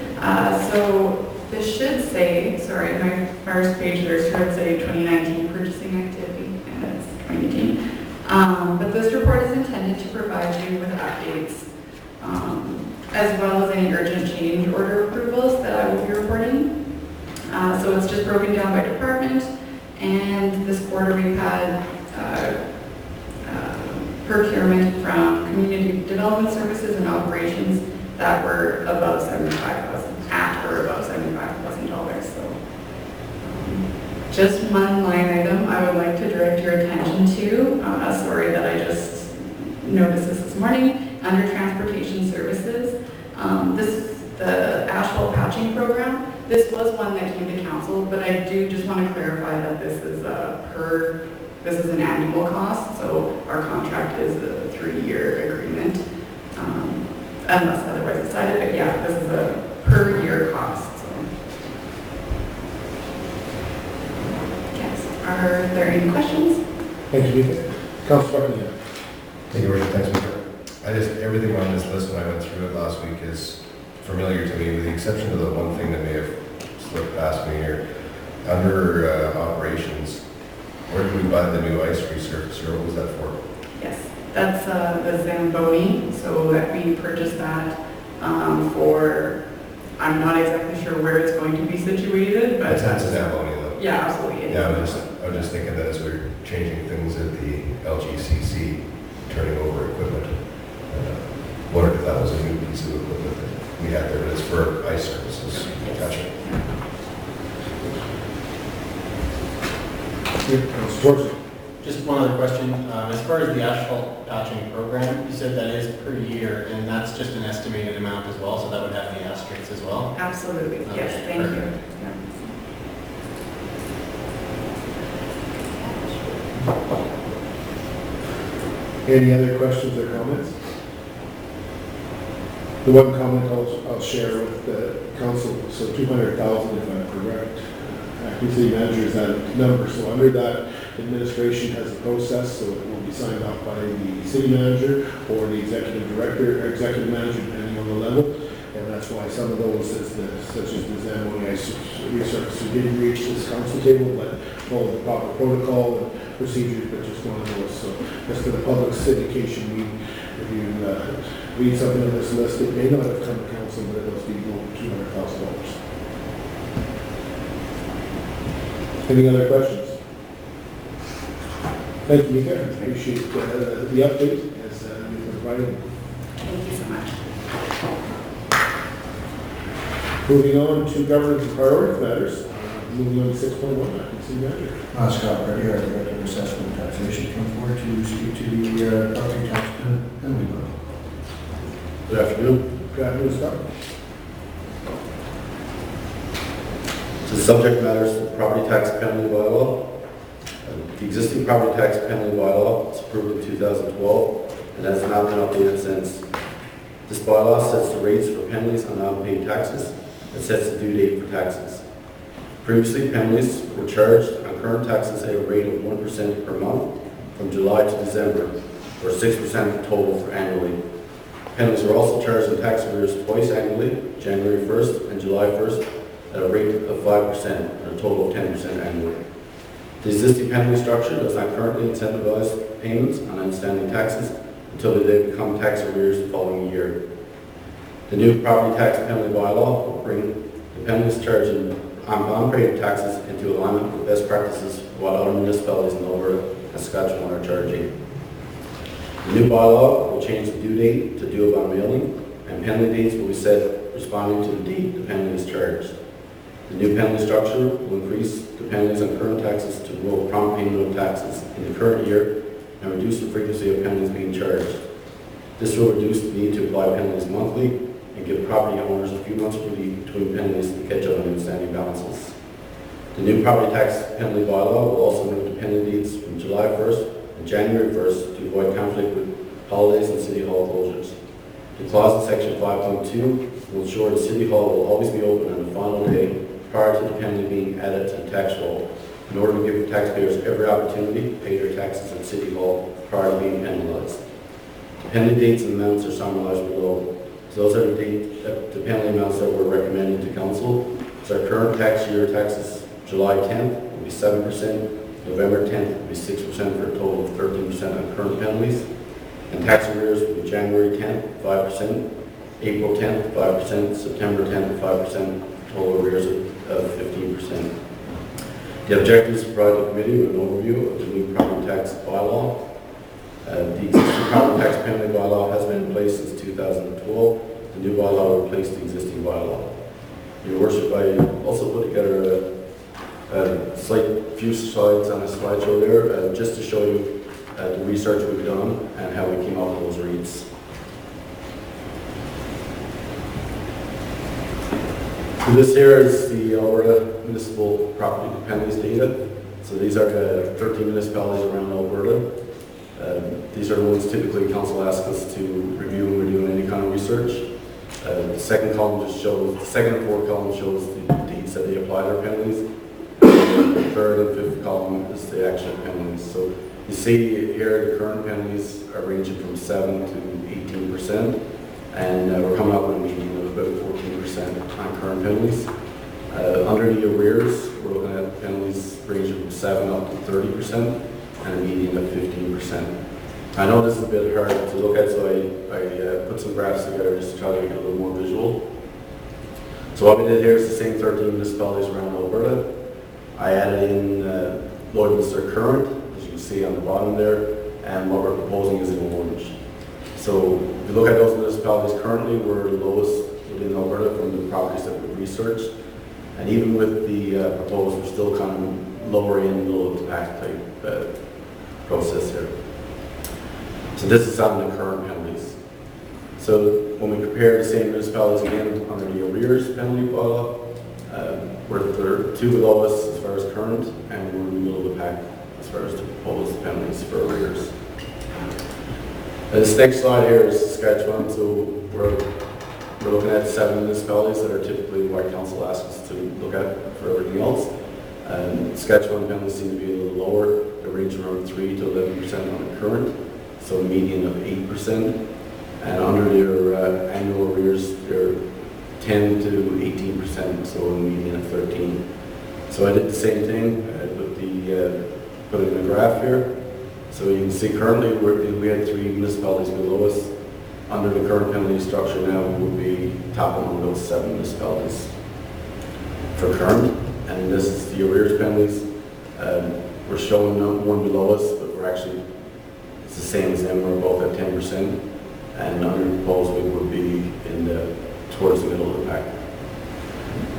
So this should say, sorry, my first page there should say 2019 purchasing activity, and it's 2018. But this report is intended to provide you with updates, as well as any urgent change order approvals that I will be reporting. So it's just broken down by department, and this quarter we've had procurement from community development services and operations that were above $75,000, at or above $75,000. So just one line item I would like to direct your attention to. Sorry that I just noticed this morning. Under transportation services, the asphalt patching program, this was one that came to council, but I do just want to clarify that this is an annual cost, so our contract is a 3-year agreement, unless otherwise decided, but yeah, this is a per year cost. So. Yes, are there any questions? Thank you. Councilor Bartley. Thank you, Richard. Thanks, Mr. Everything on this list when I went through it last week is familiar to me, with the exception of the one thing that may have slipped past me here. Under operations, where did we buy the new ice resurfacer? What was that for? Yes, that's the Zamboni, so that we purchased that for, I'm not exactly sure where it's going to be situated, but... That's a Zamboni though. Yeah, absolutely. Yeah, I was just thinking that as we're changing things at the LGCC, turning over equipment, wondered if that was a new piece of equipment that we had there, but it's for ice services. Gotcha. Just one other question. As far as the asphalt patching program, you said that is per year, and that's just an estimated amount as well, so that would have the asterisks as well? Absolutely, Okay, yes, thank perfect. you. Any other questions or comments? The one comment I'll share with the council, so 200,000 if I'm correct. Acting city manager is that number, so under that, administration has a process, so it will be signed off by the city manager or the executive director or executive manager, depending on the level. And that's why some of those, such as the Zamboni ice resurfacer, didn't reach this council table, but follow the proper protocol and procedures, but just one of those. So just for the public's syndication, if you read something on this list, it may not have come to council, but it must be below $200,000. Any other questions? Thank you, Mika. I appreciate the update as you've provided. Thank you so much. Moving on to governance and priority matters. Moving on to 6.1, acting city manager. Scott Reddy, our Director of Assessment and Taxation, come forward to speak to the property tax penalty bill. Good afternoon. Good afternoon, Scott. The subject matter is the property tax penalty bylaw. The existing property tax penalty bylaw was approved in 2012 and has not been updated since. This bylaw sets the rates for penalties on unpaid taxes and sets the due date for taxes. Previously, penalties were charged on current taxes at a rate of 1% per month from July to December, or 6% total for annually. Penalties were also charged on tax arrears twice annually, January 1st and July 1st, at a rate of 5% and a total of 10% annually. The existing penalty structure does not currently incentivize payments on outstanding taxes until they become tax arrears the following year. The new property tax penalty bylaw will bring the penalties charged on paid taxes into alignment with best practices while other municipalities in Alberta and Saskatchewan are charging. The new bylaw will change the due date to due upon mailing, and penalty dates will be set responding to the date the penalty is charged. The new penalty structure will increase the penalties on current taxes to promote prompt payment of taxes in the current year and reduce the frequency of penalties being charged. This will reduce the need to apply penalties monthly and give property owners a few months relief between penalties to catch up on outstanding balances. The new property tax penalty bylaw will also move the penalty dates from July 1st and January 1st to avoid conflict with holidays and city hall closures. The clause in section 5.2 will ensure the city hall will always be open on the final day prior to the penalty being added to the tax roll in order to give taxpayers every opportunity to pay their taxes at city hall prior to being penalized. The penalty dates and amounts are summarized below. So those are the penalty amounts that we're recommending to council. So our current tax year taxes, July 10th will be 7%, November 10th will be 6% for a total of 13% on current penalties. And tax arrears will be January 10th, 5%, April 10th, 5%, September 10th, 5%, total arrears of 15%. The objective is to provide the committee with an overview of the new property tax bylaw. The existing property tax penalty bylaw has been in place since 2012. The new bylaw will replace the existing bylaw. Your Worship, I also put together a few slides on a slideshow there just to show you the research we've done and how we came up with those reads. So this here is the Alberta Municipal Property Penalties data. So these are the 13 municipalities around Alberta. These are the ones typically council asks us to review when we're doing any kind of research. The second column just shows, the second and fourth column shows the dates that they apply their penalties. The third and fifth column is the actual penalties. So you see here the current penalties are ranging from 7 to 18%, and we're coming up with a median of about 14% on current penalties. Under the arrears, we're looking at penalties ranging from 7 up to 30%, and a median of 15%. I know this is a bit hard to look at, so I put some graphs together just to try to make it a little more visual. So what we did here is the same 13 municipalities around Alberta. I added in Lloydminster current, as you can see on the bottom there, and what we're proposing is in orange. So if you look at those municipalities currently, we're the lowest within Alberta from the properties that we've researched. And even with the proposed, we're still kind of lower in middle of the pack type process here. So this is on the current penalties. So when we compare the same municipalities again under the arrears penalty bylaw, we're the two below us as far as current, and we're in the middle of the pack as far as the proposed penalties for arrears. This next slide here is Saskatchewan. So we're looking at 7 municipalities that are typically what council asks us to look at for everything else. Saskatchewan penalties seem to be a little lower. They range around 3 to 11% on the current, so a median of 8%. And under their annual arrears, they're 10 to 18%, so a median of 13. So I did the same thing with the put it in a graph here. So you can see currently we had 3 municipalities below us. Under the current penalty structure now, we would be top among those 7 municipalities for current. And this is the arrears penalties. We're showing one below us, but we're actually, it's the same as them. We're both at 10%. And under the proposed, we would be towards the middle of the pack.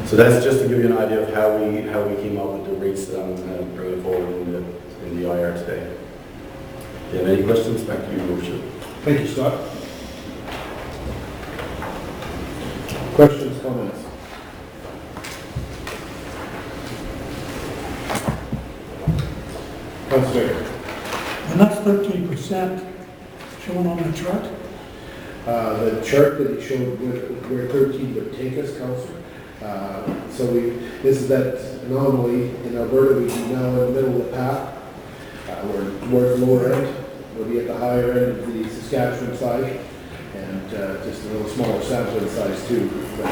So that's just to give you an idea of how we came up with the rates that I'm bringing forward in the IR today. Do you have any questions? Back to you, Your Worship. Thank you, Scott. Questions, comments? Councilor. And that's 13% shown on the chart. The chart that you showed where 13 would take us, Councilor. So this is that anomaly in Alberta. We are now in the middle of the path. We're towards the lower end. We'll be at the higher end of the Saskatchewan side, and just a little smaller sampling size too. But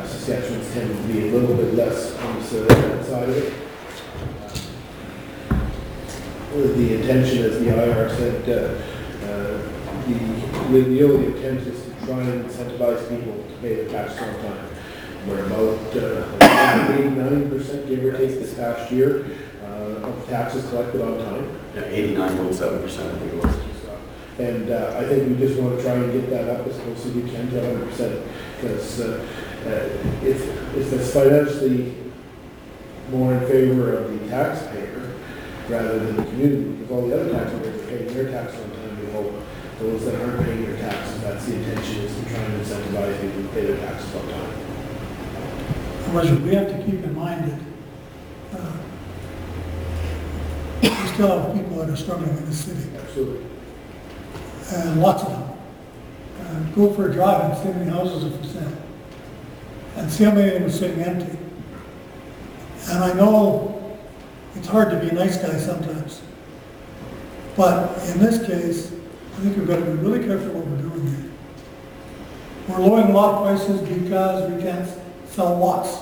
Saskatchewan's tend to be a little bit less on that side of it. The intention, as the IR said, the only intent is to try and incentivize people to pay their taxes on time. we're about 89%, give or take, this past year of taxes collected on time. Yeah, 89.7%, I think it was. And I think we just want to try and get that up as close as we can to 100%, because it's that's financially more in favor of the taxpayer rather than the community, because all the other taxpayers are paying their taxes on time. We hope those that aren't paying their taxes, that's the intention, is to try and incentivize people to pay their taxes on time. Roger, we have to keep in mind that we still have people that are struggling in the city, Absolutely. and lots of them. Go for a drive and see how many houses are for sale, and see how many of them are sitting empty. And I know it's hard to be a nice guy sometimes, but in this case, I think we've got to be really careful what we're doing here. We're lowering lot prices because we can't sell lots,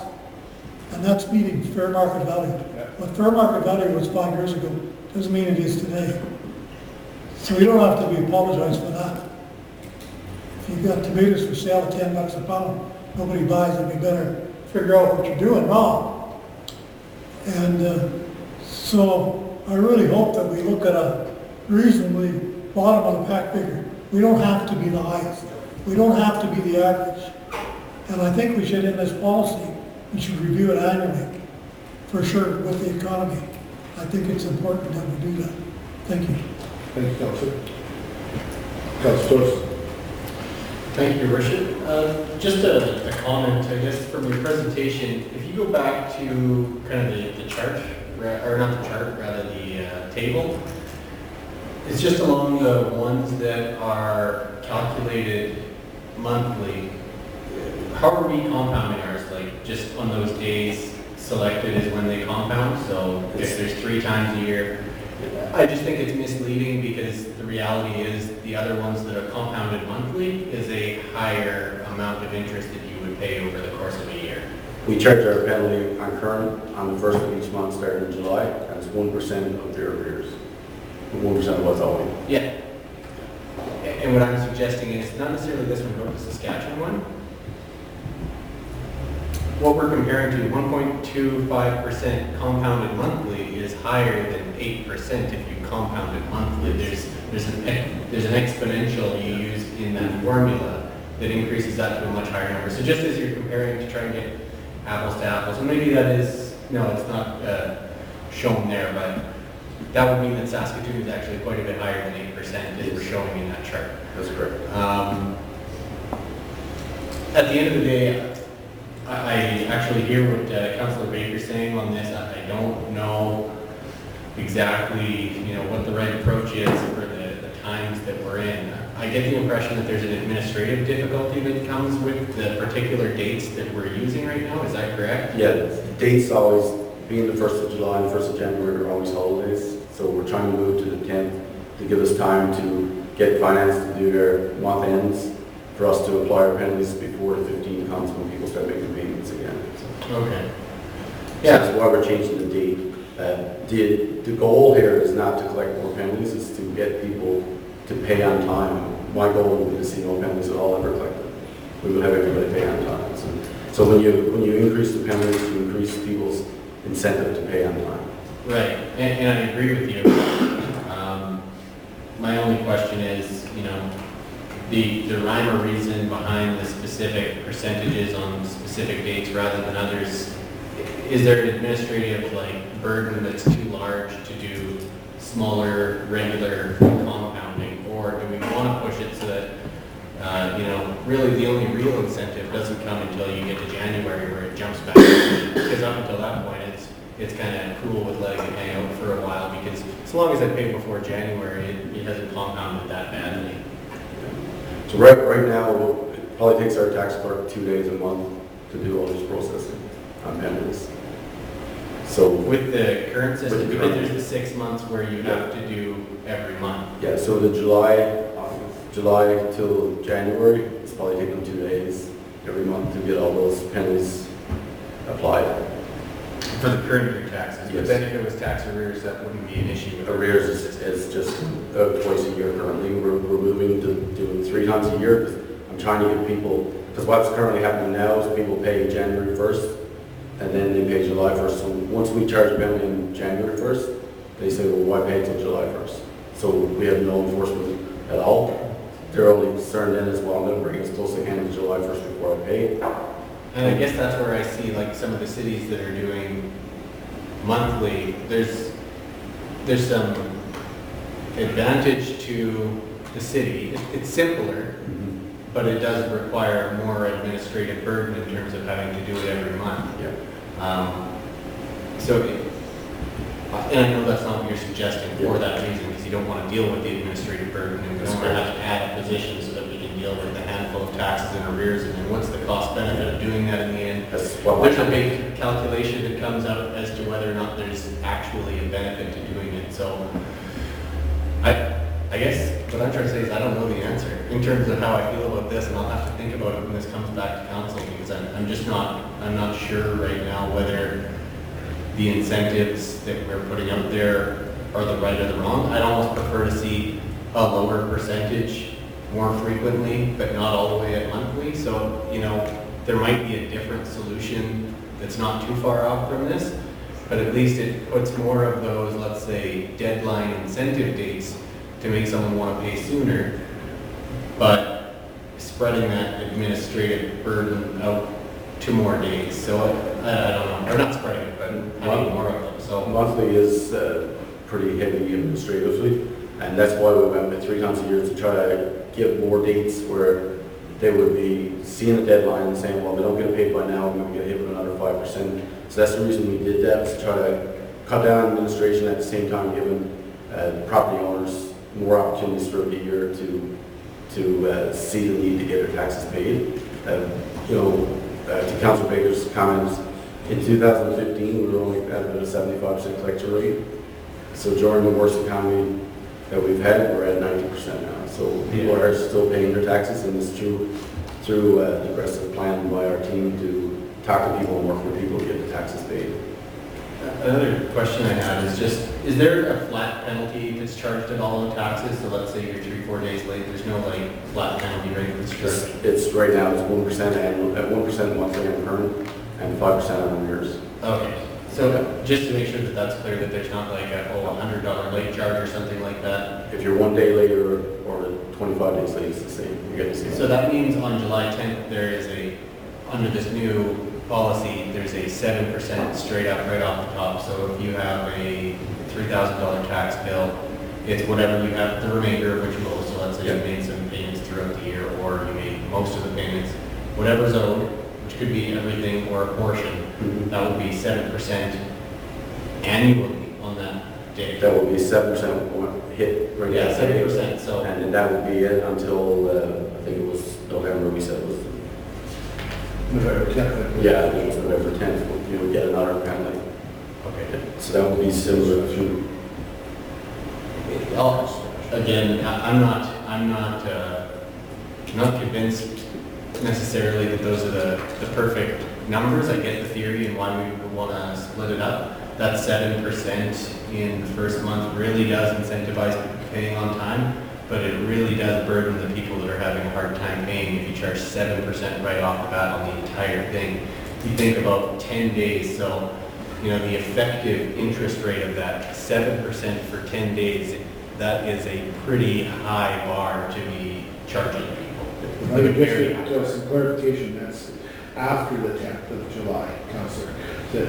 and that's meeting fair market value. What fair market value was 5 years ago doesn't mean it is today. So we don't have to be apologized for that. If you've got tomatoes for sale at $10 a pound, nobody buys it, we better figure out what you're doing wrong. And so I really hope that we look at a reasonably bottom of the pack figure. We don't have to be the highest. We don't have to be the average. And I think we should, in this policy, we should review it annually, for sure, with the economy. I think it's important that we do that. Thank you. Thank you, Councillor. Councillor. Thank you, Your Worship. Just a comment, I guess, from your presentation. If you go back to kind of the chart, or not the chart, rather the table, it's just along the ones that are calculated monthly. How are we compounding ours? Like, just on those days selected is when they compound? So if there's 3 times a year, I just think it's misleading, because the reality is the other ones that are compounded monthly is a higher amount of interest that you would pay over the course of a year. We charge our penalty on current on the first of each month starting in July, and it's 1% of their arrears. 1% of what's owing. Yeah. And what I'm suggesting is not necessarily this one, but the Saskatchewan one. What we're comparing to, 1.25% compounded monthly, is higher than 8% if you compound it monthly. There's an exponential you use in that formula that increases that to a much higher number. So just as you're comparing to try and get apples to apples, and maybe that is, no, it's not shown there, but that would mean that Saskatoon is actually quite a bit higher than 8% as we're showing in that chart. That's correct. At the end of the day, I actually hear what Councillor Baker's saying on this. I don't know exactly, what the right approach is for the times that we're in. I get the impression that there's an administrative difficulty that comes with the particular dates that we're using right now. Is that correct? Yeah, the dates always, being the 1st of July and 1st of January, are always holidays. So we're trying to move to the 10th to give us time to get finance to do their month ends, for us to apply our penalties before the 15th comes, when people start making payments again. So, Okay. yeah, that's why we're changing the date. The goal here is not to collect more penalties, it's to get people to pay on time. My goal would be to see no penalties at all ever collected. We would have everybody pay on time. So when you increase the penalties, you increase people's incentive to pay on time. Right, and I agree with you. My only question is, the rhyme or reason behind the specific percentages on specific dates rather than others. Is there an administrative burden that's too large to do smaller, regular compounding, or do we want to push it so that really the only real incentive doesn't come until you get to January, where it jumps back? Because up until that point, it's kind of cool with letting it hang out for a while, because as long as I pay before January, it hasn't compounded that badly. So right now, it probably takes our tax clerk 2 days a month to do all this processing on penalties. So with the current system, because there's the 6 months where you have to do every month. Yeah, so the July till January, it's probably taking them 2 days every month to get all those penalties applied. For the current year taxes, Yes. but then if it was tax arrears, that wouldn't be an issue. Arrears is just twice a year currently. We're moving to doing 3 times a year, because I'm trying to get people because what's currently happening now is people pay January 1st, and then they pay July 1st. So once we charge a penalty on January 1st, they say, well, why pay until July 1st? So we have no enforcement at all. They're only concerned then as well, I'm going to bring us close to hand to July 1st before I pay. And I guess that's where I see like some of the cities that are doing monthly, there's some advantage to the city. It's simpler, but it does require more administrative burden in terms of having to do it every month. And I know that's not what you're suggesting for that reason, because you don't want to deal with the administrative burden, and we don't want to have to add a position so that we can deal with the handful of taxes and arrears, and then what's the cost benefit of doing that in the end? There's a big calculation that comes out as to whether or not there's actually a benefit to doing it. So I guess what I'm trying to say is I don't know the answer in terms of how I feel about this, and I'll have to think about it when this comes back to council, because I'm not sure right now whether the incentives that we're putting out there are the right or the wrong. I'd almost prefer to see a lower percentage more frequently, but not all the way at monthly. So, you know, there might be a different solution that's not too far off from this, but at least it puts more of those, let's say, deadline incentive dates to make someone want to pay sooner, but spreading that administrative burden out 2 more days. So I don't know, or not spreading it, but having more of them. So monthly is pretty heavy administratively, and that's why we went with 3 times a year to try to give more dates where they would be seeing the deadline and saying, well, we don't get paid by now, we're going to get hit with another 5%. So that's the reason we did that, was to try to cut down administration at the same time giving property owners more opportunities throughout the year to see the need to get their taxes paid. To Councilor Baker's comments, in 2015, we were only at a 75% collection rate. So during the worst economy that we've had, we're at 90% now. So people are still paying their taxes, and it's through the aggressive plan by our team to talk to people and work with people to get the taxes paid. Another question I had is just, is there a flat penalty that's charged at all on taxes? So let's say you're 3-4 days late, there's no like flat penalty rate that's charged? It's right now, it's 1% annual, at 1% monthly and current, and 5% on arrears. Okay, so just to make sure that that's clear, that there's not like a $100 late charge or something like that? If you're 1 day late or 25 days late, it's the same. You get the same. So that means on July 10th, there is under this new policy, there's a 7% straight up right off the top. So if you have a $3,000 tax bill, it's whatever you have, the remainder of which you owe. So let's say you made some payments throughout the year, or you made most of the payments, whatever's owed, which could be everything or a portion, that would be 7% annually on that day. That would be 7% hit right Yeah, that day. 7%. So And then that would be it until, I think it was November, we said it was. November 10th. Yeah, it was November 10th, you would get another penalty. okay. So that would be similar to. Again, I'm not convinced necessarily that those are the perfect numbers. I get the theory and why we would want to split it up. That 7% in the first month really does incentivize people paying on time, but it really does burden the people that are having a hard time paying if you charge 7% right off the bat on the entire thing. You think about 10 days, so you know the effective interest rate of that 7% for 10 days, that is a pretty high bar to be charging people. Like a very some clarification, that's after the 10th of July, Councillor. So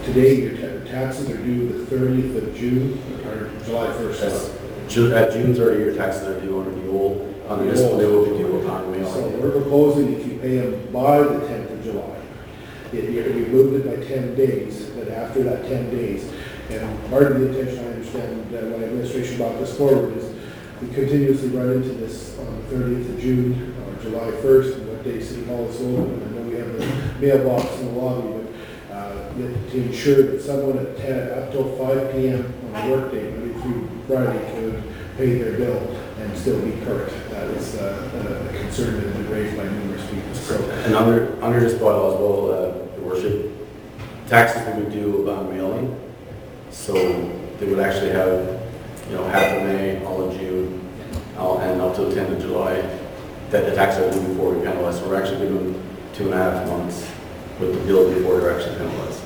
today your taxes are due the 30th of June or July 1st. At June 30, your taxes are due under the old, under this one, they will be due upon mailing. So we're proposing if you pay them by the 10th of July, we moved it by 10 days, but after that 10 days, and part of the intention, I understand, when administration brought this forward, is we continuously run into this on the 30th of June or July 1st, and what day City Hall is open. And I know we have the mailbox in the lobby, but to ensure that someone at 10, up till 5 p.m. on a workday, Monday through Friday, could pay their bill and still be current. That is a concern that has been raised by numerous people. So, and under this bylaw as well, Your Worship, taxes will be due upon mailing. So they would actually have, half of May, all of June, and up to the 10th of July. that the tax are due before we penalize. So we're actually giving them 2.5 months with the bill before they're actually penalized.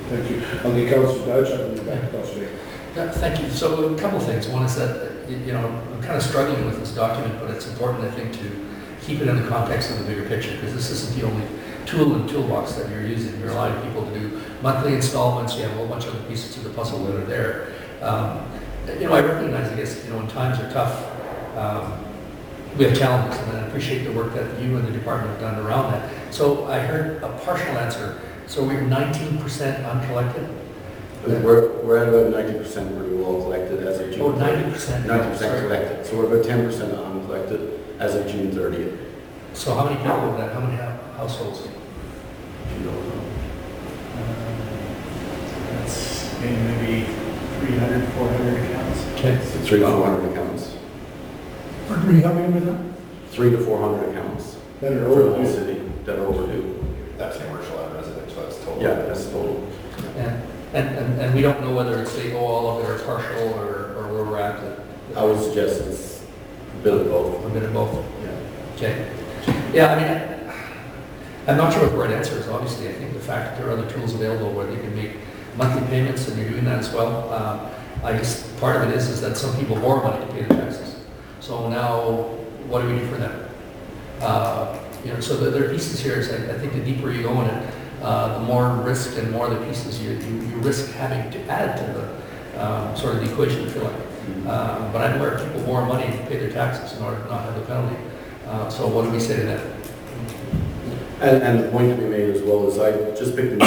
Thank you. I'll get Councilor Dodge, I'll be back to Councilor Day. Yeah, thank you. So a couple of things. One is that, I'm kind of struggling with this document, but it's important, I think, to keep it in the context of the bigger picture, because this isn't the only tool in the toolbox that you're using. You're allowing people to do monthly installments. You have a whole bunch of other pieces to the puzzle that are there. I recognize, I guess, when times are tough, we have challenges, and I appreciate the work that you and the department have done around that. So I heard a partial answer. So we're 19% uncollected? We're at about 90% pretty well collected as of June. Oh, 90%. 90% collected. So we're about 10% uncollected as of June 30th. So how many people are that? How many households? That's maybe 300, 400 accounts. Okay. 300 to 400 accounts. Pardon me, how many was that? 300 to 400 accounts That are for the overdue. whole city that are overdue. That's commercial and residential, that's total. Yeah, that's total. And we don't know whether it's they owe all of it or partial or where we're at. I would suggest it's a bit of both. A bit of both. Yeah. Okay. Yeah, I mean, I'm not sure what the right answer is, obviously. I think the fact that there are other tools available where they can make monthly payments, and you're doing that as well. I guess part of it is that some people borrow money to pay the taxes. So now, what do we do for them? So there are pieces here. So I think the deeper you go in it, the more risk and more the pieces you risk having to add to the sort of the equation, if you like. But I'm aware people borrow money to pay their taxes in order to not have the penalty. So what do we say to that? And the point to be made as well is I just picked the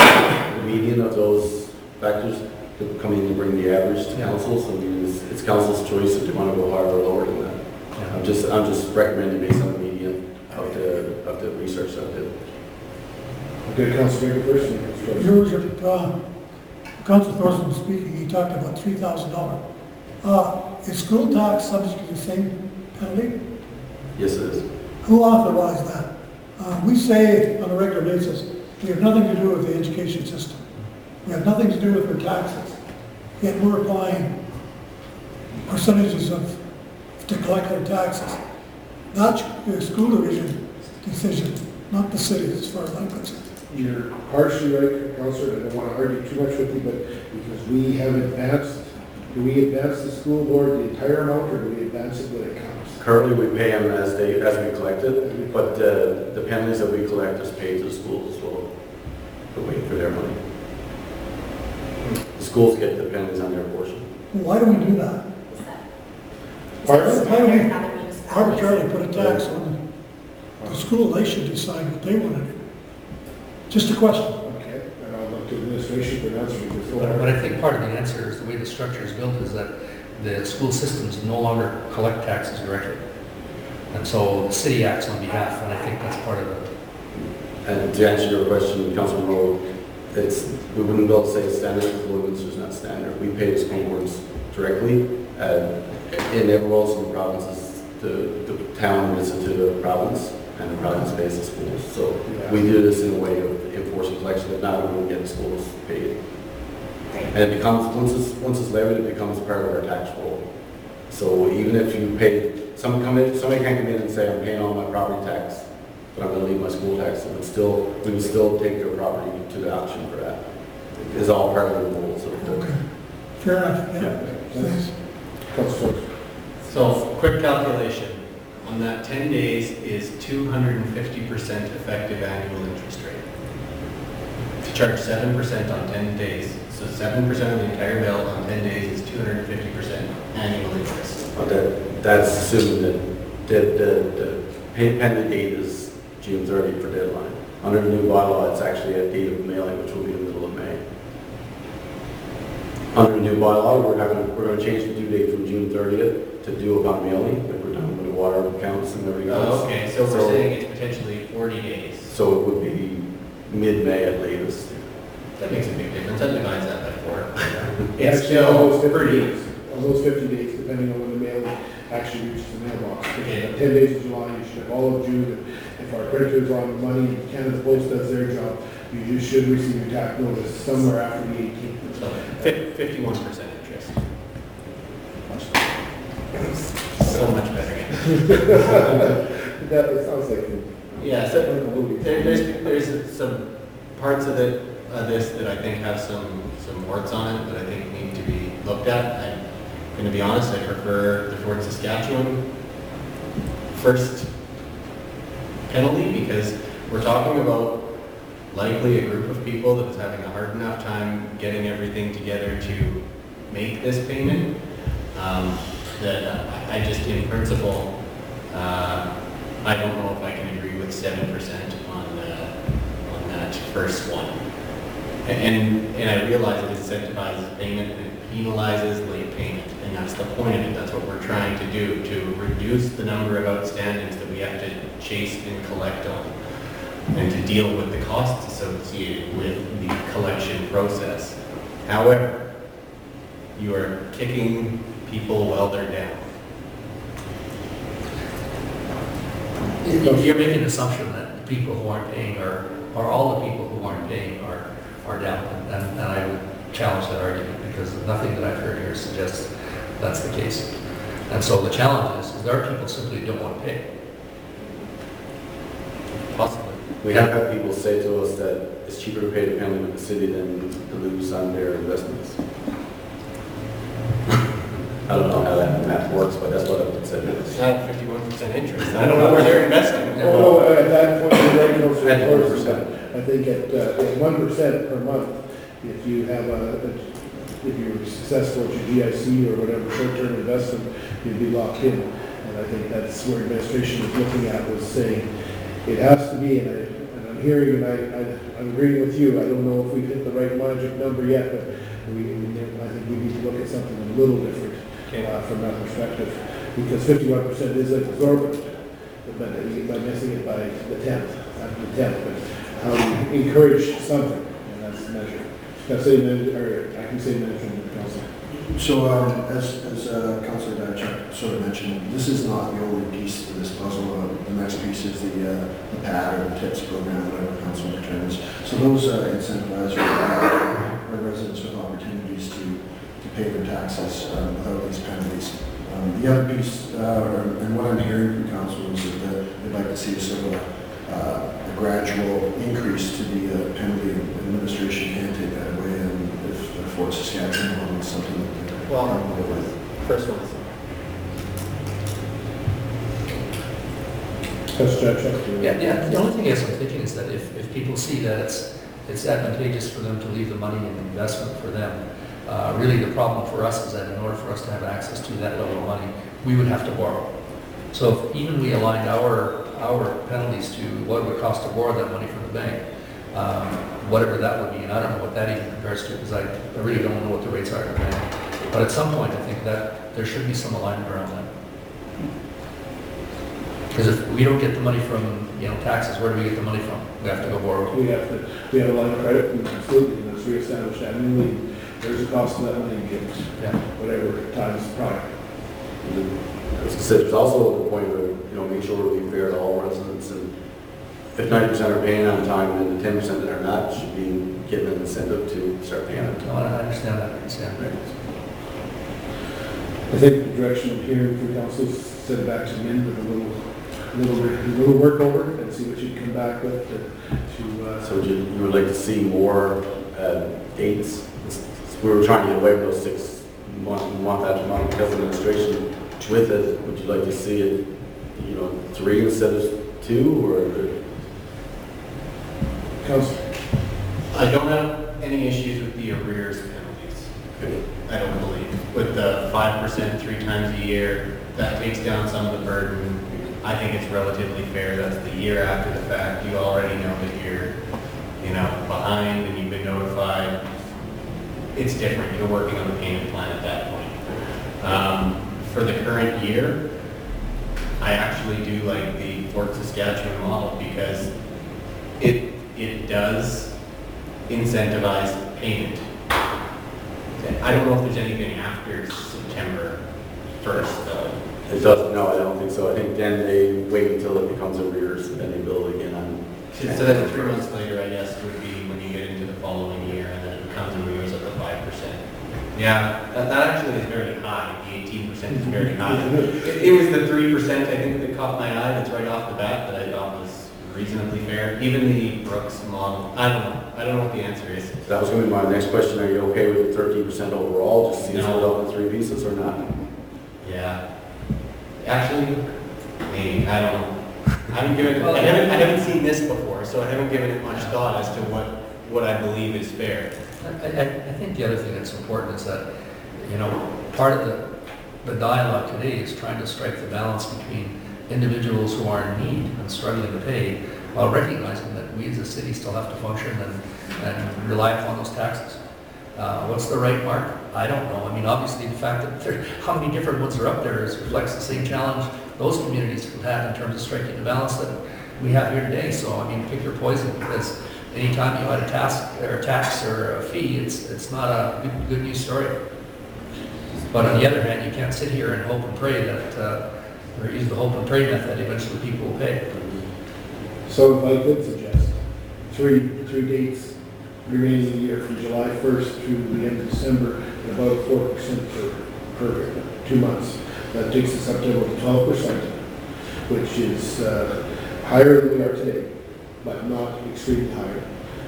median of those factors to come in and bring the average to council. So I mean, it's council's choice if they want to go higher or lower than that. Yeah. I'm just recommending based on the median of the research that I did. Okay, Councilor Baker first, and Councilor Dodge. Your worship, Councilor Thorson was speaking, he talked about $3,000. Is school tax subject to the same penalty? Yes, it is. Who authorized that? We say on a regular basis, we have nothing to do with the education system. We have nothing to do with their taxes. Yet we're applying percentages to collect their taxes. That's the school division decision, not the city, as far as I'm concerned. You're partially right, Councilor, I don't want to argue too much with you, but because we have advanced, do we advance the school board the entire amount, or do we advance it when it comes? Currently, we pay them as we collect it, but the penalties that we collect is paid to the schools as well. We're waiting for their money. The schools get the penalties on their portion. Why do we do that? Why do we arbitrarily put a tax on the school? They should decide what they want to do. Just a question. Okay, and I'll look to administration for an answer before. But I think part of the answer is the way the structure is built is that the school systems no longer collect taxes directly. And so the city acts on behalf, and I think that's part of it. And to answer your question, Councilman Rowe, we wouldn't be able to say it's standard because Lloydminster is not standard. We pay the school boards directly. In every else in the provinces, the town is into the province, and the province pays the schools. So we do this in a way of enforcing collection. If not, we will get the schools paid. And it becomes, once it's levied, it becomes part of our tax roll. So even if you pay, somebody can't come in and say, I'm paying all my property tax, but I'm going to leave my school tax. We would still take their property to the auction for that. It's all part of the rules. Okay. Fair enough. Yeah. Thanks. Councilor. So, quick calculation. On that 10 days is 250% effective annual interest rate. To charge 7% on 10 days, so 7% of the entire bill on 10 days is 250% annual interest. That's assuming that the pending date is June 30 for deadline. Under the new bylaw, it's actually a date of mailing, which will be the middle of May. Under the new bylaw, we're going to change the due date from June 30th to due upon mailing, like we're done with the water accounts and everything else. Oh, okay, so we're saying it's potentially 40 days. So it would be mid-May at latest. That makes a big difference. That divides that by 4. It's It's still almost 50 pretty. days. Almost 50 days, depending on when the mail actually reaches the mailbox. Okay. 10 days of July, you should have all of June. If our creditors on money, Canada Post does their job, you just should receive your tax notice somewhere after the 18th. So 51% interest. So much better. That, it sounds like. Yeah, so there's some parts of it, this that I think have some warts on it that I think need to be looked at. I'm going to be honest, I prefer the Fort Saskatchewan first penalty because we're talking about likely a group of people that is having a hard enough time getting everything together to make this payment. That I just, in principle, I don't know if I can agree with 7% on that first one. And I realize it incentivizes payment and it penalizes late payment, and that's the point of it. That's what we're trying to do, to reduce the number of outstandings that we have to chase and collect on, and to deal with the costs associated with the collection process. However, you are kicking people while they're down. You're making an assumption that people who aren't paying or all the people who aren't paying are down, and I would challenge that argument because nothing that I've heard here suggests that's the case. And so the challenge is there are people simply who don't want to pay. Possibly. We have had people say to us that it's cheaper to pay the penalty with the city than to lose on their investments. I don't know how that math works, but that's what I've said. It's not 51% interest. I don't know where they're investing. Oh, at that point, you're right close to 4%. I think at 1% per month, if you have if you're successful at your GIC or whatever short-term investment, you'd be locked in. And I think that's where administration is looking at, was saying it has to be, and I'm hearing, and I'm agreeing with you. I don't know if we've hit the right magic number yet, but I think we need to look at something a little different from that perspective, because 51% is exorbitant, but by missing it by the 10th, after the 10th, but how do you encourage something, and that's the measure. I can say mention to the council. So as Councillor Diachuk sort of mentioned, this is not the only piece of this puzzle. The next piece is the PAD or the TIPS program, whatever council determines. So those incentivize our residents with opportunities to pay their taxes without these penalties. The other piece, and what I'm hearing from council, is that they'd like to see a sort of a gradual increase to the penalty. Administration can take that away, and if Fort Saskatchewan wants something that they're comfortable with. First one. Yeah, the only thing is I'm thinking is that if people see that it's advantageous for them to leave the money in investment for them, really the problem for us is that in order for us to have access to that level of money, we would have to borrow. So if even we aligned our penalties to what it would cost to borrow that money from the bank, whatever that would be, and I don't know what that even compares to, because I really don't know what the rates are at the bank. But at some point, I think that there should be some alignment around that. Because if we don't get the money from, taxes, where do we get the money from? We have to go borrow. We have a line of credit from the facility that's reestablished annually. There's a cost to that money, whatever times prior. As I said, there's also the point where, make sure we're fair to all residents, and if 90% are paying on time, then the 10% that are not should be given an incentive to start paying on time. No, I understand that. I think the direction I'm hearing from council is send it back to Min with a little work over it and see what you can come back with So you would like to see more dates? We were trying to get away from those 6 month after month because of administration with it. Would you like to see it, 3 instead of 2, or? Council. I don't have any issues with the arrears penalties. Okay. I don't believe. With the 5% 3 times a year, that takes down some of the burden. I think it's relatively fair. That's the year after the fact. You already know that you're, behind and you've been notified. It's different. You're working on the payment plan at that point. For the current year, I actually do like the Fort Saskatchewan model because it does incentivize payment. I don't know if there's anything after September 1st, though. It doesn't, no, I don't think so. I think then they wait until it becomes arrears and then they build again on. So then 3 months later, I guess, would be when you get into the following year and then it becomes arrears at the 5%. Yeah, that actually is very high. The 18% is very high. It was the 3%, I think, that that caught my eye that's right off the bat that I thought was reasonably fair. Even the Brooks model, I don't know. I don't know what the answer is. That was going to be my next question. Are you okay with the 13% overall, just see it No. split up in 3 pieces or not? Yeah. Actually, maybe, I don't know. I haven't seen this before, so I haven't given it much thought as to what I believe is fair. I think the other thing that's important is that, you know, part of the dialogue today is trying to strike the balance between individuals who are in need and struggling to pay, while recognizing that we as a city still have to function and rely upon those taxes. What's the right mark? I don't know. I mean, obviously, the fact that how many different ones are up there reflects the same challenge those communities have had in terms of striking the balance that we have here today. So, I mean, pick your poison, because anytime you add a tax or a fee, it's not a good news story. But on the other hand, you can't sit here and hope and pray that, or use the hope and pray method, eventually people will pay. So if I could suggest, three dates remaining in the year from July 1st through the end of December, at about 4% per 2 months. That takes us up to about 12%, which is higher than we are today, but not extremely higher.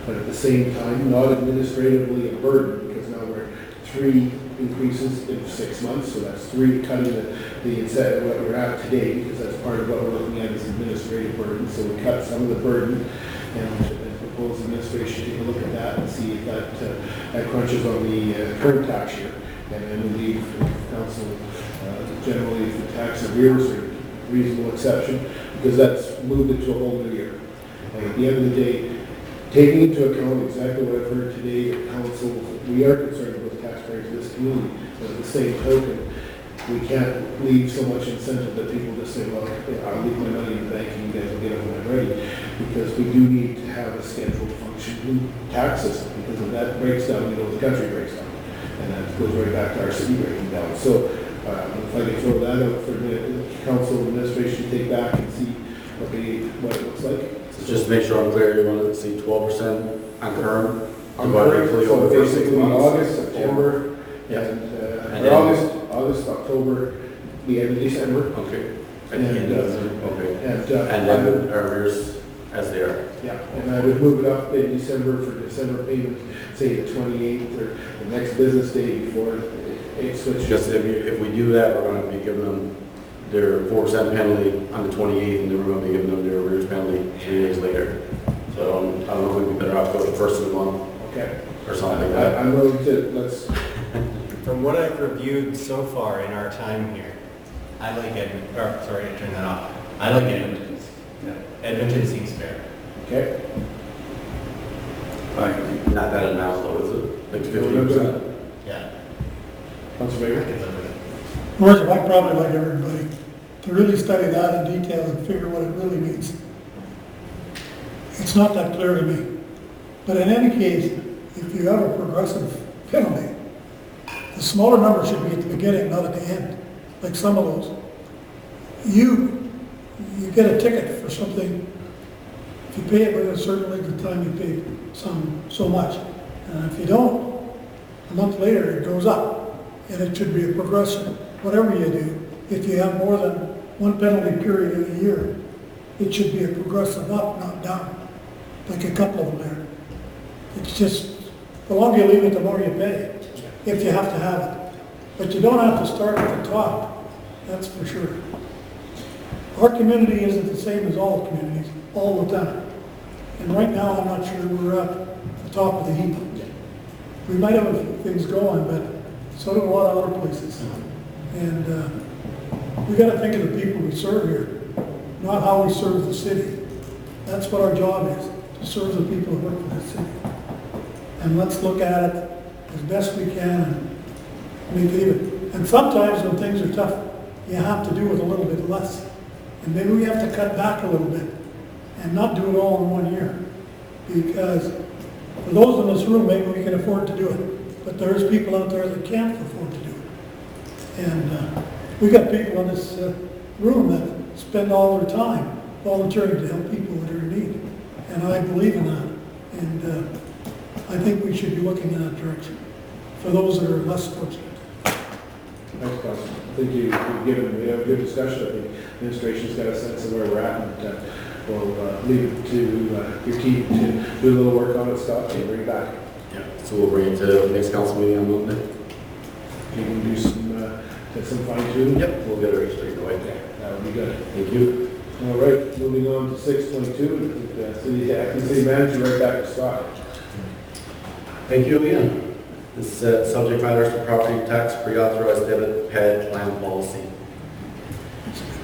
But at the same time, not administratively a burden, because now we're 3 increases in 6 months, so that's 3 cutting the incentive what we're at today, because that's part of what we're looking at is administrative burden. So we cut some of the burden and propose administration take a look at that and see if that crunches on the current tax year. And then we leave council generally if the tax arrears are a reasonable exception, because that's moved it to a whole new year. And at the end of the day, taking into account exactly what I've heard today at council, we are concerned about the taxpayers of this community, but at the same token, we can't leave so much incentive that people just say, well, I'll leave my money in the bank and you guys will get it when I'm ready. Because we do need to have a scheduled functioning tax system, because if that breaks down, you know, the country breaks down. And that goes right back to our city breaking down. So if I can throw that out for the council administration to take back and see what it looks like. So just to make sure I'm clear, you want to see 12% on current, divided equally So over 6 basically months? August, September, Yeah. and August, October, the end of December. Okay. And, Okay. and then arrears as they are. yeah, and I would move it up in December for December payment, say the 28th or the next business day before it switches. Just if we do that, we're going to be giving them their 4% penalty on the 28th, and then we're going to be giving them their arrears penalty 3 days later. So I don't know if we'd be better off going the first of the month. Okay. Or something like that. I'm willing to, let's, From what I've reviewed so far in our time here, I like turn that off. I like Edmonton's. Edmonton seems fair. okay. Not that amount though, is it? Like 15%? Yeah. Councilor Baker? Whereas I'd probably like everybody to really study that in detail and figure what it really means. It's not that clear to me. But in any case, if you have a progressive penalty, the smaller number should be at the beginning, not at the end, like some of those. You get a ticket for something, if you pay it within a certain length of time, you pay so much. And if you don't, a month later it goes up, and it should be a progression. Whatever you do, if you have more than one penalty period in a year, it should be a progressive up, not down, like a couple of them there. It's just, the longer you leave it, the more you pay, if you have to have it. But you don't have to start at the top, that's for sure. Our community isn't the same as all communities, all the time. And right now, I'm not sure we're at the top of the heap. We might have a few things going, but so do a lot of other places. And we got to think of the people we serve here, not how we serve the city. That's what our job is, to serve the people who work for the city. And let's look at it as best we can and make it even. And sometimes when things are tough, you have to do with a little bit less. And maybe we have to cut back a little bit and not do it all in 1 year. Because for those in this room, maybe we can afford to do it. But there's people out there that can't afford to do it. And we got people in this room that spend all their time volunteering to help people that are in need. And I believe in that. And I think we should be looking in that direction for those that are less fortunate. Thanks, Council. I think we have a good discussion. I think administration's got a sense of where we're at, and we'll leave it to your team to do a little work on it, Scott, and bring it back. Yeah, so we'll bring it to the next council meeting on Monday. You can do some fine tuning. Yep, we'll get it straight away. Okay, that would be good. Thank you. All right, moving on to 6.2, acting city manager, right back to Scott. Thank you again. This subject matter is the property tax pre-authorized debit pad plan policy.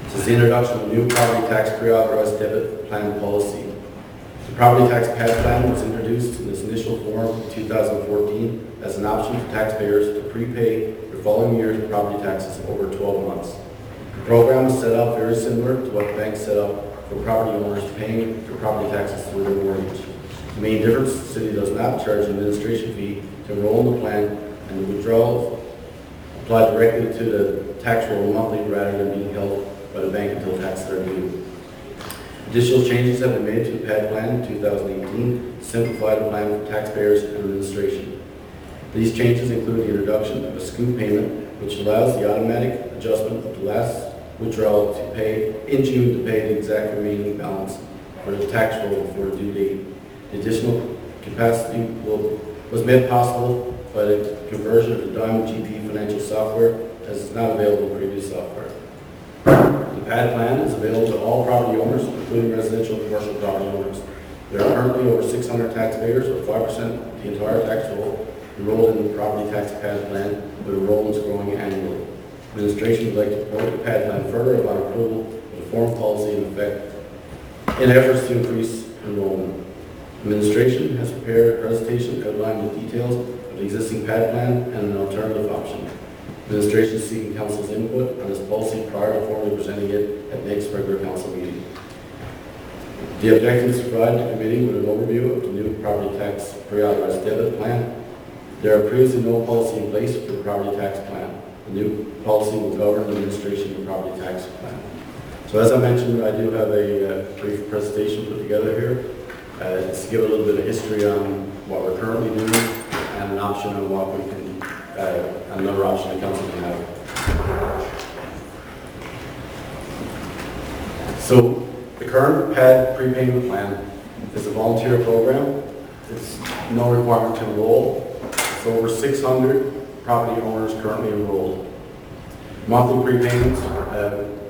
This is the introduction of a new property tax pre-authorized debit plan policy. The property tax pad plan was introduced in its initial form in 2014 as an option for taxpayers to prepay the following year's property taxes over 12 months. The program is set up very similar to what banks set up for property owners paying their property taxes through their mortgage. The main difference, the city does not charge an administration fee to enroll in the plan, and the withdrawals apply directly to the tax roll monthly rather than being held by the bank until taxes are due. Additional changes have been made to the PAD plan in 2018 to simplify the plan for taxpayers and administration. These changes include the introduction of a scoop payment, which allows the automatic adjustment of the last withdrawal to pay in June to pay the exact remaining balance for the tax roll before the due date. The additional capacity was made possible by the conversion of the Diamond GP financial software, as it's not available in previous software. The PAD plan is available to all property owners, including residential and commercial property owners. There are currently over 600 taxpayers, or 5% of the entire tax roll, enrolled in the property tax PAD plan, with enrollments growing annually. Administration would like to promote the PAD plan further upon approval of the form policy in effect in efforts to increase enrollment. Administration has prepared a presentation outlining the details of the existing PAD plan and an alternative option. Administration is seeking council's input on this policy prior to formally presenting it at next regular council meeting. The objective is to provide the committee with an overview of the new property tax pre-authorized debit plan. There are previously no policy in place for the property tax plan. The new policy will govern the administration of the property tax plan. So as I mentioned, I do have a brief presentation put together here. Just to give a little bit of history on what we're currently doing and an option on what we can, another option the council can have. So the current PAD prepayment plan is a volunteer program. It's no requirement to enroll. It's over 600 property owners currently enrolled. Monthly prepayments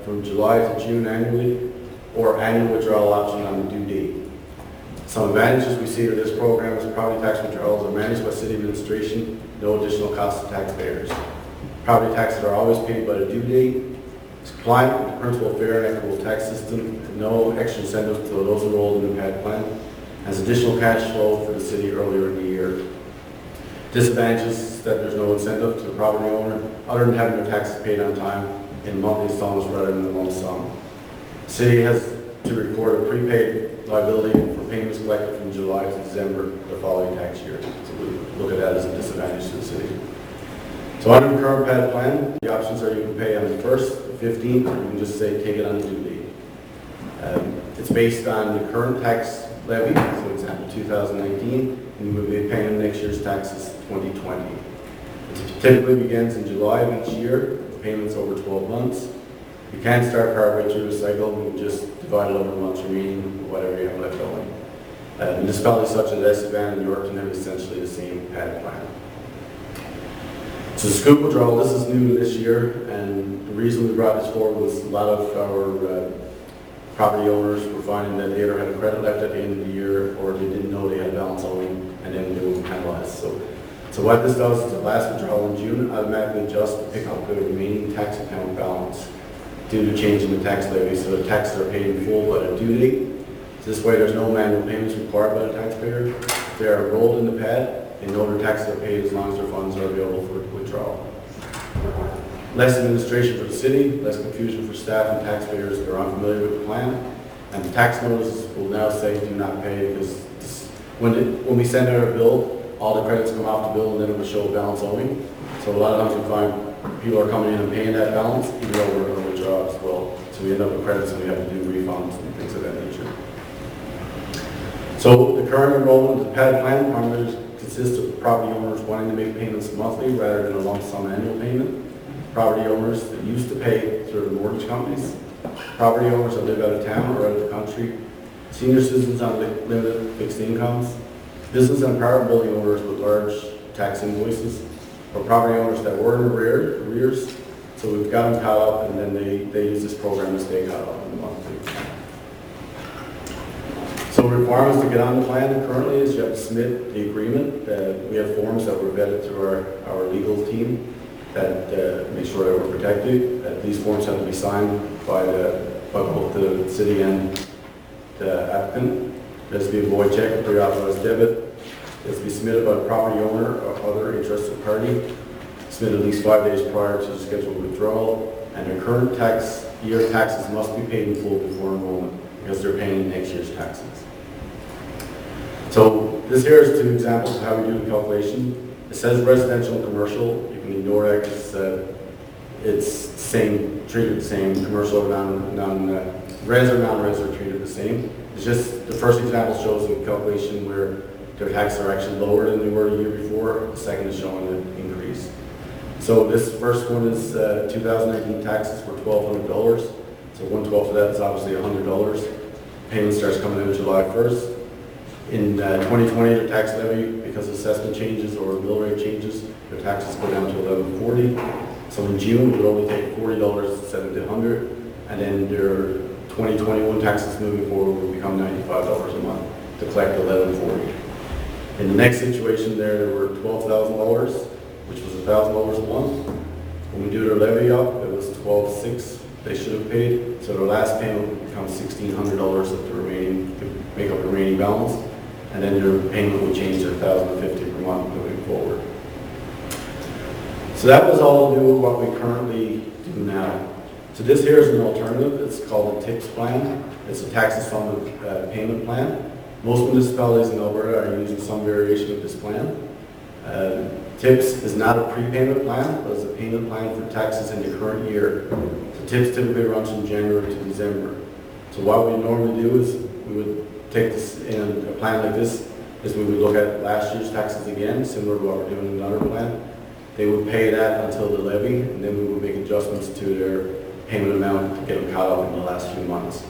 from July to June annually, or annual withdrawal option on the due date. Some advantages we see to this program is property tax withdrawals are managed by city administration, no additional cost to taxpayers. Property taxes are always paid by the due date. It's compliant with the principle of fair and equitable tax system, no extra incentives to those enrolled in the PAD plan. Has additional cash flow for the city earlier in the year. Disadvantages is that there's no incentive to the property owner other than having their taxes paid on time in monthly installments rather than a lump sum. The city has to record a prepaid liability for payments collected from July to December the following tax year. So we look at that as a disadvantage to the city. So under the current PAD plan, the options are you can pay on the 1st, the 15th, or you can just say take it on the due date. It's based on the current tax levy, so example 2019, and you would be paying next year's taxes 2020. It typically begins in July of each year, with payments over 12 months. You can't start partway through the cycle, you can just divide it over the months remaining, whatever you have left going. Municipalities such as Estevan and Yorkton have essentially the same PAD plan. So the scoop withdrawal, this is new this year, and the reason we brought this forward was a lot of our property owners were finding that they either had a credit left at the end of the year or they didn't know they had a balance owing and then they were penalized. So what this does is the last withdrawal in June automatically adjusts to pick up the remaining tax account balance due to change in the tax levy, so the taxes are paid in full by the due date. So this way there's no manual payments required by the taxpayer. If they are enrolled in the PAD, they know their taxes are paid as long as their funds are available for withdrawal. Less administration for the city, less confusion for staff and taxpayers that are unfamiliar with the plan. And the tax notices will now say do not pay, because when we send out a bill, all the credits come off the bill and then it will show a balance owing. So a lot of times we find people are coming in and paying that balance even though we're going to withdraw as well. So we end up with credits and we have to do refunds and things of that nature. So the current enrollment of the PAD plan primarily consists of property owners wanting to make payments monthly rather than a lump sum annual payment. property owners that used to pay through the mortgage companies, property owners that live out of town or out of the country, senior citizens on limited fixed incomes, business and apartment building owners with large tax invoices, or property owners that were in arrears. So we've got them caught up, and then they use this program to stay caught up in the monthly. So requirements to get on the plan currently is you have to submit the agreement. We have forms that were vetted through our legal team that make sure that we're protected. These forms have to be signed by both the city and the applicant. There has to be a void check, a pre-authorized debit. It has to be submitted by the property owner or other interested party. Submitted at least 5 days prior to the scheduled withdrawal, and their current year taxes must be paid in full before enrollment because they're paying next year's taxes. So this here is two examples of how we do the calculation. It says residential and commercial. You can ignore that because it's same, treated the same. Commercial or res or non-res are treated the same. It's just the first example shows a calculation where their taxes are actually lower than they were the year before. The second is showing an increase. So this first one is 2019 taxes were $1,200. So 1/12 of that is obviously $100. Payment starts coming in July 1st. In 2020, the tax levy, because assessment changes or mill rate changes, their taxes go down to $1,140. So in June, it would only take $40 instead of the $100, and then their 2021 taxes moving forward will become $95 a month to collect $1,140. In the next situation there were $12,000, which was $1,000 a month. When we do their levy up, it was $12,600 they should have paid. So their last payment would become $1,600 of the remaining, to make up the remaining balance. And then their payment would change to $1,050 per month moving forward. So that was all to do with what we currently do now. So this here is an alternative. It's called a TIPS plan. It's a taxes funded payment plan. Most municipalities in Alberta are using some variation of this plan. TIPS is not a prepayment plan, but it's a payment plan for taxes in the current year. So TIPS typically runs from January to December. So what we normally do is we would take this in a plan like this, is we would look at last year's taxes again, similar to what we're doing in another plan. They would pay that until the levy, and then we would make adjustments to their payment amount to get them caught up in the last few months.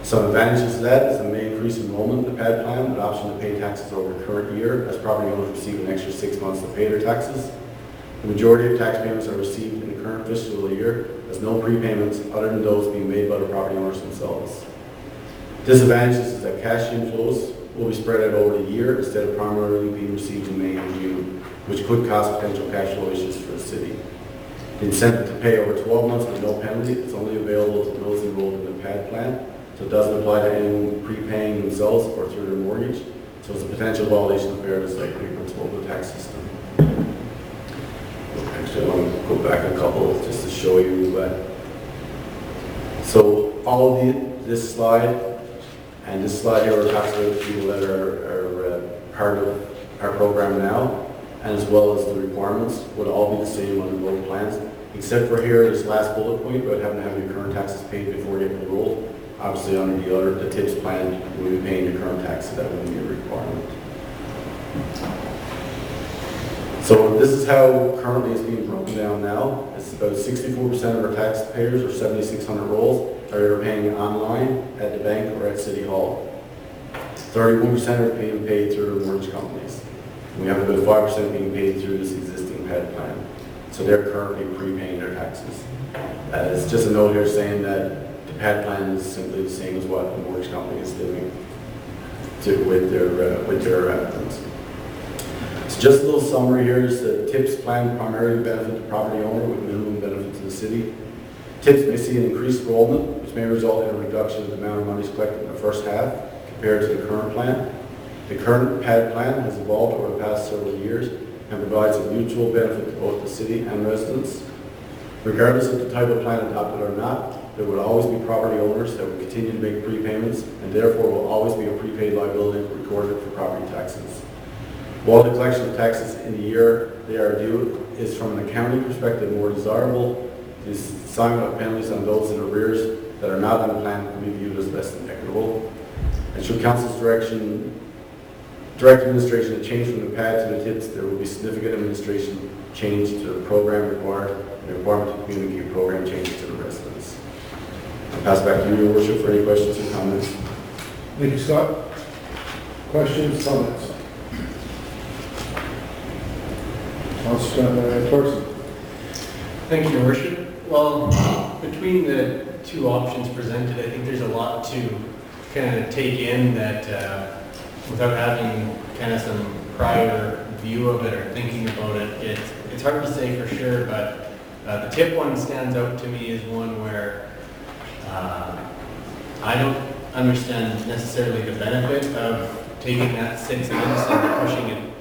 Some advantages to that is the may increase enrollment in the PAD plan, an option to pay taxes over the current year, as property owners receive an extra 6 months to pay their taxes. The majority of tax payments are received in the current fiscal year, as no prepayments other than those being made by the property owners themselves. Disadvantages is that cash inflows will be spread out over the year instead of primarily being received in May and June, which could cause potential cash flow issues for the city. The incentive to pay over 12 months with no penalty is only available to those enrolled in the PAD plan, so it doesn't apply to anyone prepaying themselves or through their mortgage. So it's a potential violation of fairness equity principle of the tax system. Actually, I want to go back a couple just to show you that. So all of this slide and this slide here talks about people that are part of our program now, and as well as the requirements would all be the same under both plans, except for here, this last bullet point about having to have your current taxes paid before getting enrolled. Obviously, under the TIPS plan, we'll be paying your current taxes. That wouldn't be a requirement. So this is how currently it's being broken down now. It's about 64% of our taxpayers, or 7,600 rolls, are either paying online, at the bank, or at City Hall. 31% are being paid through the mortgage companies. We have about 5% being paid through this existing PAD plan. So they're currently prepaying their taxes. It's just a note here saying that the PAD plan is simply the same as what the mortgage company is doing with their applicants. So just a little summary here is that TIPS plan primarily benefit the property owner with minimum benefit to the city. TIPS may see an increased enrollment, which may result in a reduction of the amount of monies collected in the first half compared to the current plan. The current PAD plan has evolved over the past several years and provides a mutual benefit to both the city and residents. Regardless of the type of plan adopted or not, there will always be property owners that will continue to make prepayments, and therefore will always be a prepaid liability recorded for property taxes. While the collection of taxes in the year they are due is from an accounting perspective more desirable, the assignment of penalties on those in arrears that are not on the plan can be viewed as less than equitable. And should Council's direct administration to change from the PAD to the TIPS, there will be significant administration change to the program required, and the requirement to communicate program changes to the residents. I'll pass back to you, Your Worship, for any questions or comments. Thank you, Scott. Questions, comments? Councilor Thorson. Thank you, Your Worship. Well, between the two options presented, I think there's a lot to kind of take in that without having kind of some prior view of it or thinking about it, it's hard to say for sure, but the tip one stands out to me as one where I don't understand necessarily the benefit of taking that 6 months and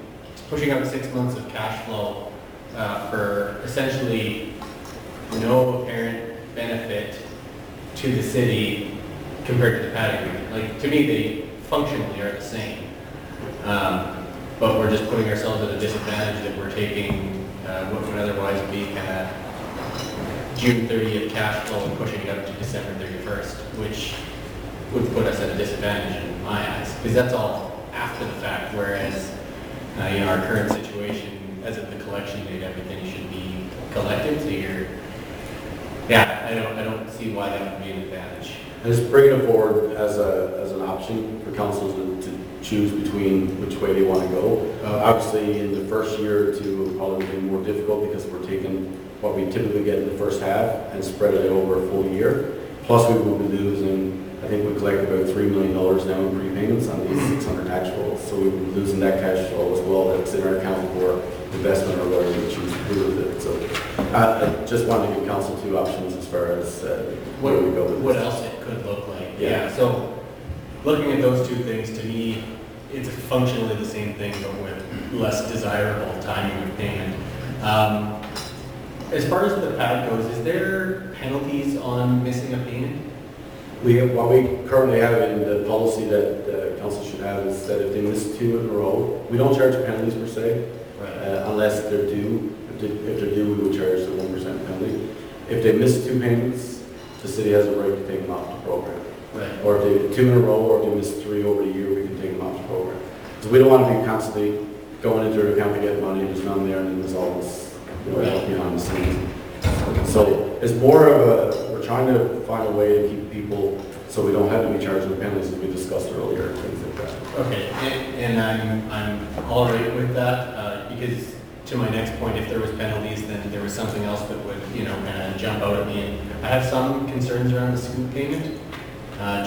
pushing out 6 months of cash flow for essentially no apparent benefit to the city compared to the pad agreement. Like, to me, they functionally are the same. But we're just putting ourselves at a disadvantage that we're taking what would otherwise be kind of June 30th cash flow and pushing it up to December 31st, which would put us at a disadvantage in my eyes, because that's all after the fact, whereas our current situation, as of the collection date, everything should be collected, so I don't see why that would be an advantage. And just bringing it forward as an option for council to choose between which way they want to go. Obviously, in the first year or two, it will probably be more difficult because we're taking what we typically get in the first half and spread it over a full year. Plus, we will be losing, I think we collect about $3 million now in prepayments on these 600 tax rolls. So we will be losing that cash flow as well that's in our account for investment or whatever we choose to do with it. So I just wanted to give council two options as far as where we go with this. What else it could look like. Yeah, so looking at those two things, to me, it's functionally the same thing, but with less desirable timing of payment. As far as the pad goes, is there penalties on missing a payment? What we currently have in the policy that council should have is that if they miss 2 in a row, we don't charge penalties per se, unless they're due. If they're due, we will charge the 1% penalty. If they miss 2 payments, the city has a right to take them off the program. Right. Or if they 2 in a row, or if they miss 3 over the year, we can take them off the program. So we don't want to be constantly going into an account to get money, there's none there, and then there's all this behind the scenes. So it's more of we're trying to find a way to keep people so we don't have to be charged with penalties as we discussed earlier, things like that. Okay, and I'm all right with that, because to my next point, if there was penalties, then there was something else that would, kind of jump out at me. And I have some concerns around the scoop payment,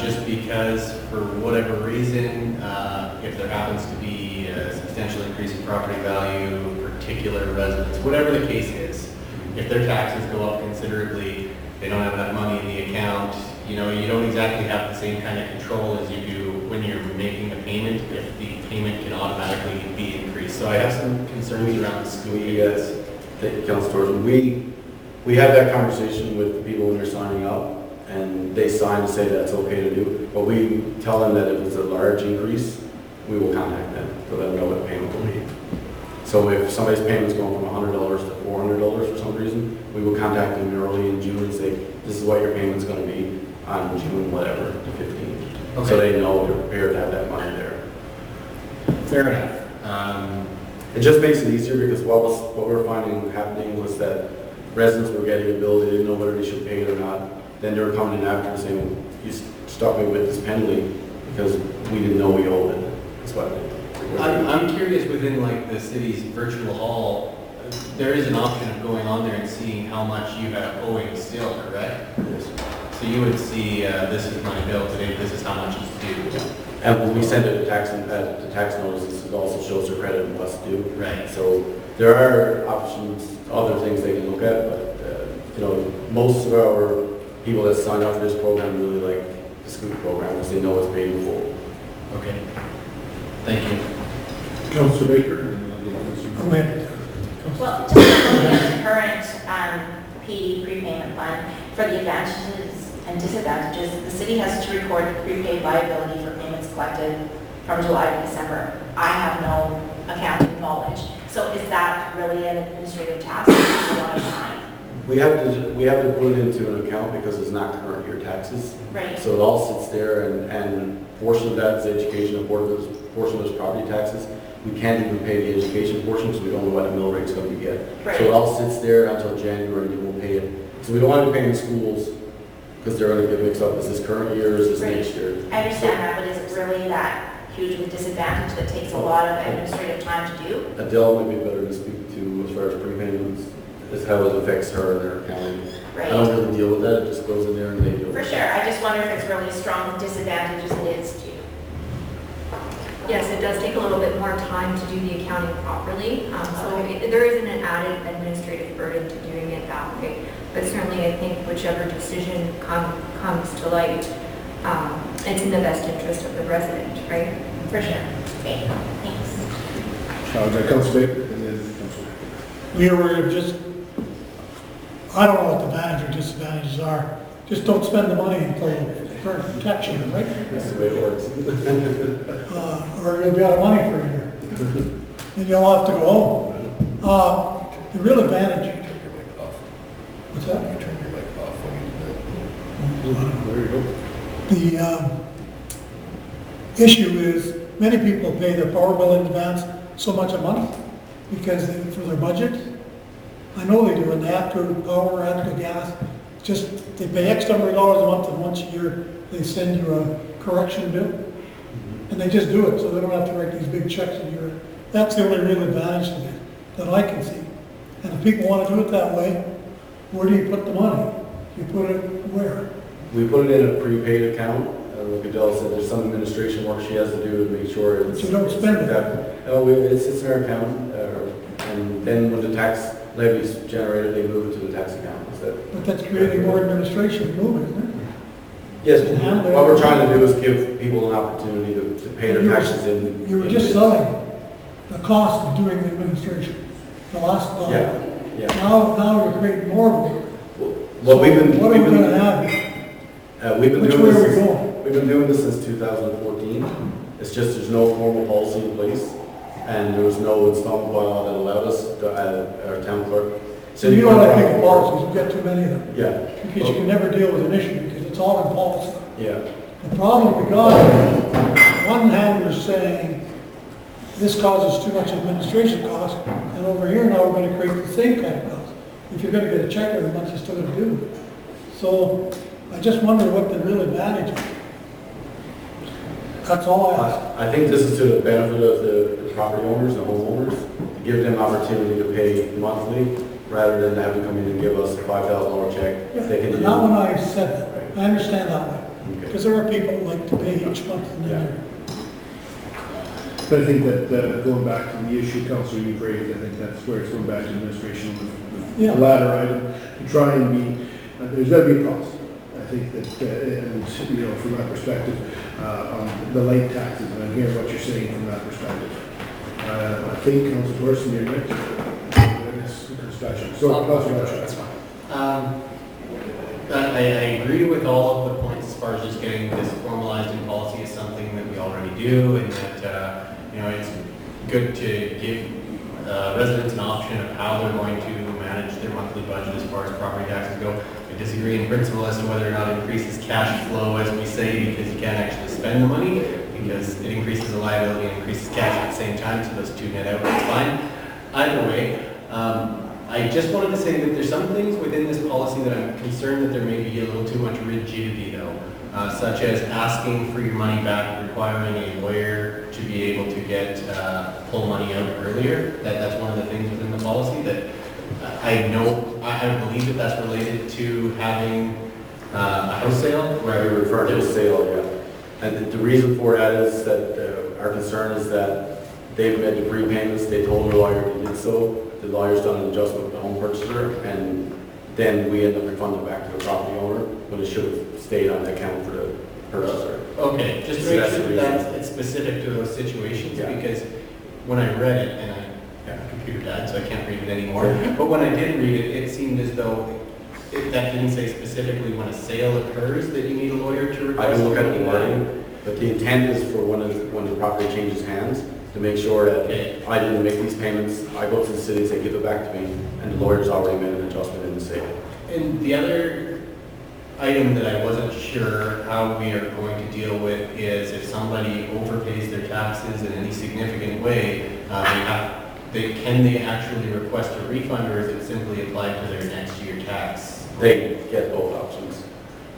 just because for whatever reason, if there happens to be a substantial increase in property value, particular residents, whatever the case is, if their taxes go up considerably, they don't have enough money in the account, you don't exactly have the same kind of control as you do when you're making a payment, if the payment can automatically be increased. So I have some concerns around the scoop. Thank you, Councilor Thorson. We have that conversation with the people when they're signing up, and they sign to say that's okay to do. But we tell them that if it's a large increase, we will contact them to let them know what the payment will be. So if somebody's payment's going from $100 to $400 for some reason, we will contact them early in June and say, this is what your payment's going to be on June whatever, the 15th. Okay. So they know they're prepared to have that money there. Fair enough. It just makes it easier because what we're finding happening was that residents were getting a bill, they didn't know whether they should pay it or not. Then they were coming in after and saying, you stuck me with this penalty because we didn't know we owed it. That's what I'm curious, within like the city's virtual hall, there is an option of going on there and seeing how much you have owing still, correct? Yes. So you would see, this is my bill today, this is how much is due. And when we send it to tax notices, it also shows their credit and what's due. Right. So there are options, other things they can look at, but most of our people that sign up for this program really like the scoop program because they know it's paid in full. Okay. Thank you. Councilor Baker. Well, just looking at the current PD prepayment plan, for the advantages and disadvantages, the city has to record prepaid liability for payments collected from July to December. I have no accounting knowledge. So is that really an administrative task? It's a lot of time. We have to put it into an account because it's not current year taxes. Right. So it all sits there and portion of that is education, a portion of those property taxes. We can't even pay the education portion because we don't know what the mill rate's going to be yet. Right. So it all sits there until January and we'll pay it. So we don't want to be paying schools because they're going to get mixed up. Is this current year or is this Right. next year? I understand that, but is it really that huge of a disadvantage that takes a lot of administrative time to do? Adele might be better to speak to as far as prepayments, is how it affects her and her accounting. I don't Right? really deal with that, it just goes in there and they do it. For sure, I just wonder if it's really as strong a disadvantage as it is to. Yes, it does take a little bit more time to do the accounting properly, there isn't an added administrative burden to doing it that way. But certainly, I think whichever decision comes to light, it's in the best interest of the resident, right? For sure. Okay, thanks. Councilor Baker, and then Councilor. We were just, I don't know what the advantages or disadvantages are. Just don't spend the money until current tax year, right? That's the way it works. Or you'll be out of money for a year. Then you'll have to go home. The real advantage, what's that? You turn your mic off when you do that. There you go. The issue is, many people pay their power bill in advance so much a month because for their budget. I know they do, and they have to power and the gas. Just, they pay X number of dollars a month, and once a year, they send you a correction bill. And they just do it, so they don't have to write these big checks a year. That's the only real advantage to it, that I can see. And if people want to do it that way, where do you put the money? You put it where? We put it in a prepaid account. Like Adele said, there's some administration work she has to do to make sure it's... But you don't spend it. It sits in our account, and then when the tax levy is generated, they move it to the tax account instead. But that's creating more administration movement, isn't it? Yes, And what we're trying to do is give people an opportunity to pay their taxes in... You were just selling the cost of doing the administration, the last dollar. Yeah. Now you're creating more work. Well, we've been... What are we going to have? We've been Which doing way this... are we going? We've been doing this since 2014. It's just there's no formal policy in place, and there was no installment bylaw that allowed us, our town clerk. So you don't like big policies, you get too many of them. Yeah. Because you can never deal with an issue, because it's all in policy. Yeah. The problem we got is, one hand we're saying, this causes too much administration cost, and over here now we're going to create the same kind of cost. If you're going to get a check every month, you're still going to do it. So I just wonder what the real advantage is. That's all I ask. I think this is to the benefit of the property owners, the homeowners, to give them opportunity to pay monthly, rather than having to come in and give us a $5,000 check. Yeah, They can do. not when I said that. I understand that way. Okay. Because there are people who like to pay each month and then Yeah. But I think that going back to the issue, Councilor, you've raised, I think that's where it's going back to administration with Yeah. the latter item, to try and be, there's got to be a cost. I think that, and from that perspective, on the late taxes, and I'm hearing what you're saying from that perspective. I think Councilor Dorsey, you're next. Construction. So, Councilor Dorsey. That's fine. I agree with all of the points as far as just getting this formalized in policy is something that we already do, and that, it's good to give residents an option of how they're going to manage their monthly budget as far as property taxes go. I disagree in principle as to whether or not it increases cash flow, as we say, because you can't actually spend the money, because it increases the liability and increases cash at the same time, so those two net out, it's fine. Either way, I just wanted to say that there's some things within this policy that I'm concerned that there may be a little too much rigidity though, such as asking for your money back, requiring a lawyer to be able to get, pull money out earlier. That's one of the things within the policy that I believe that that's related to having a house sale. Where we refer to as sale, yeah. And the reason for that is that our concern is that they've made the prepayments, they told their lawyer they did so, the lawyer's done an adjustment with the home purchaser, and then we end up refunding back to the property owner, when it should have stayed on the account for the purchaser. Okay, just to So make that's sure the that reason. it's specific to those situations, Yeah. because when I read it, and I have a computer dad, so I can't read it anymore, but when I did read it, it seemed as though that didn't say specifically when a sale occurs that you need a lawyer to request. I can look at the money back. wording, but the intent is for when the property changes hands, to make sure that Okay. I didn't make these payments, I go to the city and say, give it back to me, and the lawyer's already made an adjustment in the sale. And the other item that I wasn't sure how we are going to deal with is if somebody overpays their taxes in any significant way, can they actually request a refund, or is it simply applied to their next year tax? They get both options.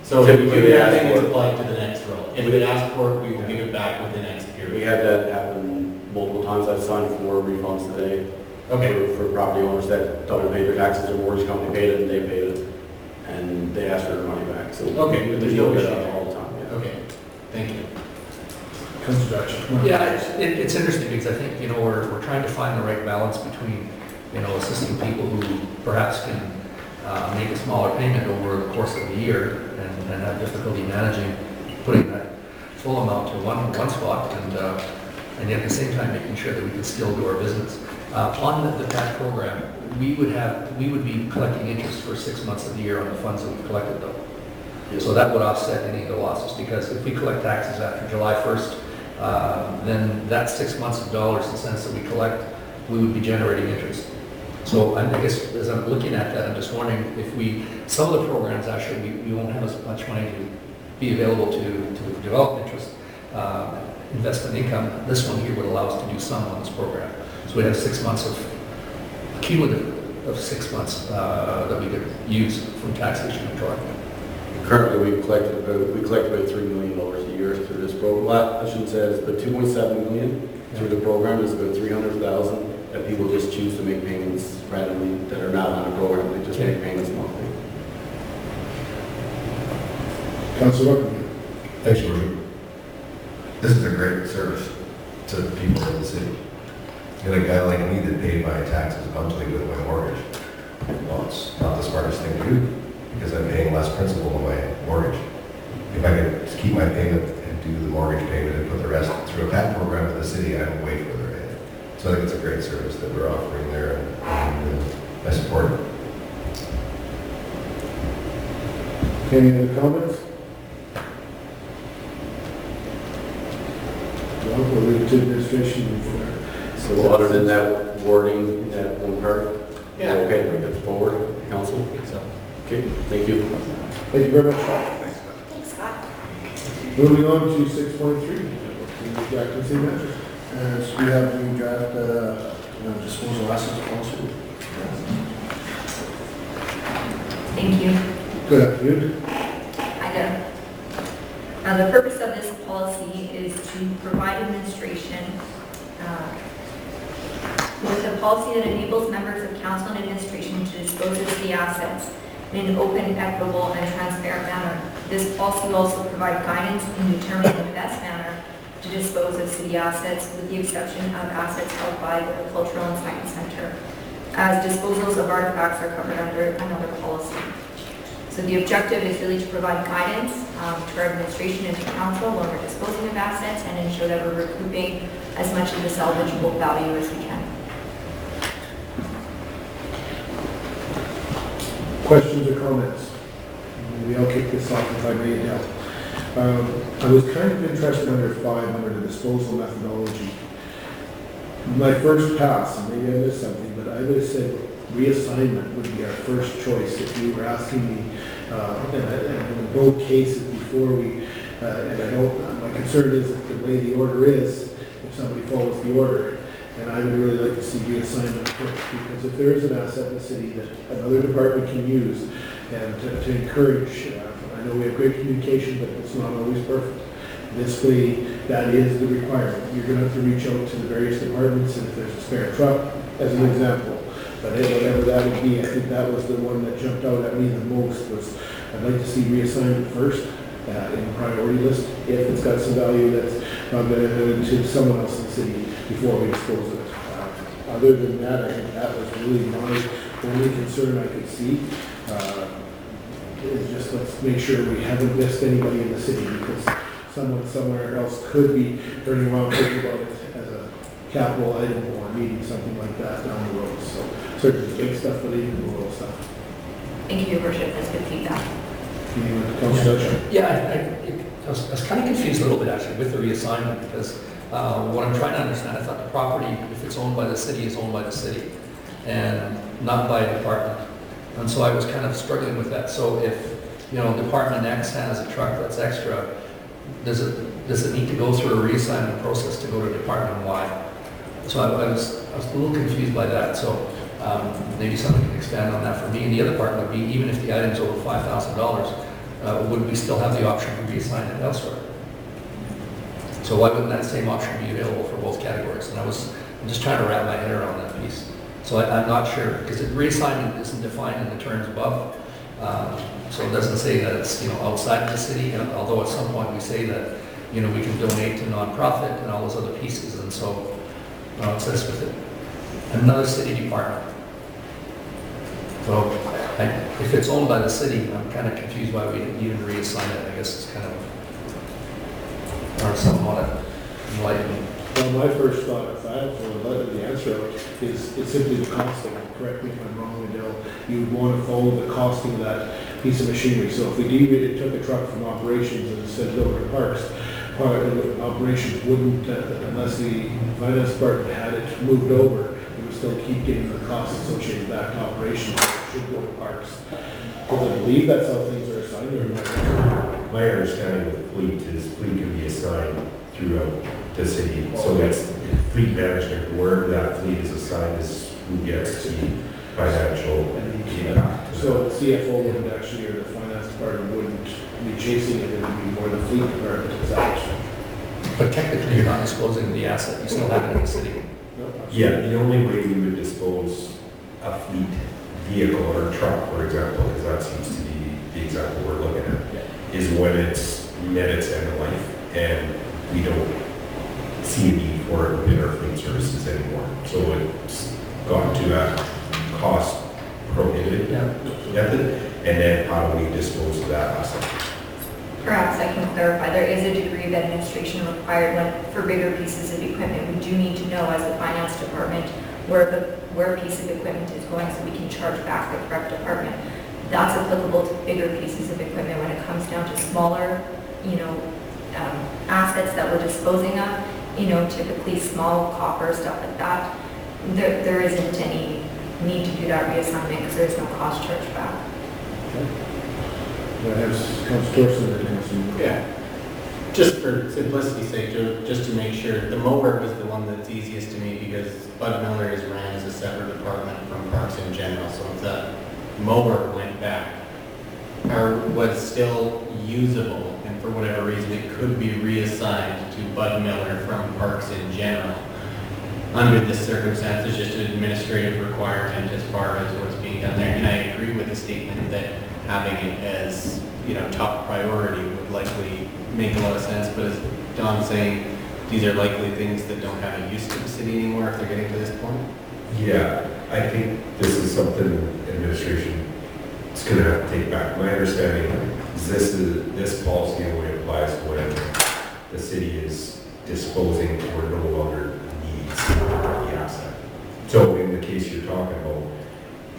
So if we Typically, do they that, ask then it's for it. applied to the next row. If they ask for it, we will give it back with the next period. We had that happen multiple times. I've signed 4 refunds today. Okay. For property owners that don't pay their taxes, their mortgage company paid it and they paid it, and they ask for their money back. So Okay, we there's deal no with issue. that all the time. Yeah. Okay, thank you. Councilor Dutch. Yeah, it's interesting because I think, we're trying to find the right balance between, assisting people who perhaps can make a smaller payment over the course of the year and have difficulty managing putting that full amount to one spot and yet at the same time making sure that we can still do our business. On the PAC program, we would be collecting interest for 6 months of the year on the funds that we've collected though. So that would offset any of the losses, because if we collect taxes after July 1st, then that 6 months of dollars and cents that we collect, we would be generating interest. So I guess as I'm looking at that, I'm just wondering if some of the programs actually, we won't have as much money to be available to develop interest, investment income. This one here would allow us to do some on this program. So we have 6 months of cumulative of 6 months that we could use from taxation control. Currently, we collect about $3 million a year through this program. Well, I shouldn't say it's about $2.7 million through the program. It's about $300,000 that people just choose to make payments randomly that are not on the program. They just make payments monthly. Councilor. Thanks, Your Worship. This is a great service to people in the city. You got a guy like me that paid my taxes monthly with my mortgage. Well, it's not the smartest thing to do, because I'm paying less principal on my mortgage. If I could just keep my payment and do the mortgage payment and put the rest through a PAC program in the city, I'm way further ahead. So I think it's a great service that we're offering there, and I support it. Any other comments? Well, we'll leave it to administration for So other than that wording in that one part, Yeah. okay, bring it forward, council. So, Okay, thank you. Thank you very much, Scott. Thanks, Scott. Moving on to 6.3, the acting city manager. So we have the draft disposal assets policy. Thank you. Good afternoon. I know. The purpose of this policy is to provide administration with a policy that enables members of council and administration to dispose of city assets in an open, equitable, and transparent manner. This policy will also provide guidance in determining the best manner to dispose of city assets, with the exception of assets held by the Cultural and Science Center, as disposals of artifacts are covered under another policy. So the objective is really to provide guidance to our administration and to council when we're disposing of assets, and ensure that we're recouping as much of the salvageable value as we can. Questions or comments? Maybe I'll kick this off if I may now. I was kind of interested under 5 under the disposal methodology. My first pass, and maybe I missed something, but I would have said reassignment would be our first choice if you were asking me, and in both cases before we, and I don't, my concern is that the way the order is, if somebody follows the order, and I would really like to see reassignment first, because if there is an asset in the city that another department can use, and to encourage, I know we have great communication, but it's not always perfect. This way, that is the requirement. You're going to have to reach out to the various departments, and if there's a spare truck, as an example. But whatever that would be, I think that was the one that jumped out at me the most, was I'd like to see reassignment first in the priority list, if it's got some value that's not going to go into someone else in the city before we dispose of it. Other than that, I think that was really my only concern I could see. Is just let's make sure we haven't missed anybody in the city, because someone somewhere else could be turning around thinking about it as a capital item or needing something like that down the road. So certainly big stuff, but even the little stuff. Thank you, Your Worship. That's good feedback. Yeah, I was kind of confused a little bit actually with the reassignment, because what I'm trying to understand, I thought the property, if it's owned by the city, is owned by the city and not by a department. And so I was kind of struggling with that. So if Department X has a truck that's extra, does it need to go through a reassignment process to go to Department Y? So I was a little confused by that, so maybe someone can expand on that for me. And the other part would be, even if the item's over $5,000, would we still have the option to reassign it elsewhere? So why wouldn't that same option be available for both categories? And I'm just trying to wrap my head around that piece. So I'm not sure, because reassignment isn't defined in the terms above. So it doesn't say that it's, outside the city, although at some point we say that, we can donate to nonprofit and all those other pieces. And so it says with it, another city department. So if it's owned by the city, I'm kind of confused why we didn't even reassign it. I guess it's kind of, or somewhat enlightening. Well, my first thought, if I have to let the answer out, is it's simply the costing. Correct me if I'm wrong, Adele. You would want to follow the costing of that piece of machinery. So if we deviated, took a truck from operations and said over to parks, operations wouldn't, unless the finance department had it moved over, it would still keep getting the costs associated back to operations. It should go to parks. Because I believe that's how things are assigned. My understanding of the fleet is fleet can be assigned throughout the city. So it's fleet management, wherever that fleet is assigned is who gets the financial impact. So the CFO wouldn't actually, or the finance department wouldn't be chasing it, it would be more the fleet department is actually. But technically, you're not disposing of the asset. You still have it in the city. Yeah, the only way we would dispose a fleet vehicle or a truck, for example, because that seems to be the example we're looking at, is when it's met its end of life and we don't see a need for it in our fleet services anymore. So it's gone to a cost prohibitive method, and then how do we dispose of that asset? Perhaps I can clarify, there is a degree of administration required when, for bigger pieces of equipment. We do need to know as the finance department where a piece of equipment is going so we can charge back the correct department. That's applicable to bigger pieces of equipment. When it comes down to smaller, assets that we're disposing of, typically small copper, stuff like that, there isn't any need to do that reassignment because there's no cost charge back. Yeah. Just for simplicity's sake, just to make sure, the mower was the one that's easiest to me because Bud Miller is ran as a separate department from Parks in general. So if the mower went back or was still usable and for whatever reason it could be reassigned to Bud Miller from Parks in general, under this circumstance, it's just an administrative requirement as far as what's being done there. And I agree with the statement that having it as, top priority would likely make a lot of sense. But as Don's saying, these are likely things that don't have a use to the city anymore if they're getting to this point. Yeah, I think this is something administration is going to have to take back. My understanding is this policy only applies when the city is disposing or no longer needs the asset. So in the case you're talking about,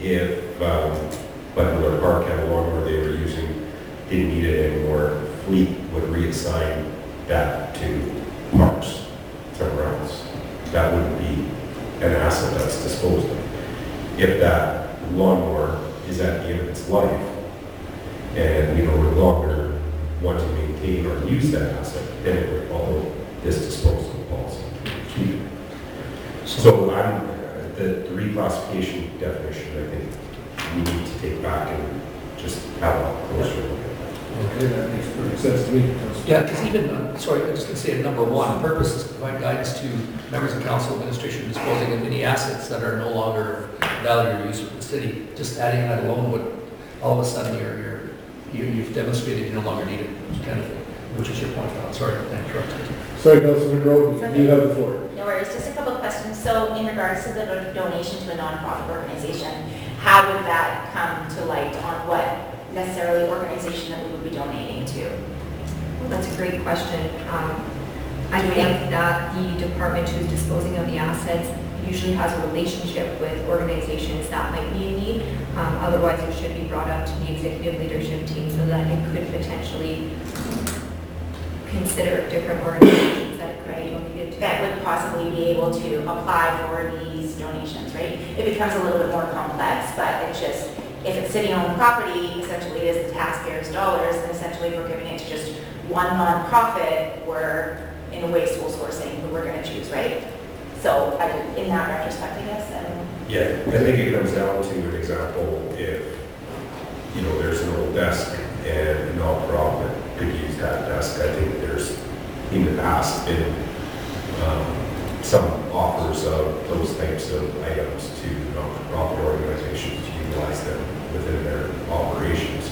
if Butler Park had a lawnmower they were using, didn't need it anymore, fleet would reassign that to parks somewhere else. That wouldn't be an asset that's disposed of. If that lawnmower is at the end of its life and we no longer want to maintain or use that asset, then it would follow this disposal policy. So the reclassification definition, I think we need to take back and just have a closer look at that. Okay, that makes perfect sense to me. Yeah, because even, I was just going to say, number one, purpose is to provide guidance to members of council administration disposing of any assets that are no longer valued or used for the city. Just adding that alone would, all of a sudden, you've demonstrated you no longer need it, kind of thing, which is your point, Don. Sorry, I interrupted. Sorry, Councilman Rowe, you have the floor. No worries, just a couple of questions. So in regards to the donation to a nonprofit organization, how would that come to light on what necessarily organization that we would be donating to? Well, that's a great question. I think that the department who's disposing of the assets usually has a relationship with organizations that might be in need. Otherwise, it should be brought up to the executive leadership team so that it could potentially consider different organizations that it could be donated to. That would possibly be able to apply for these donations, right? It becomes a little bit more complex, but it's just, if it's city-owned property, essentially it is the taxpayers' dollars, and essentially we're giving it to just one nonprofit, we're in a way sole sourcing who we're going to choose, right? So in that retrospect, I guess. Yeah, I think it comes down to an example if, you know, there's an old desk and a nonprofit could use that desk. I think there's in the past been some offers of those types of items to nonprofit organizations to utilize them within their operations.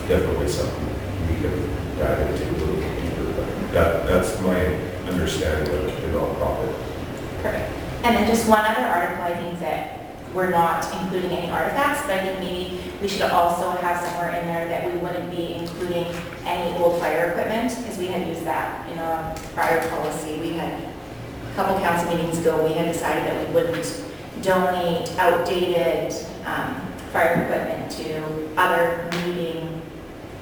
Definitely something we can dive into a little bit deeper, but that's my understanding of the nonprofit. Correct. And then just one other article, I think that we're not including any artifacts, but I think maybe we should also have somewhere in there that we wouldn't be including any old fire equipment, because we had used that in a prior policy. We had, a couple council meetings ago, we had decided that we wouldn't donate outdated fire equipment to other needing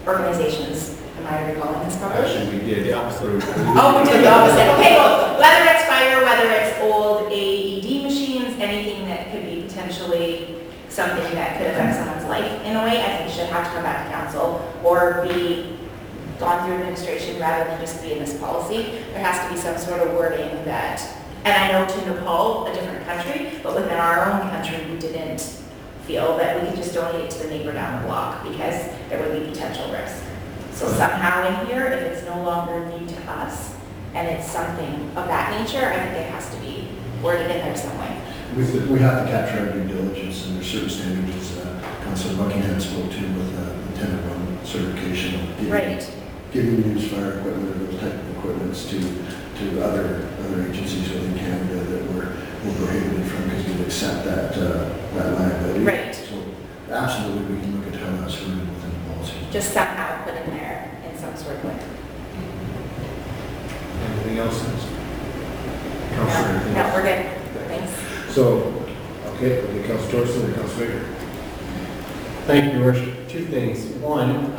organizations. Am I recalling this properly? Actually, we did the opposite. Oh, we did the opposite. Okay, well, whether it's fire, whether it's old AED machines, anything that could be potentially something that could affect someone's life in a way, I think should have to come back to council or be gone through administration rather than just be in this policy. There has to be some sort of wording that, and I know to Nepal, a different country, but within our own country, we didn't feel that we could just donate it to the neighbor down the block because there would be potential risk. So somehow in here, if it's no longer new to us, and it's something of that nature, I think it has to be worded in there some way. We have to capture our due diligence, and there's certain standards, Councilor Buckingham spoke to with Lieutenant 1 certification of Right. giving used fire equipment or those type of equipments to other agencies within Canada that we're prohibited from because we accept that liability. Right. So absolutely, we can look at how that's worded within the policy. Just somehow put in there in some sort of way. Anything else? No, Councilor, anything no, else? we're good. Thanks. So, okay, Councilor Torsten and Councilor Baker. Thank you, Your Worship. Two things. One,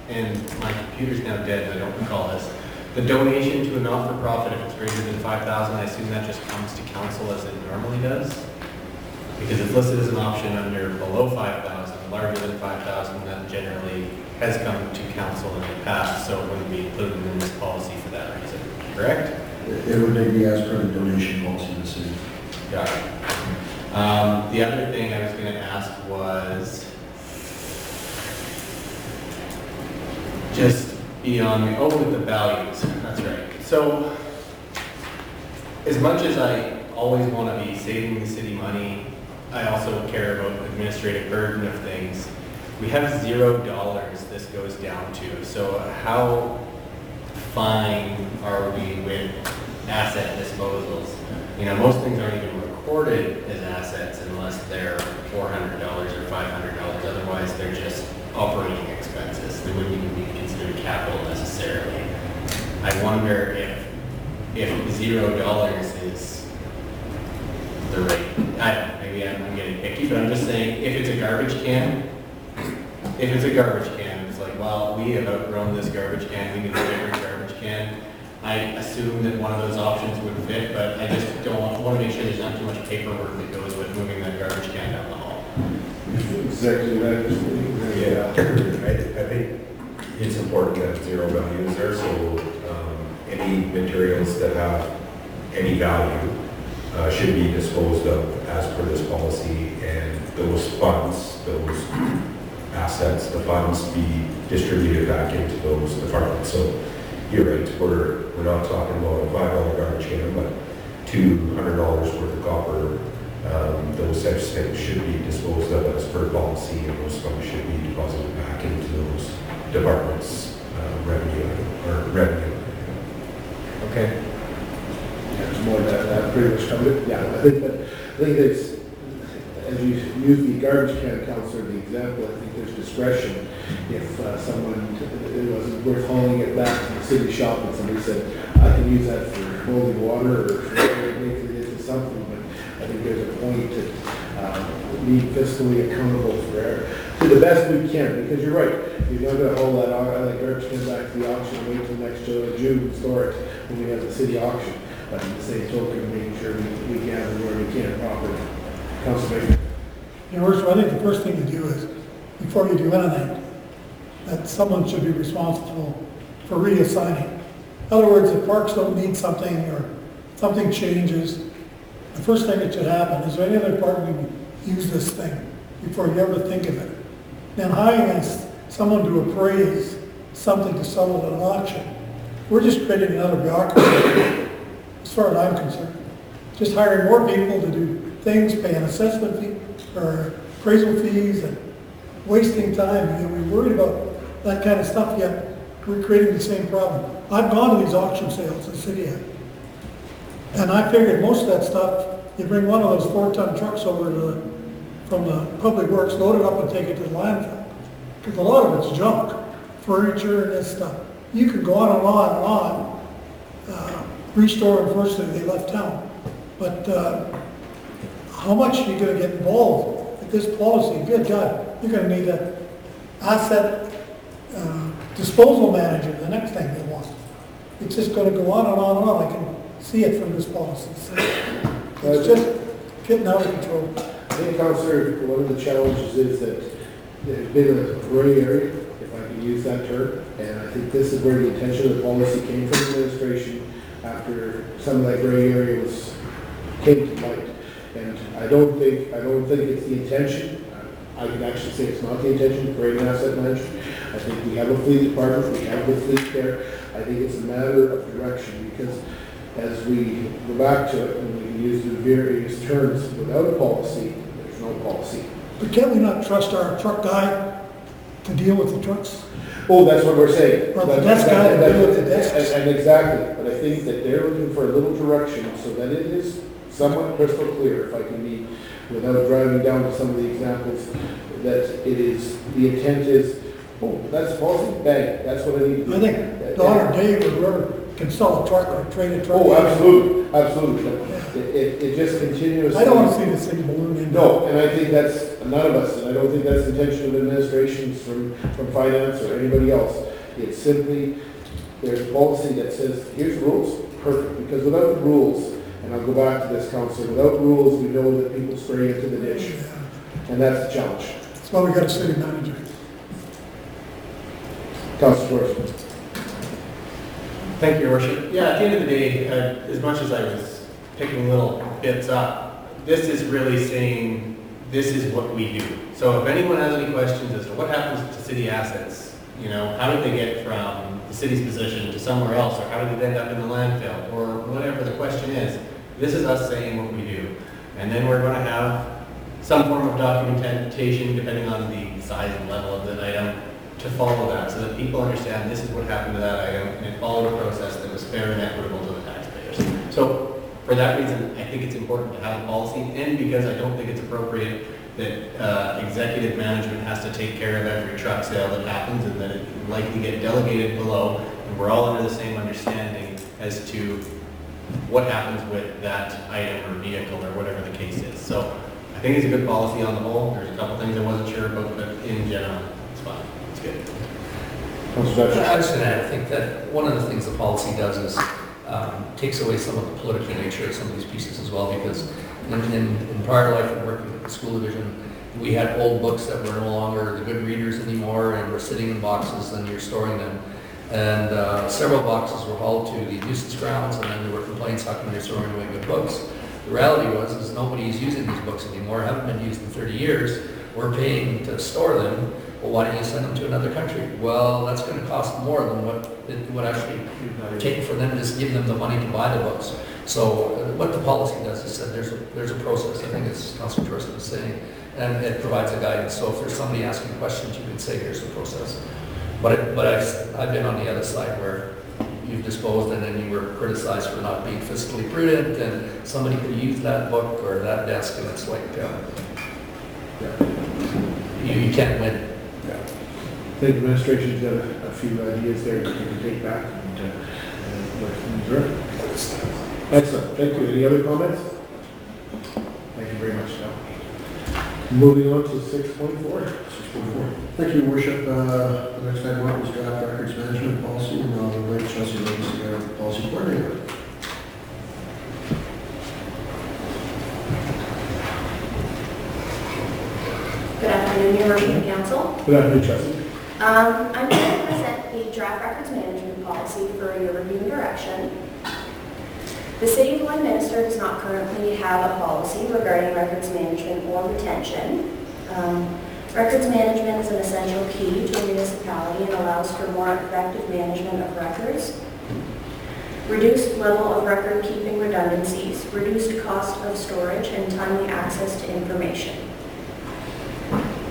and my computer's now dead, I don't recall this. The donation to a not-for-profit, if it's greater than 5,000, I assume that just comes to council as it normally does? Because it's listed as an option under below 5,000, larger than 5,000, that generally has come to council in the past, so it wouldn't be included in this policy for that reason, correct? It would be as per the donation policy of the city. Got it. The other thing I was going to ask was just beyond with the values. That's right. So as much as I always want to be saving the city money, I also care about the administrative burden of things. We have $0 this goes down to. So how fine are we with asset disposals? You know, most things aren't even recorded as assets unless they're $400 or $500. Otherwise, they're just operating expenses. They wouldn't even be considered capital necessarily. I wonder if $0 is the rate. I don't know, maybe I'm getting picky, but I'm just saying, if it's a garbage can, it's like, well, we have outgrown this garbage can, we need a bigger garbage can. I assume that one of those options would fit, but I just want to make sure there's not too much paperwork that goes with moving that garbage can down the hall. Exactly right. Yeah, I think it's important that zero value is there, so any materials that have any value should be disposed of as per this policy, and those funds, those assets, the funds be distributed back into those departments. So you're right, we're not talking about a $5 garbage can, but $200 worth of copper. Those types of things should be disposed of as per policy, and those funds should be deposited back into those departments' revenue. Okay. Yeah, there's more than that pretty much covered it. Yeah, I think there's, as you use the garbage can, Councilor, the example, I think there's discretion. If someone, it wasn't worth hauling it back to the city shop and somebody said, I can use that for holding water or for something, but I think there's a point to be fiscally accountable for to the best we can, because you're right. You're not going to hold that garbage can back to the auction and wait till next June and store it when we have the city auction. But in the same token, making sure we gather where we can properly. Councilor Baker. Your Worship, I think the first thing to do is, before you do anything, that someone should be responsible for reassigning. In other words, if parks don't need something or something changes, the first thing that should happen is, there any other park we can use this thing before you ever think of it? Then hiring someone to appraise something to sell it at an auction, we're just creating another bureaucracy, as far as I'm concerned. Just hiring more people to do things, pay an assessment fee, or appraisal fees, and wasting time. You know, we're worried about that kind of stuff, yet we're creating the same problem. I've gone to these auction sales in the city, and I figured most of that stuff, you bring one of those 4-ton trucks over from the public works, load it up and take it to the landfill. Because a lot of it's junk, furniture and this stuff. You could go on and on and on. Restore, unfortunately, they left town. But how much are you going to get involved with this policy? Good God, you're going to need an asset disposal manager, the next thing they want. It's just going to go on and on and on. I can see it from this policy. So it's just getting out of control. I think, Councillor, one of the challenges is that there's been a gray area, if I can use that term, and I think this is where the intention of the policy came from administration after some of that gray area came to light. And I don't think it's the intention. I can actually say it's not the intention to create an asset management. I think we have a fleet department, we have the fleet there. I think it's a matter of direction, because as we go back to it, and we can use the various terms, without a policy, there's no policy. But can't we not trust our truck guy to deal with the trucks? Oh, that's what we're saying. Or the desk guy to deal with the desks? And exactly, but I think that they're looking for a little direction so that it is somewhat crystal clear, if I can be, without driving down to some of the examples, that it is, the intent is, oh, that's policy, bang, that's what I need to do. I think Don or Dave or whoever can sell a truck or trade a truck. Oh, absolutely, absolutely. It just continuously. I don't want to see this thing balloon in. No, and I think that's, none of us, and I don't think that's the intention of administrations from finance or anybody else. It's simply, there's a policy that says, here's the rules, perfect, because without the rules, and I'll go back to this, Council, without rules, we know that people stray into the ditch, and that's the challenge. That's why we got a city manager. Councilor Torres. Thank you, Your Worship. Yeah, at the end of the day, as much as I was picking little bits up, this is really saying, this is what we do. So if anyone has any questions as to what happens to city assets, you know, how did they get from the city's position to somewhere else, or how did it end up in the landfill, or whatever the question is, this is us saying what we do. And then we're going to have some form of documentation, depending on the size and level of the item, to follow that, so that people understand this is what happened to that item, and it followed a process that was fair and equitable to the taxpayers. So for that reason, I think it's important to have a policy, and because I don't think it's appropriate that executive management has to take care of every truck sale that happens, and that it would likely get delegated below, and we're all under the same understanding as to what happens with that item or vehicle or whatever the case is. So I think it's a good policy on the whole. There's a couple things I wasn't sure about, but in general, it's fine. It's good. I was going to add, I think that one of the things the policy does is takes away some of the political nature of some of these pieces as well, because in prior life and working with the school division, we had old books that were no longer the good readers anymore and were sitting in boxes and you're storing them. And several boxes were hauled to the nuisance grounds, and then there were complaints, how come you're throwing away good books? The reality is nobody's using these books anymore, haven't been used in 30 years. We're paying to store them. Well, why don't you send them to another country? Well, that's going to cost more than what it would actually take for them to just give them the money to buy the books. So what the policy does is that there's a process. I think it's Councilor Torres was saying, and it provides a guidance. So if there's somebody asking questions, you can say, here's the process. But I've been on the other side where you've disposed and then you were criticized for not being fiscally prudent, and somebody could use that book or that desk, and it's like you can't win. I think the administration's got a few ideas there that you can take back and work things through. Excellent, thank you. Any other comments? Thank you very much, Scott. Moving on to 6.4. Thank you, Your Worship. The next item up is draft records management policy, and I'll invite Chelsea Lewis, our policy coordinator. afternoon, Your Worship and Council. Good afternoon, Trustee. I'm here to present the draft records management policy for your review and direction. The City of Lloydminster does not currently have a policy regarding records management or retention. Records management is an essential key to a municipality and allows for more effective management of records, reduced level of record keeping redundancies, reduced cost of storage, and timely access to information.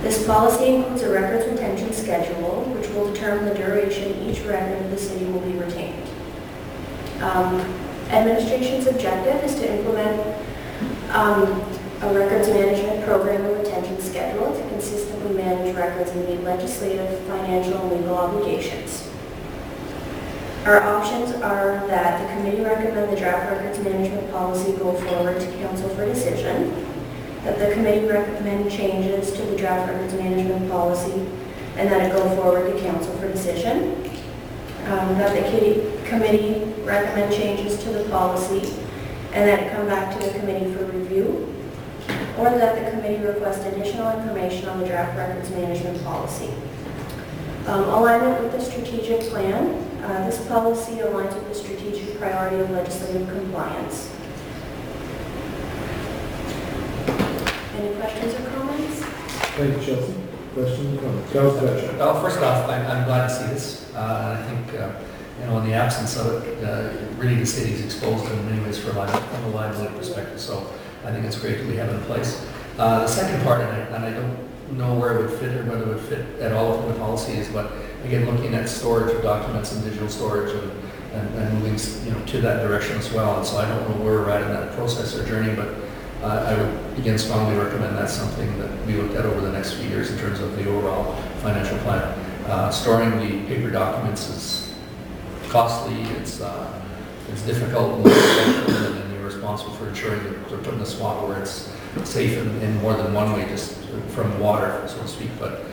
This policy includes a records retention schedule, which will determine the duration each record of the city will be retained. Administration's objective is to implement a records management program and retention schedule to consistently manage records and meet legislative, financial, and legal obligations. Our options are that the committee recommend the draft records management policy go forward to council for decision, that the committee recommend changes to the draft records management policy, and that it go forward to council for decision, that the committee recommend changes to the policy, and that it come back to the committee for review, or that the committee request additional information on the draft records management policy. Alignment with the strategic plan. This policy aligns with the strategic priority of legislative compliance. Any questions or comments? Thank you, Chelsea. Questions or comments? Councilor. First off, I'm glad to see this. And I think, in the absence of it, really the city is exposed in many ways from a liability perspective. So I think it's great that we have it in place. The second part, and I don't know where it would fit or whether it would fit at all within the policy, is, but again, looking at storage of documents and digital storage and moving to that direction as well. And so I don't know where we're at in that process or journey, but I would again strongly recommend that's something that we look at over the next few years in terms of the overall financial plan. Storing the paper documents is costly, it's difficult, and you're responsible for ensuring that they're put in a spot where it's safe in more than one way, just from water, so to speak. But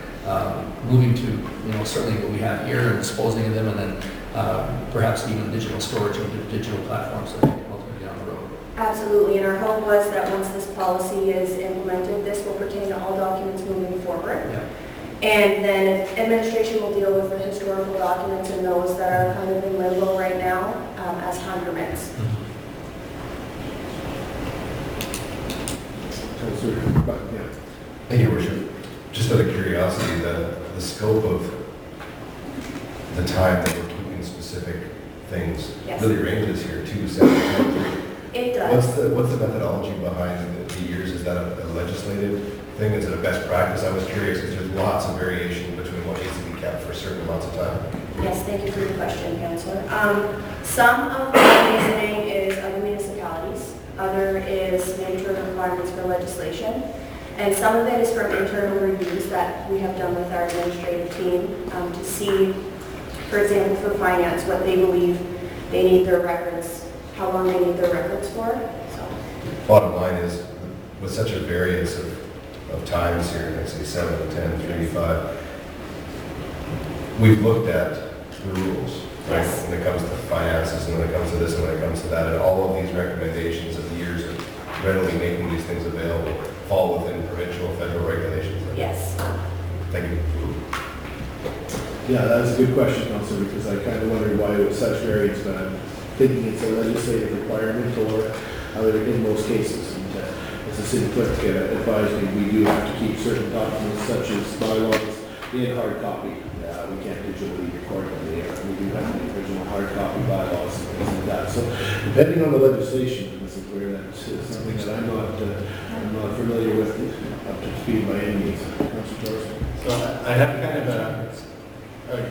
moving to certainly what we have here and disposing of them, and then perhaps even digital storage of digital platforms that ultimately down the road. Absolutely, and our hope was that once this policy is implemented, this will pertain to all documents moving forward. Yeah. And then administration will deal with the historical documents and those that are kind of in limbo right now as time permits. Thank you, Worship. Just out of curiosity, the scope of the time that we're keeping specific things really ranges here, 2, 7, 10, 3. It does. What's the methodology behind the years? Is that a legislative thing? Is it a best practice? I was curious because there's lots of variation between what needs to be kept for certain amounts of time. Yes, thank you for your question, Councillor. Some of the reasoning is other municipalities, other is mandatory requirements for legislation, and some of it is from internal reviews that we have done with our administrative team to see, for example, for finance, what they believe they need their records, how long they need their records for. So. Bottom line is, with such a variance of times here, let's say 7, 10, 3, 5, we've looked at the rules, right? Yes. When it comes to finances, and when it comes to this, and when it comes to that, and all of these recommendations of the years of readily making these things available fall within provincial, federal regulations. Right? Yes. Thank you. Yeah, that's a good question, Councilor, because I kind of wondered why it was such variance, but I'm thinking it's a legislative requirement or other in most cases. And, as the city clerk advised me, we do have to keep certain documents such as bylaws in hard copy. We can't digitally record them there. We do have the original hard copy bylaws and things like that. So depending on the legislation, this is where that's something that I'm not familiar with up to speed by any means. Councilor Torres. So I have kind of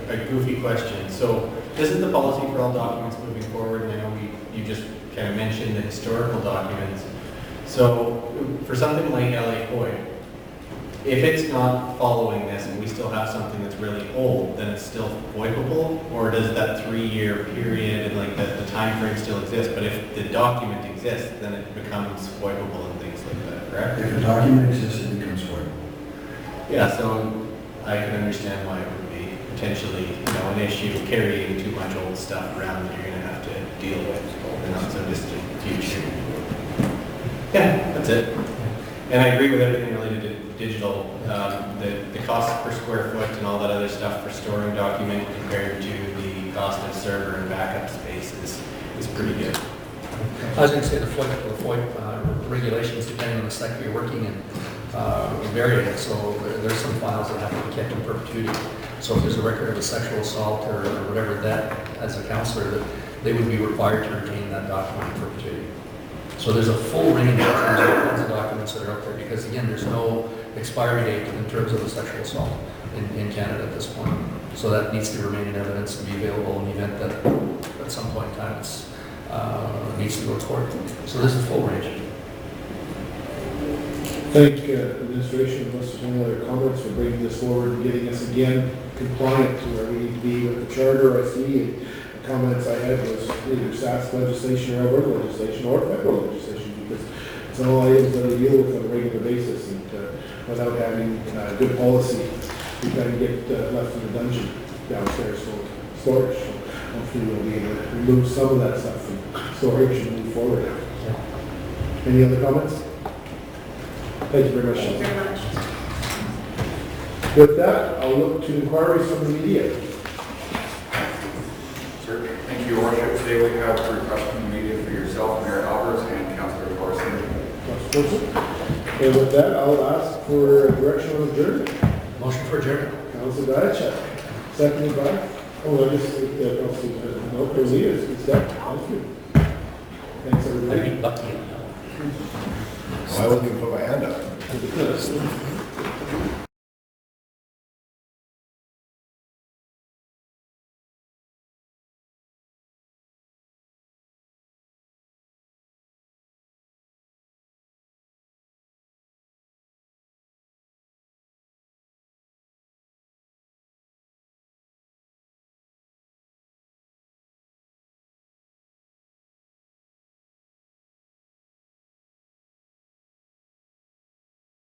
a goofy question. So this is the policy for all documents moving forward, and I know you just kind of mentioned the historical documents. So for something like LA Hoy, if it's not following this and we still have something that's really old, then it's still voidable? Or does that 3-year period and like the time frame still exist? But if the document exists, then it becomes voidable and things like that, correct? If a document exists, it becomes void. Yeah, so I can understand why it would be potentially, an issue carrying too much old stuff around that you're going to have to deal with in the not so distant future. Yeah, that's it. And I agree with everything related to digital. The cost per square foot and all that other stuff for storing document compared to the cost of server and backup space is pretty good. I was going to say the FOIP regulations, depending on the sector you're working in, vary. So there's some files that have to be kept in perpetuity. So if there's a record of a sexual assault or whatever, that as a counselor, that they would be required to retain that document in perpetuity. So there's a full range in terms of the kinds of documents that are out there, because again, there's no expiry date in terms of a sexual assault in Canada at this point. So that needs to remain in evidence and be available in the event that at some point in time it's needs to go to court. So there's a full range. Thank administration, unless there's any other comments for bringing this forward and getting us again compliant to where we need to be with the charter. I see the comments I had was either SAS legislation or Alberta legislation or federal legislation, because it's all items that we deal with on a regular basis, and without having good policy, we kind of get left in the dungeon downstairs for storage. So hopefully we'll be able to remove some of that stuff from storage and move forward. Any other comments? Thank you very much. Thank you very much. With that, I'll look to inquiries from the media. Sir, thank you, Your Worship. Today we have a request from the media for yourself, Mayor Alvarez, and Councillor Corson. And with that, I'll ask for direction on adjournment. Motion for adjournment. Councillor Diachet, seconded by, I just, no, it's that. Thank you. Thanks, everybody. I'd be lucky on that one. Why wouldn't you put my hand up?